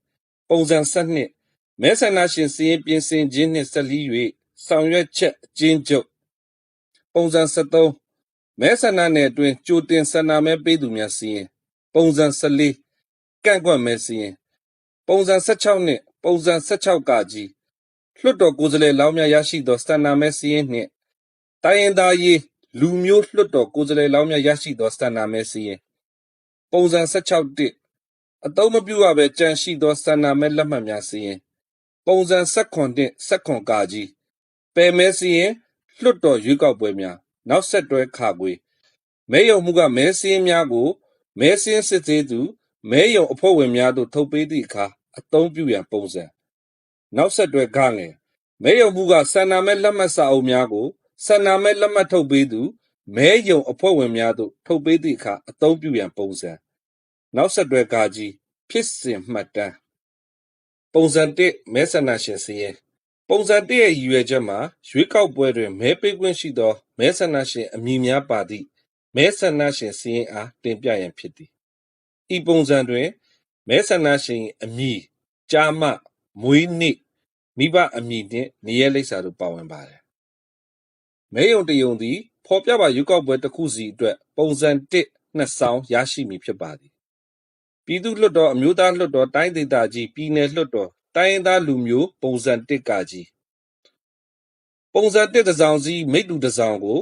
[SPEAKER 1] ပုံစံ7မဲဆန္ဒရှင်စာရင်းပြင်ဆင်ခြင်းနှင့်ဆက်လျ၍ဆောင်ရွက်ချက်အကျဉ်းချုပ်ပုံစံ73မဲဆန္ဒနယ်အတွင်းကြိုတင်ဆန္ဒမဲပေးသူများစာရင်းပုံစံ14ကန့်ကွက်မဲစာရင်းပုံစံ16နှင့်ပုံစံ16ကကြီးလွှတ်တော်ကိုယ်စားလှယ်လောင်းများရရှိသောဆန္ဒမဲစာရင်းနှင့်တိုင်းရင်းသားရေးလူမျိုးလွှတ်တော်ကိုယ်စားလှယ်လောင်းများရရှိသောဆန္ဒမဲစာရင်းပုံစံ16အသုံးမပြုရဘဲကြန့်ရှိသောဆန္ဒမဲလက်မှတ်များစာရင်းပုံစံ19နှင့်19ကကြီးပယ်မဲစာရင်းလွှတ်တော်ရွေးကောက်ပွဲများနောက်ဆက်တွဲခါခွေမဲယုံမှုကမဲစာရင်းများကိုမဲစာရင်းစစ်သေးသူမဲယုံအဖွဲ့ဝင်များသို့ထုတ်ပေးသည့်အခါအသုံးပြုရန်ပုံစံနောက်ဆက်တွဲခငယ်မဲယုံမှုကဆန္ဒမဲလက်မှတ်စာအုပ်များကိုဆန္ဒမဲလက်မှတ်ထုတ်ပေးသူမဲယုံအဖွဲ့ဝင်များသို့ထုတ်ပေးသည့်အခါအသုံးပြုရန်ပုံစံနောက်ဆက်တွဲခါကြီးဖြစ်စဉ်မှတ်တမ်းပုံစံ1မဲဆန္ဒရှင်စာရင်းပုံစံ1ရဲ့ရည်ရွယ်ချက်မှာရွေးကောက်ပွဲတွင်မဲပေးခွင့်ရှိသောမဲဆန္ဒရှင်အမည်များပါသည့်မဲဆန္ဒရှင်စာရင်းအားတင်ပြရန်ဖြစ်သည်ဤပုံစံတွင်မဲဆန္ဒရှင်အမည်ကျားမမွေးနေ့မိဘအမည်နှင့်နေရာလိပ်စာတို့ပါဝင်ပါတယ်မဲယုံတယုံသည်ဖော်ပြပါရွေးကောက်ပွဲတစ်ခုစီအတွက်ပုံစံ1နှစ်ဆောင်ရရှိမည်ဖြစ်ပါသည်ပြည်သူ့လွှတ်တော်အမျိုးသားလွှတ်တော်တိုင်းဒေသကြီးပြည်နယ်လွှတ်တော်တိုင်းရင်းသားလူမျိုးပုံစံ1ကကြီးပုံစံ1တစ်စောင်စီမိတ္တူတစ်စောင်ကို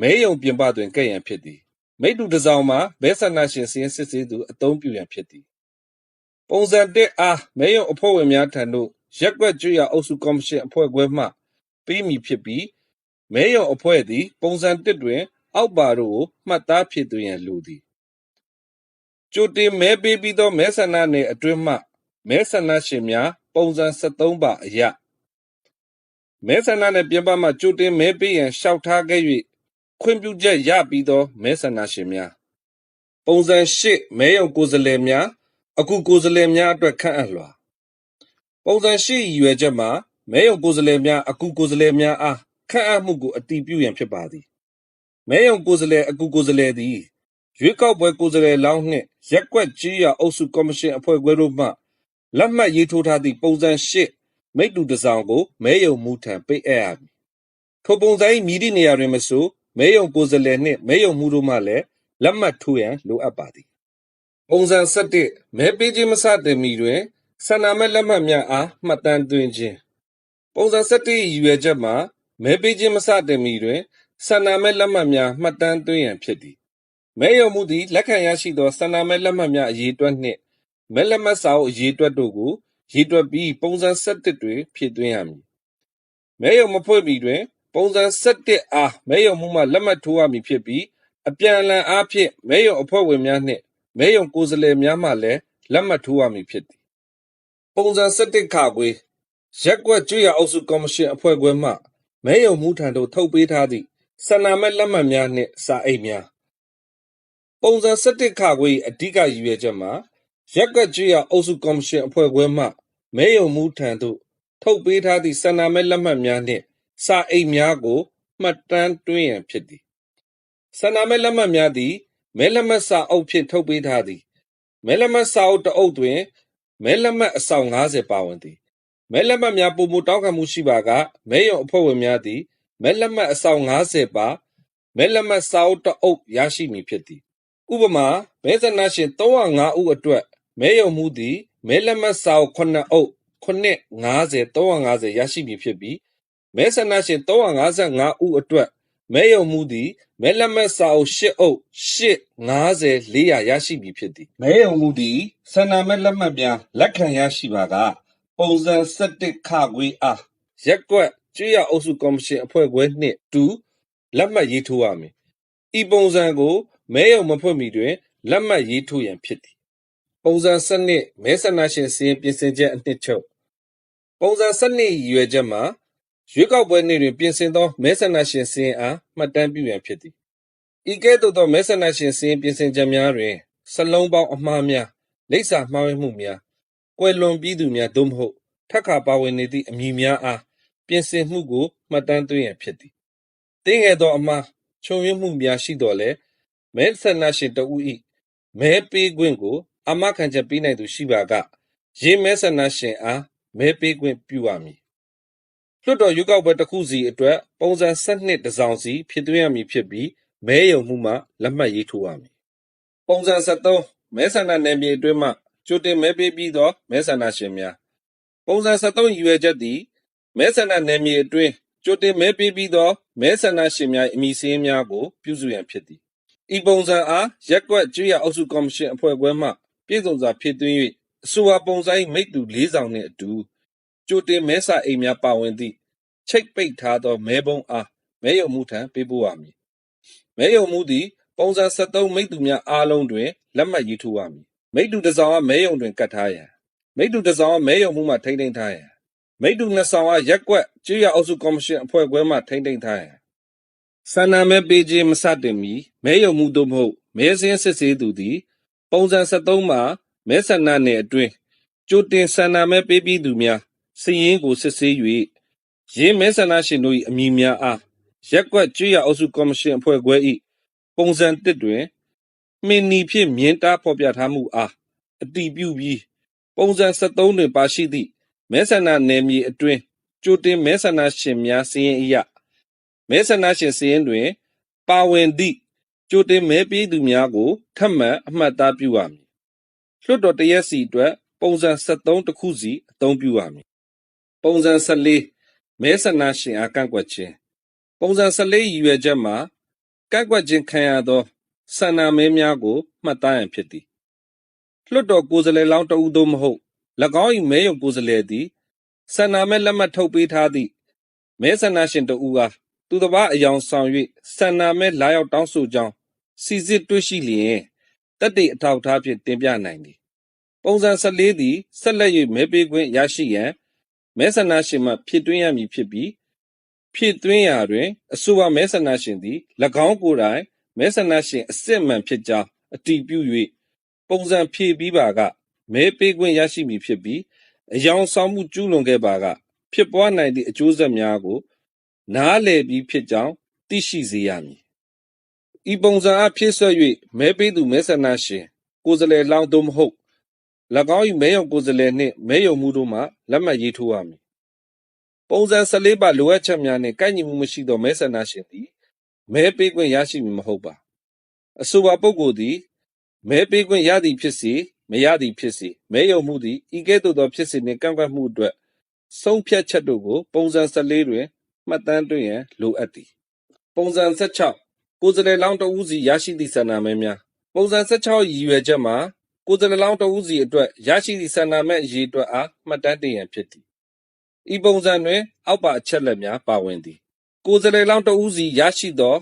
[SPEAKER 1] မဲယုံပြင်ပတွင်ကဲ့ရန်ဖြစ်သည်မိတ္တူတစ်စောင်မှာမဲဆန္ဒရှင်စာရင်းစစ်ဆေးသူအသုံးပြုရန်ဖြစ်သည်ပုံစံ1အားမဲယုံအဖွဲ့ဝင်များထံသို့ရက်ကွက်ကျွရအုပ်စုကော်မရှင်အဖွဲ့ခွဲမှပေးမည်ဖြစ်ပြီးမဲယုံအဖွဲ့သည်ပုံစံ1တွင်အောက်ပါတို့ကိုမှတ်သားဖြစ်သွင်းရန်လိုသည်ကြိုတင်မဲပေးပြီးသောမဲဆန္ဒနယ်အတွင်းမှမဲဆန္ဒရှင်များပုံ
[SPEAKER 2] ပုံစံ73ပါအရမဲဆန္ဒနယ်ပြင်ပမှကြိုတင်မဲပေးရန်လျှောက်ထားခဲ့၍ခွင့်ပြုချက်ရပြီးသောမဲဆန္ဒရှင်များပုံစံ8မဲရုံကိုယ်စားလှယ်များအခုကိုယ်စားလှယ်များအတွက်ခန့်အပ်လွှာပုံစံ8ရည်ရွယ်ချက်မှာမဲရုံကိုယ်စားလှယ်များအခုကိုယ်စားလှယ်များအားခန့်အပ်မှုကိုအတည်ပြုရန်ဖြစ်ပါသည်မဲရုံကိုယ်စားလှယ်အခုကိုယ်စားလှယ်သည်ရွေးကောက်ပွဲကိုယ်စားလှယ်လောင်းနှင့်ရက်ကွက်ကြီးရာအုပ်စုကော်မရှင်အဖွဲ့ခွဲတို့မှလက်မှတ်ရေးထိုးထားသည့်ပုံစံ8မိတ္တူတစ်စောင်ကိုမဲရုံမူထံပေးအပ်ရမည်ထိုပုံစံ၏မြည်သည့်နေရာတွင်မဆိုမဲရုံကိုယ်စားလှယ်နှင့်မဲရုံမှုတို့မှလည်းလက်မှတ်ထိုးရန်လိုအပ်ပါသည်ပုံစံ7မဲပေးခြင်းမစတင်မီတွင်ဆန္ဒမဲလက်မှတ်များအားမှတ်တမ်းသွင်းခြင်းပုံစံ7ရည်ရွယ်ချက်မှာမဲပေးခြင်းမစတင်မီတွင်ဆန္ဒမဲလက်မှတ်များမှတ်တမ်းသွင်းရန်ဖြစ်သည်မဲရုံမှုသည်လက်ခံရရှိသောဆန္ဒမဲလက်မှတ်များအရေးအတွက်နှင့်မဲလက်မှတ်စာအုပ်အရေးအတွက်တို့ကိုရေးတွက်ပြီးပုံစံ7တွင်ဖြည့်သွင်းရမည်မဲရုံမဖွင့်မီတွင်ပုံစံ7အားမဲရုံမှုမှလက်မှတ်ထိုးရမည်ဖြစ်ပြီးအပြန်အလှန်အားဖြင့်မဲရုံအဖွဲ့ဝင်များနှင့်မဲရုံကိုယ်စားလှယ်များမှလည်းလက်မှတ်ထိုးရမည်ဖြစ်သည်ပုံစံ7ခါခွေရက်ကွက်ကျွော်အုပ်စုကော်မရှင်အဖွဲ့ခွဲမှမဲရုံမှုထံသို့ထုတ်ပေးထားသည့်ဆန္ဒမဲလက်မှတ်များနှင့်စာအိတ်များပုံစံ7ခါခွေအဓိကရည်ရွယ်ချက်မှာရက်ကွက်ကျွော်အုပ်စုကော်မရှင်အဖွဲ့ခွဲမှမဲရုံမှုထံသို့ထုတ်ပေးထားသည့်ဆန္ဒမဲလက်မှတ်များနှင့်စာအိတ်များကိုမှတ်တမ်းသွင်းရန်ဖြစ်သည်ဆန္ဒမဲလက်မှတ်များသည်မဲလက်မှတ်စာအုပ်ဖြင့်ထုတ်ပေးထားသည်မဲလက်မှတ်စာအုပ်တစ်အုပ်တွင်မဲလက်မှတ်အဆောင်90ပါဝင်သည်မဲလက်မှတ်များပုံမတောင်းခံမှုရှိပါကမဲရုံအဖွဲ့ဝင်များသည်မဲလက်မှတ်အဆောင်90ပါမဲလက်မှတ်စာအုပ်တစ်အုပ်ရရှိမည်ဖြစ်သည်ဥပမာမဲဆန္ဒရှင်305ဦးအတွက်မဲရုံမှုသည်မဲလက်မှတ်စာအုပ်9အုပ်350ရရှိမည်ဖြစ်ပြီးမဲဆန္ဒရှင်355ဦးအတွက်မဲရုံမှုသည်မဲလက်မှတ်စာအုပ်10အုပ်450ရရှိမည်ဖြစ်သည်မဲရုံမှုသည်ဆန္ဒမဲလက်မှတ်များလက်ခံရရှိပါကပုံစံ7ခါခွေအားရက်ကွက်ကျွော်အုပ်စုကော်မရှင်အဖွဲ့ခွဲနှင့်တူလက်မှတ်ရေးထိုးရမည်ဤပုံစံကိုမဲရုံမဖွင့်မီတွင်လက်မှတ်ရေးထိုးရန်ဖြစ်သည်ပုံစံ7မဲဆန္ဒရှင်စီရင်ပြင်ဆင်ချက်အနှစ်ချုပ်ပုံစံ7ရည်ရွယ်ချက်မှာရွေးကောက်ပွဲနေ့တွင်ပြင်ဆင်သောမဲဆန္ဒရှင်စီရင်အားမှတ်တမ်းပြုရန်ဖြစ်သည်ဤကဲ့သို့သောမဲဆန္ဒရှင်စီရင်ပြင်ဆင်ချက်များတွင်စလုံးပေါင်းအမှားများလိပ်စာမှားယွင်းမှုများကွယ်လွန်ပြီးသူများသို့မဟုတ်ထပ်ခါပါဝင်နေသည့်အမည်များအားပြင်ဆင်မှုကိုမှတ်တမ်းသွင်းရန်ဖြစ်သည်တင်းငယ်သောအမှားချုံယွင်းမှုများရှိတော်လဲမဲဆန္ဒရှင်တဦး၏မဲပေးခွင့်ကိုအာမခံချက်ပေးနိုင်သူရှိပါကရေးမဲဆန္ဒရှင်အားမဲပေးခွင့်ပြုရမည်လွှတ်တော်ရွေးကောက်ပွဲတစ်ခုစီအတွက်ပုံစံ7တစ်စောင်စီဖြစ်သွင်းရမည်ဖြစ်ပြီးမဲရုံမှုမှလက်မှတ်ရေးထိုးရမည်ပုံစံ73မဲဆန္ဒနယ်မြေအတွင်းမှကြိုတင်မဲပေးပြီးသောမဲဆန္ဒရှင်များပုံစံ73ရည်ရွယ်ချက်သည်မဲဆန္ဒနယ်မြေအတွင်းကြိုတင်မဲပေးပြီးသောမဲဆန္ဒရှင်များအမည်စာရင်းများကိုပြုစုရန်ဖြစ်သည်ဤပုံစံအားရက်ကွက်ကျွော်အုပ်စုကော်မရှင်အဖွဲ့ခွဲမှပြည်စုံစွာဖြည့်သွင်း၍အဆိုပါပုံစံ၏မိတ္တူ4ဆောင်နှင့်အတူကြိုတင်မဲစာအိတ်များပါဝင်သည့်ချိတ်ပိတ်ထားသောမဲပုံးအားမဲရုံမှုထံပေးပို့ရမည်မဲရုံမှုသည်ပုံစံ73မိတ္တူများအားလုံးတွင်လက်မှတ်ရေးထိုးရမည်မိတ္တူတစ်စောင်အားမဲရုံတွင်ကတ်ထားရန်မိတ္တူတစ်စောင်အားမဲရုံမှုမှထိန်းသိမ်းထားရန်မိတ္တူ2ဆောင်အားရက်ကွက်ကျွော်အုပ်စုကော်မရှင်အဖွဲ့ခွဲမှထိန်းသိမ်းထားရန်ဆန္ဒမဲပေးခြင်းမစတင်မီမဲရုံမှုသို့မဟုတ်မဲစင်းစစ်ဆေးသူသည်ပုံစံ73မှာမဲဆန္ဒနယ်အတွင်းကြိုတင်ဆန္ဒမဲပေးပြီးသူများစာရင်းကိုစစ်ဆေး၍ရင်းမဲဆန္ဒရှင်တို့၏အမည်များအားရက်ကွက်ကျွော်အုပ်စုကော်မရှင်အဖွဲ့ခွဲ၏ပုံစံ1တွင်မှင်နီဖြင့်မြင်းတားဖော်ပြထားမှုအားအတည်ပြုပြီးပုံစံ73တွင်ပါရှိသည့်မဲဆန္ဒနယ်မြေအတွင်းကြိုတင်မဲဆန္ဒရှင်များစာရင်းအရမဲဆန္ဒရှင်စာရင်းတွင်ပါဝင်သည့်ကြိုတင်မဲပေးသူများကိုထပ်မံအမှတ်အသားပြုရမည်လွှတ်တော်တစ်ရက်စီအတွက်ပုံစံ73တစ်ခုစီအသုံးပြုရမည်ပုံစံ14မဲဆန္ဒရှင်အားကန့်ကွက်ခြင်းပုံစံ14ရည်ရွယ်ချက်မှာကန့်ကွက်ခြင်းခံရသောဆန္ဒမဲများကိုမှတ်သားရန်ဖြစ်သည်လွှတ်တော်ကိုယ်စားလှယ်လောင်းတဦးသို့မဟုတ်၎င်း၏မဲရုံကိုယ်စားလှယ်သည်ဆန္ဒမဲလက်မှတ်ထုတ်ပေးထားသည့်မဲဆန္ဒရှင်တဦးအားသူတစ်ပါးအယောင်ဆောင်၍ဆန္ဒမဲလာရောက်တောင်းဆိုကြောင်းစီစစ်တွေ့ရှိလျင်တက်သည့်အထောက်အထားဖြင့်တင်ပြနိုင်သည်ပ ပုံစံ14သည်ဆက်လက်၍မဲပေးခွင့်ရရှိရန်မဲဆန္ဒရှင်မှဖြစ်သွင်းရမည်ဖြစ်ပြီးဖြစ်သွင်းရာတွင်အဆိုပါမဲဆန္ဒရှင်သည်၎င်းကိုယ်တိုင်မဲဆန္ဒရှင်အစစ်မှန်ဖြစ်ကြောင်းအတည်ပြု၍ပုံစံဖြည့်ပြီးပါကမဲပေးခွင့်ရရှိမည်ဖြစ်ပြီးအယောင်ဆောင်မှုကျူးလွန်ခဲ့ပါကဖြစ်ပွားနိုင်သည့်အကျိုးဆက်များကိုနားလည်ပြီးဖြစ်ကြောင်းသိရှိစေရမည်ဤပုံစံအားဖြည့်ဆွတ်၍မဲပေးသူမဲဆန္ဒရှင်ကိုယ်စားလှယ်လောင်းသို့မဟုတ်၎င်း၏မဲရုံကိုယ်စားလှယ်နှင့်မဲရုံမှုတို့မှလက်မှတ်ရေးထိုးရမည်ပုံစံ14ပါလိုအပ်ချက်များနှင့်ကိုက်ညီမှုမရှိသောမဲဆန္ဒရှင်သည်မဲပေးခွင့်ရရှိမည်မဟုတ်ပါအဆိုပါပုဂ္ဂိုလ်သည်မဲပေးခွင့်ရသည်ဖြစ်စေမရသည်ဖြစ်စေမဲရုံမှုသည်ဤကဲ့သို့သောဖြစ်စေနှင့်ကန့်ကွက်မှုအတွက်ဆုံးဖြတ်ချက်တို့ကိုပုံစံ14တွင်မှတ်တမ်းသွင်းရန်လိုအပ်သည်ပုံစံ16ကိုယ်စားလှယ်လောင်းတဦးစီရရှိသည့်ဆန္ဒမဲများပုံစံ16ရည်ရွယ်ချက်မှာကိုယ်စားလှယ်လောင်းတဦးစီအတွက်ရရှိသည့်ဆန္ဒမဲအရေးအတွက်အားမှတ်တမ်းတင်ရန်ဖြစ်သည်ဤပုံစံတွင်အောက်ပါအချက်လက်များပါဝင်သည်ကိုယ်စားလှယ်လောင်းတဦးစီရရှိသော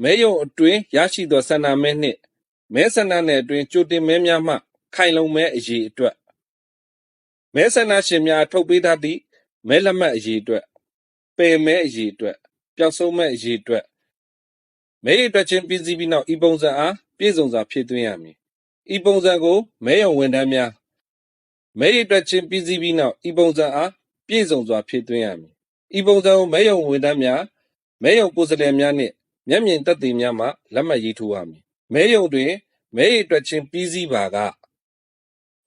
[SPEAKER 2] မဲရုံအတွင်းရရှိသောဆန္ဒမဲနှင့်မဲဆန္ဒနယ်အတွင်းကြိုတင်မဲများမှခိုင်လုံမဲအရေးအတွက်မဲဆန္ဒရှင်များထုတ်ပေးထားသည့်မဲလက်မှတ်အရေးအတွက်ပယ်မဲအရေးအတွက်ပျောက်ဆုံးမဲအရေးအတွက်မဲရအတွက်ချင်းပြည်စည်းပြီးနောက်ဤပုံစံအားပြည့်စုံစွာဖြည့်သွင်းရမည်ဤပုံစံကိုမဲရုံဝန်ထမ်းများမဲရအတွက်ချင်းပြည်စည်းပြီးနောက်ဤပုံစံအားပြည့်စုံစွာဖြည့်သွင်းရမည်ဤပုံစံကိုမဲရုံဝန်ထမ်းများမဲရုံကိုယ်စားလှယ်များနှင့်မျက်မြင်သက်သေများမှလက်မှတ်ရေးထိုးရမည်မဲရုံတွင်မဲရအတွက်ချင်းပြည်စည်းပါက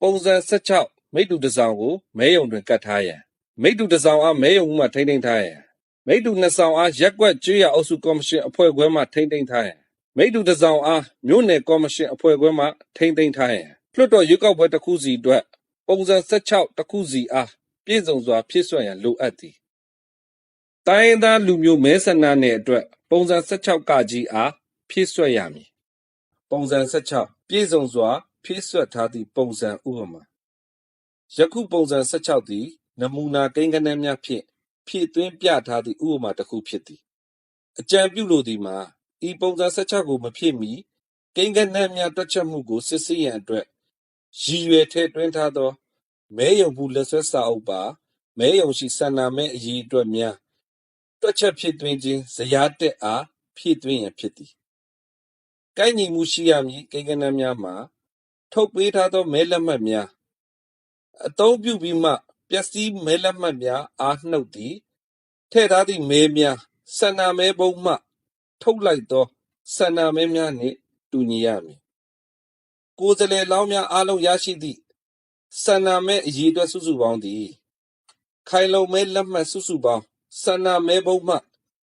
[SPEAKER 2] ပုံစံ16မိတ္တူတစ်စောင်ကိုမဲရုံတွင်ကတ်ထားရန်မိတ္တူတစ်စောင်အားမဲရုံမှထိန်းသိမ်းထားရန်မိတ္တူ2ဆောင်အားရက်ကွက်ကျွေးရအုပ်စုကော်မရှင်အဖွဲ့ခွဲမှထိန်းသိမ်းထားရန်မိတ္တူတစ်ဆောင်အားမြို့နယ်ကော်မရှင်အဖွဲ့ခွဲမှထိန်းသိမ်းထားရန်လွှတ်တော်ရွေးကောက်ပွဲတစ်ခုစီအတွက်ပုံစံ16တစ်ခုစီအားပြည့်စုံစွာဖြည့်စွက်ရန်လိုအပ်သည်တိုင်းရင်းသားလူမျိုးမဲဆန္ဒနယ်အတွက်ပုံစံ16ကကြီးအားဖြည့်စွက်ရမည်ပုံစံ16ပြည့်စုံစွာဖြည့်စွက်ထားသည့်ပုံစံဥပမာယခုပုံစံ16သည်နမူနာကိန်းဂဏန်းများဖြင့်ဖြည့်သွင်းပြထားသည့်ဥပမာတစ်ခုဖြစ်သည်အကြံပြုလိုသည်မှာဤပုံစံ16ကိုမဖြည့်မီကိန်းဂဏန်းများတွက်ချက်မှုကိုစစ်ဆေးရန်အတွက်ရည်ရွယ်ထည့်သွင်းထားသောမဲရုံမှုလက်ဆွဲစာအုပ်ပါမဲရုံရှိဆန္ဒမဲအရေးအတွက်များတွက်ချက်ဖြည့်သွင်းခြင်းဇယားတက်အားဖြည့်သွင်းရန်ဖြစ်သည်ကိုက်ညီမှုရှိရမည်ကိန်းဂဏန်းများမှာထုတ်ပေးထားသောမဲလက်မှတ်များအသုံးပြုပြီးမှပျက်စီးမဲလက်မှတ်များအားနှုတ်သည်ထည့်ထားသည့်မဲများဆန္ဒမဲပုံမှထုတ်လိုက်သောဆန္ဒမဲများနှင့်တူညီရမည်ကိုယ်စားလှယ်လောင်းများအားလုံးရရှိသည့်ဆန္ဒမဲအရေးအတွက်စုစုပေါင်းသည်ခိုင်လုံမဲလက်မှတ်စုစုပေါင်းဆန္ဒမဲပုံမှ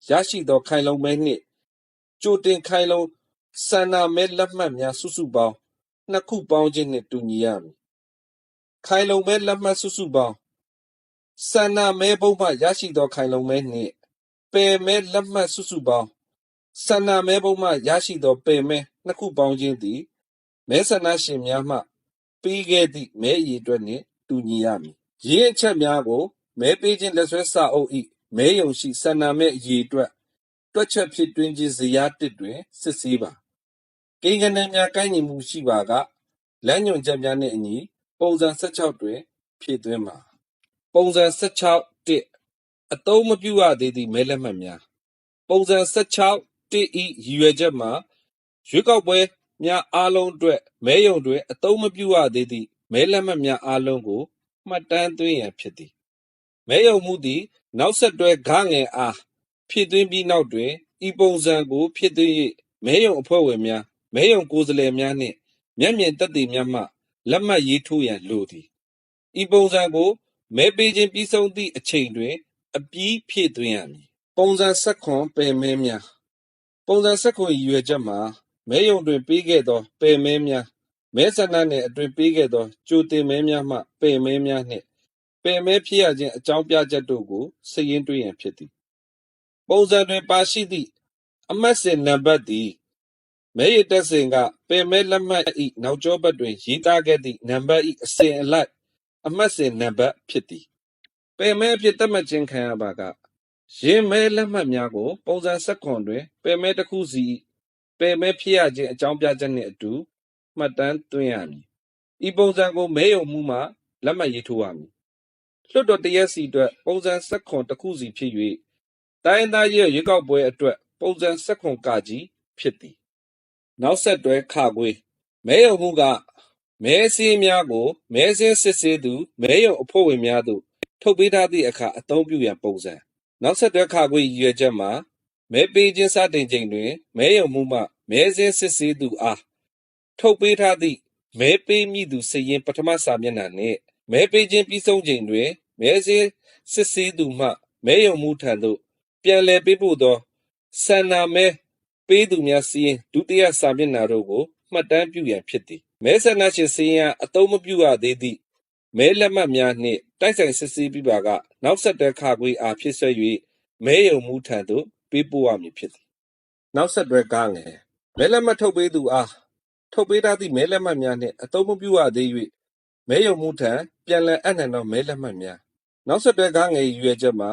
[SPEAKER 2] ရရှိသောခိုင်လုံမဲနှင့်ကြိုတင်ခိုင်လုံဆန္ဒမဲလက်မှတ်များစုစုပေါင်းနှစ်ခုပေါင်းခြင်းနှင့်တူညီရမည်ခိုင်လုံမဲလက်မှတ်စုစုပေါင်းဆန္ဒမဲပုံမှရရှိသောခိုင်လုံမဲနှင့်ပယ်မဲလက်မှတ်စုစုပေါင်းဆန္ဒမဲပုံမှရရှိသောပယ်မဲနှစ်ခုပေါင်းခြင်းသည်မဲဆန္ဒရှင်များမှပေးခဲ့သည့်မဲအရေအတွက်နှင့်တူညီရမည်ရင်းအချက်များကိုမဲပေးခြင်းလက်ဆွဲစာအုပ်၏မဲရုံရှိဆန္ဒမဲအရေအတွက်တွက်ချက်ဖြစ်တွင်းခြင်းဇယား1တွင်စစ်ဆေးပါကိန်းဂဏန်းများကိုက်ညီမှုရှိပါကလမ်းညွှန်ချက်များနှင့်အညီပုံစံ16တွင်ဖြည့်သွင်းပါပုံစံ16 1အသုံးမပြုရသေးသည့်မဲလက်မှတ်များပုံစံ16 1ဤရည်ရွယ်ချက်မှာရွေးကောက်ပွဲများအားလုံးအတွက်မဲရုံတွင်အသုံးမပြုရသေးသည့်မဲလက်မှတ်များအားလုံးကိုမှတ်တမ်းသွင်းရန်ဖြစ်သည်မဲရုံမှုသည်နောက်ဆက်တွဲဂငယ်အားဖြည့်သွင်းပြီးနောက်တွင်ဤပုံစံကိုဖြည့်သွင်း၍မဲရုံအဖွဲ့ဝင်များမဲရုံကိုယ်စားလှယ်များနှင့်မျက်မြင်သက်သေများမှလက်မှတ်ရေးထိုးရန်လိုသည်ဤပုံစံကိုမဲပေးခြင်းပြီးဆုံးသည့်အချိန်တွင်အပြီးဖြည့်သွင်းရမည်ပုံစံ16ပယ်မဲများပုံစံ16ရည်ရွယ်ချက်မှာမဲရုံတွင်ပေးခဲ့သောပယ်မဲများမဲဆန္ဒနယ်အတွင်ပေးခဲ့သောကြိုတင်မဲများမှပယ်မဲများနှင့်ပယ်မဲဖြစ်ရခြင်းအကြောင်းပြချက်တို့ကိုစာရင်းသွင်းရန်ဖြစ်သည်ပုံစံတွင်ပါရှိသည့်အမှတ်စဉ်နံပါတ်သည်မဲရတက်စဉ်ကပယ်မဲလက်မှတ်၏နောက်ကျောဘက်တွင်ရေးသားခဲ့သည့်နံပါတ်၏အစဉ်အလိုက်အမှတ်စဉ်နံပါတ်ဖြစ်သည်ပယ်မဲအဖြစ်သတ်မှတ်ခြင်းခံရပါကရင်းမဲလက်မှတ်များကိုပုံစံ16တွင်ပယ်မဲတစ်ခုစီပယ်မဲဖြစ်ရခြင်းအကြောင်းပြချက်နှင့်အတူမှတ်တမ်းသွင်းရမည် ဤပုံစံကိုမဲယုံမှုမှလက်မှတ်ရေးထိုးရမည်လွှတ်တော်တရက်စီအတွက်ပုံစံဆက်ခွန်တစ်ခုစီဖြစ်၍တိုင်းသားရဲ့ရွေးကောက်ပွဲအတွက်ပုံစံဆက်ခွန်ကကြီးဖြစ်သည်နောက်ဆက်တွဲခခွေမဲယုံမှုကမဲစည်းများကိုမဲစင်းစစ်ဆေးသူမဲယုံအဖွဲ့ဝင်များတို့ထုတ်ပေးထားသည့်အခါအသုံးပြုရန်ပုံစံနောက်ဆက်တွဲခခွေရည်ရွယ်ချက်မှာမဲပေးခြင်းစတင်ချိန်တွင်မဲယုံမှုမှမဲစင်းစစ်ဆေးသူအားထုတ်ပေးထားသည့်မဲပေးမည့်သူစည်ရင်ပထမစာမျက်နှာနှင့်မဲပေးခြင်းပြီးဆုံးချိန်တွင်မဲစင်းစစ်ဆေးသူမှမဲယုံမှုထံသို့ပြန်လည်ပေးပို့သောဆန္ဒမဲပေးသူများစည်ရင်ဒုတိယစာမျက်နှာတို့ကိုမှတ်တမ်းပြုရန်ဖြစ်သည်မဲဆန္ဒရှင်စည်ရင်အသုံးမပြုရသေးသည့်မဲလက်မှတ်များနှင့်တိုက်ဆိုင်စစ်ဆေးပြီးပါကနောက်ဆက်တွဲခခွေအားဖြစ်ဆွဲ၍မဲယုံမှုထံသို့ပေးပို့ရမည်ဖြစ်သည်နောက်ဆက်တွဲကားငယ်မဲလက်မှတ်ထုတ်ပေးသူအားထုတ်ပေးထားသည့်မဲလက်မှတ်များနှင့်အသုံးမပြုရသေး၍မဲယုံမှုထံပြန်လည်အပ်နှံသောမဲလက်မှတ်များနောက်ဆက်တွဲကားငယ်ရည်ရွယ်ချက်မှာ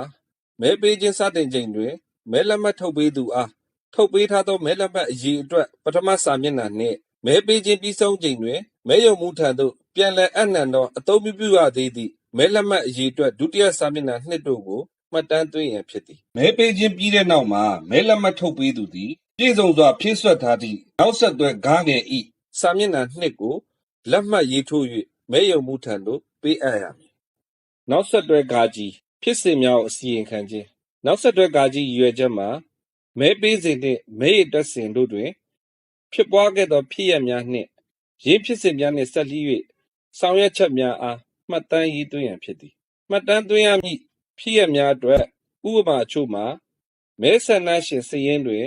[SPEAKER 2] မဲပေးခြင်းစတင်ချိန်တွင်မဲလက်မှတ်ထုတ်ပေးသူအားထုတ်ပေးထားသောမဲလက်မှတ်အရေးအတွက်ပထမစာမျက်နှာနှင့်မဲပေးခြင်းပြီးဆုံးချိန်တွင်မဲယုံမှုထံသို့ပြန်လည်အပ်နှံသောအသုံးမပြုရသေးသည့်မဲလက်မှတ်အရေးအတွက်ဒုတိယစာမျက်နှာ2တို့ကိုမှတ်တမ်းသွင်းရန်ဖြစ်သည်မဲပေးခြင်းပြီးတဲ့နောက်မှာမဲလက်မှတ်ထုတ်ပေးသူသည်ပြည်စုံစွာဖြည့်စွက်ထားသည့်နောက်ဆက်တွဲကားငယ်ဤစာမျက်နှာ2ကိုလက်မှတ်ရေးထိုး၍မဲယုံမှုထံသို့ပေးအပ်ရမည်နောက်ဆက်တွဲကားကြီးဖြစ်စဉ်များကိုအစီရင်ခံခြင်းနောက်ဆက်တွဲကားကြီးရည်ရွယ်ချက်မှာမဲပေးစဉ်နှင့်မဲရည်တက်စဉ်တို့တွင်ဖြစ်ပွားခဲ့သောဖြစ်ရပ်များနှင့်ရင်းဖြစ်စဉ်များနှင့်ဆက်လျ၍ဆောင်ရွက်ချက်များအားမှတ်တမ်းရေးသွင်းရန်ဖြစ်သည်မှတ်တမ်းသွင်းရမည့်ဖြစ်ရပ်များအတွက်ဥပမာအချို့မှာမဲဆန္ဒရှင်စည်ရင်းတွင်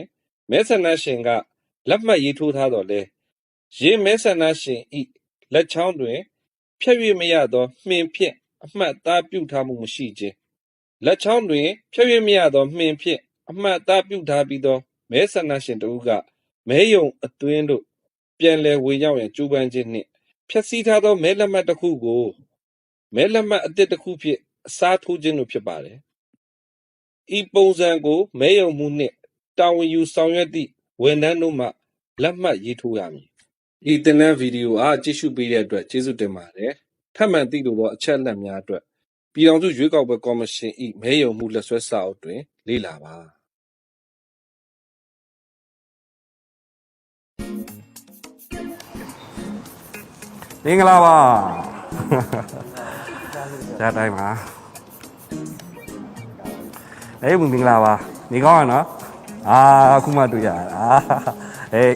[SPEAKER 2] မဲဆန္ဒရှင်ကလက်မှတ်ရေးထိုးထားတော်လဲရင်းမဲဆန္ဒရှင်ဤလက်ချောင်းတွင်ဖြတ်၍မရသောမှင်ဖြင့်အမှတ်အသားပြုထားမှုမရှိခြင်းလက်ချောင်းတွင်ဖြတ်၍မရသောမှင်ဖြင့်အမှတ်အသားပြုထားပြီးသောမဲဆန္ဒရှင်တို့ကမဲယုံအတွင်းတို့ပြန်လည်ဝင်ရောက်ရန်ကြိုးပမ်းခြင်းနှင့်ဖြည့်ဆည်းထားသောမဲလက်မှတ်တစ်ခုကိုမဲလက်မှတ်အသစ်တစ်ခုဖြင့်အစားထိုးခြင်းတို့ဖြစ်ပါတယ်ဤပုံစံကိုမဲယုံမှုနှင့်တာဝန်ယူဆောင်ရွက်သည့်ဝန်ထမ်းတို့မှလက်မှတ်ရေးထိုးရမည်ဤသင်တန်းဗီဒီယိုအားကြည့်ရှုပေးတဲ့အတွက်ကျေးဇူးတင်ပါတယ်ထပ်မံသိလိုသောအချက်အလက်များအတွက်ပြည်ထောင်စုရွေးကောက်ပွဲကော်မရှင်၏မဲယုံမှုလက်စွဲစာအုပ်တွင်လေ့လာပါ
[SPEAKER 1] မင်္ဂလာပါဇာတိုင်းပါအေးမင်္ဂလာပါနေကောင်းရနော်အခုမှတွေ့ရတာအေး